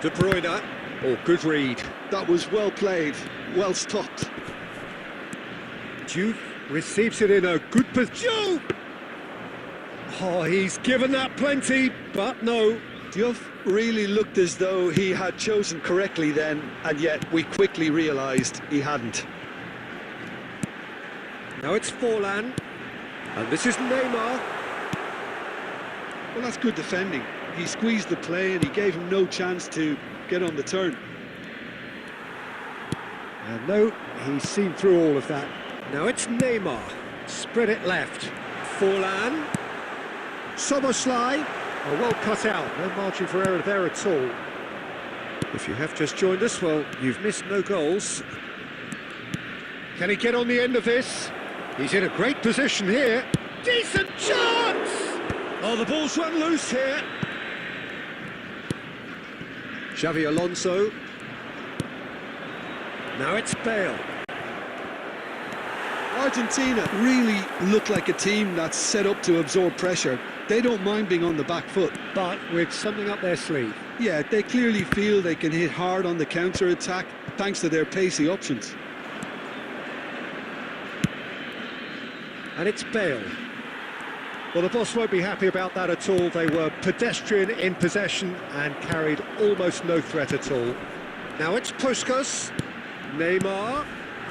De Bruyne. Oh, good read. That was well played, well stopped. Juve Receives it in a good position. Oh, he's given that plenty, but no. Diouf really looked as though he had chosen correctly then, and yet we quickly realised he hadn't. Now it's Forlan, and this is Neymar. Well, that's good defending. He squeezed the play and he gave him no chance to get on the turn. And no, he's seen through all of that. Now it's Neymar. Spread it left. Forlan. Soboslai. Oh, well cut out. No margin for error there at all. If you have just joined us, well, you've missed no goals. Can he get on the end of this? He's in a great position here. Decent chance! Oh, the ball's run loose here. Xavi Alonso. Now it's Bale. Argentina really look like a team that's set up to absorb pressure. They don't mind being on the back foot. But with something up their sleeve. Yeah, they clearly feel they can hit hard on the counter-attack thanks to their pacey options. And it's Bale. Well, the boss won't be happy about that at all. They were pedestrian in possession and carried almost no threat at all. Now it's Puskas. Neymar.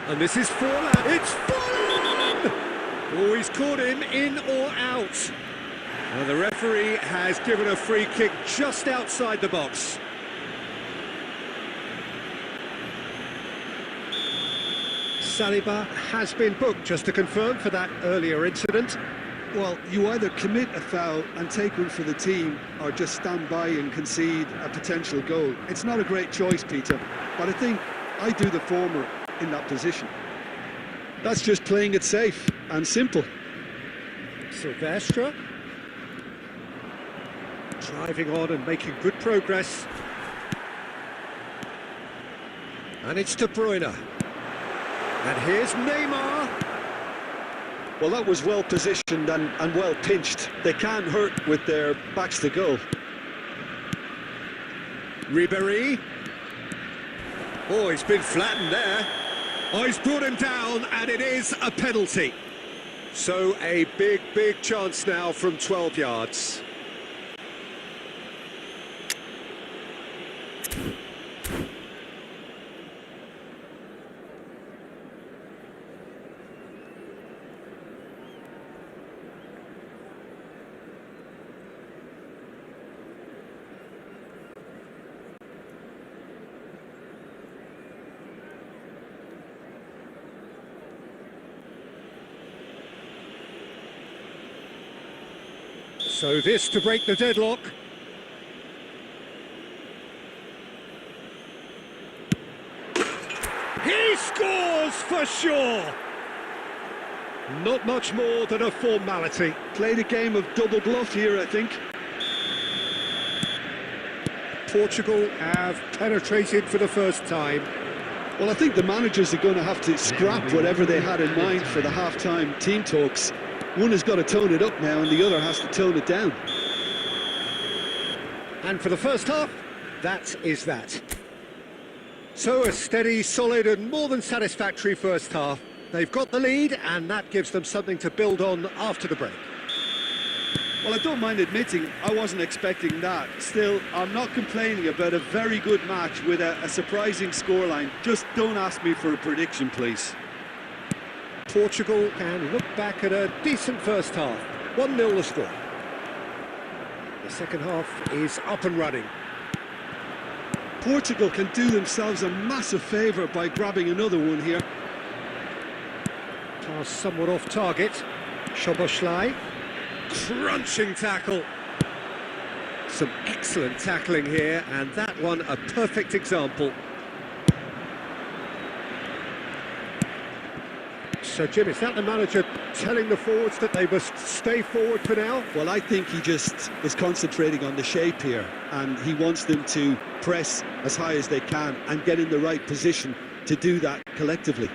And this is Forlan. It's Forlan! Oh, he's caught him in or out. Well, the referee has given a free kick just outside the box. Saliba has been booked, just to confirm, for that earlier incident. Well, you either commit a foul and take one for the team, or just stand by and concede a potential goal. It's not a great choice, Peter, but I think I do the former in that position. That's just playing it safe and simple. Silvestre. Driving on and making good progress. And it's De Bruyne. And here's Neymar. Well, that was well positioned and well pinched. They can't hurt with their backs to goal. Ribéry. Oh, he's been flattened there. Oh, he's brought him down, and it is a penalty. So a big, big chance now from 12 yards. So this to break the deadlock. He scores for sure! Not much more than a formality. Played a game of double bluff here, I think. Portugal have penetrated for the first time. Well, I think the managers are going to have to scrap whatever they had in mind for the half-time team talks. One has got to tone it up now and the other has to tone it down. And for the first half, that is that. So a steady, solid and more than satisfactory first half. They've got the lead and that gives them something to build on after the break. Well, I don't mind admitting I wasn't expecting that. Still, I'm not complaining about a very good match with a surprising scoreline. Just don't ask me for a prediction, please. Portugal can look back at a decent first half. 1-0 the score. The second half is up and running. Portugal can do themselves a massive favour by grabbing another one here. Pass somewhat off target. Szoboszlai. Crunching tackle. Some excellent tackling here, and that one a perfect example. So, Jim, is that the manager telling the forwards that they must stay forward for now? Well, I think he just is concentrating on the shape here, and he wants them to press as high as they can and get in the right position to do that collectively.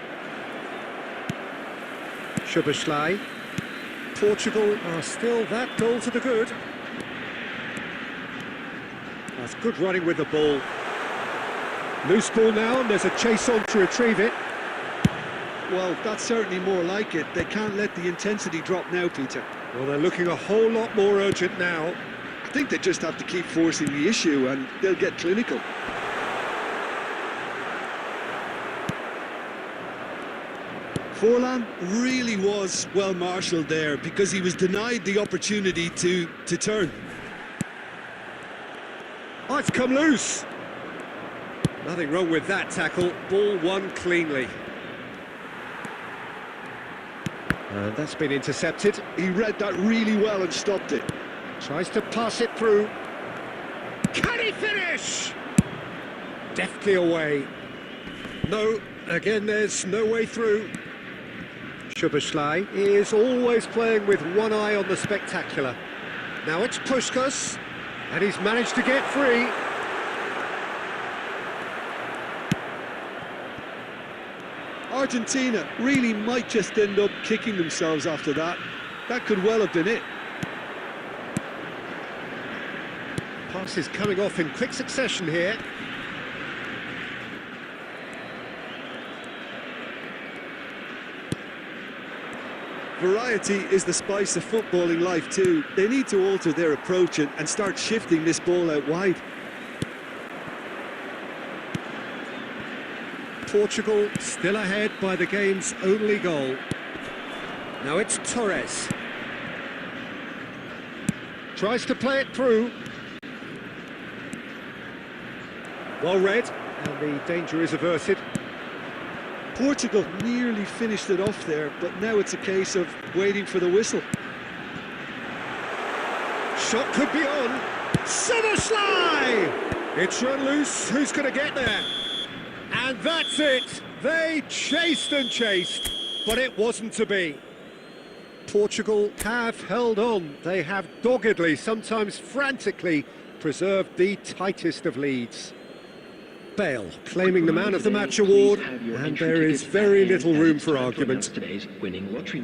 Szoboszlai. Portugal are still that goal to the good. That's good running with the ball. Loose ball now, and there's a chase on to retrieve it. Well, that's certainly more like it. They can't let the intensity drop now, Peter. Well, they're looking a whole lot more urgent now. I think they just have to keep forcing the issue and they'll get clinical. Forlan really was well marshalled there because he was denied the opportunity to turn. Oh, it's come loose. Nothing wrong with that tackle. Ball won cleanly. And that's been intercepted. He read that really well and stopped it. Tries to pass it through. Can he finish? Deftly away. No, again there's no way through. Szoboszlai is always playing with one eye on the spectacular. Now it's Puskás, and he's managed to get free. Argentina really might just end up kicking themselves after that. That could well have been it. Passes coming off in quick succession here. Variety is the spice of footballing life too. They need to alter their approach and start shifting this ball out wide. Portugal still ahead by the game's only goal. Now it's Torres. Tries to play it through. Well read, and the danger is averted. Portugal nearly finished it off there, but now it's a case of waiting for the whistle. Shot could be on. Szoboszlai! It's run loose. Who's going to get there? And that's it. They chased and chased, but it wasn't to be. Portugal have held on. They have doggedly, sometimes frantically, preserved the tightest of leads. Bale claiming the Man of the Match award, and there is very little room for argument. Today's winning lottery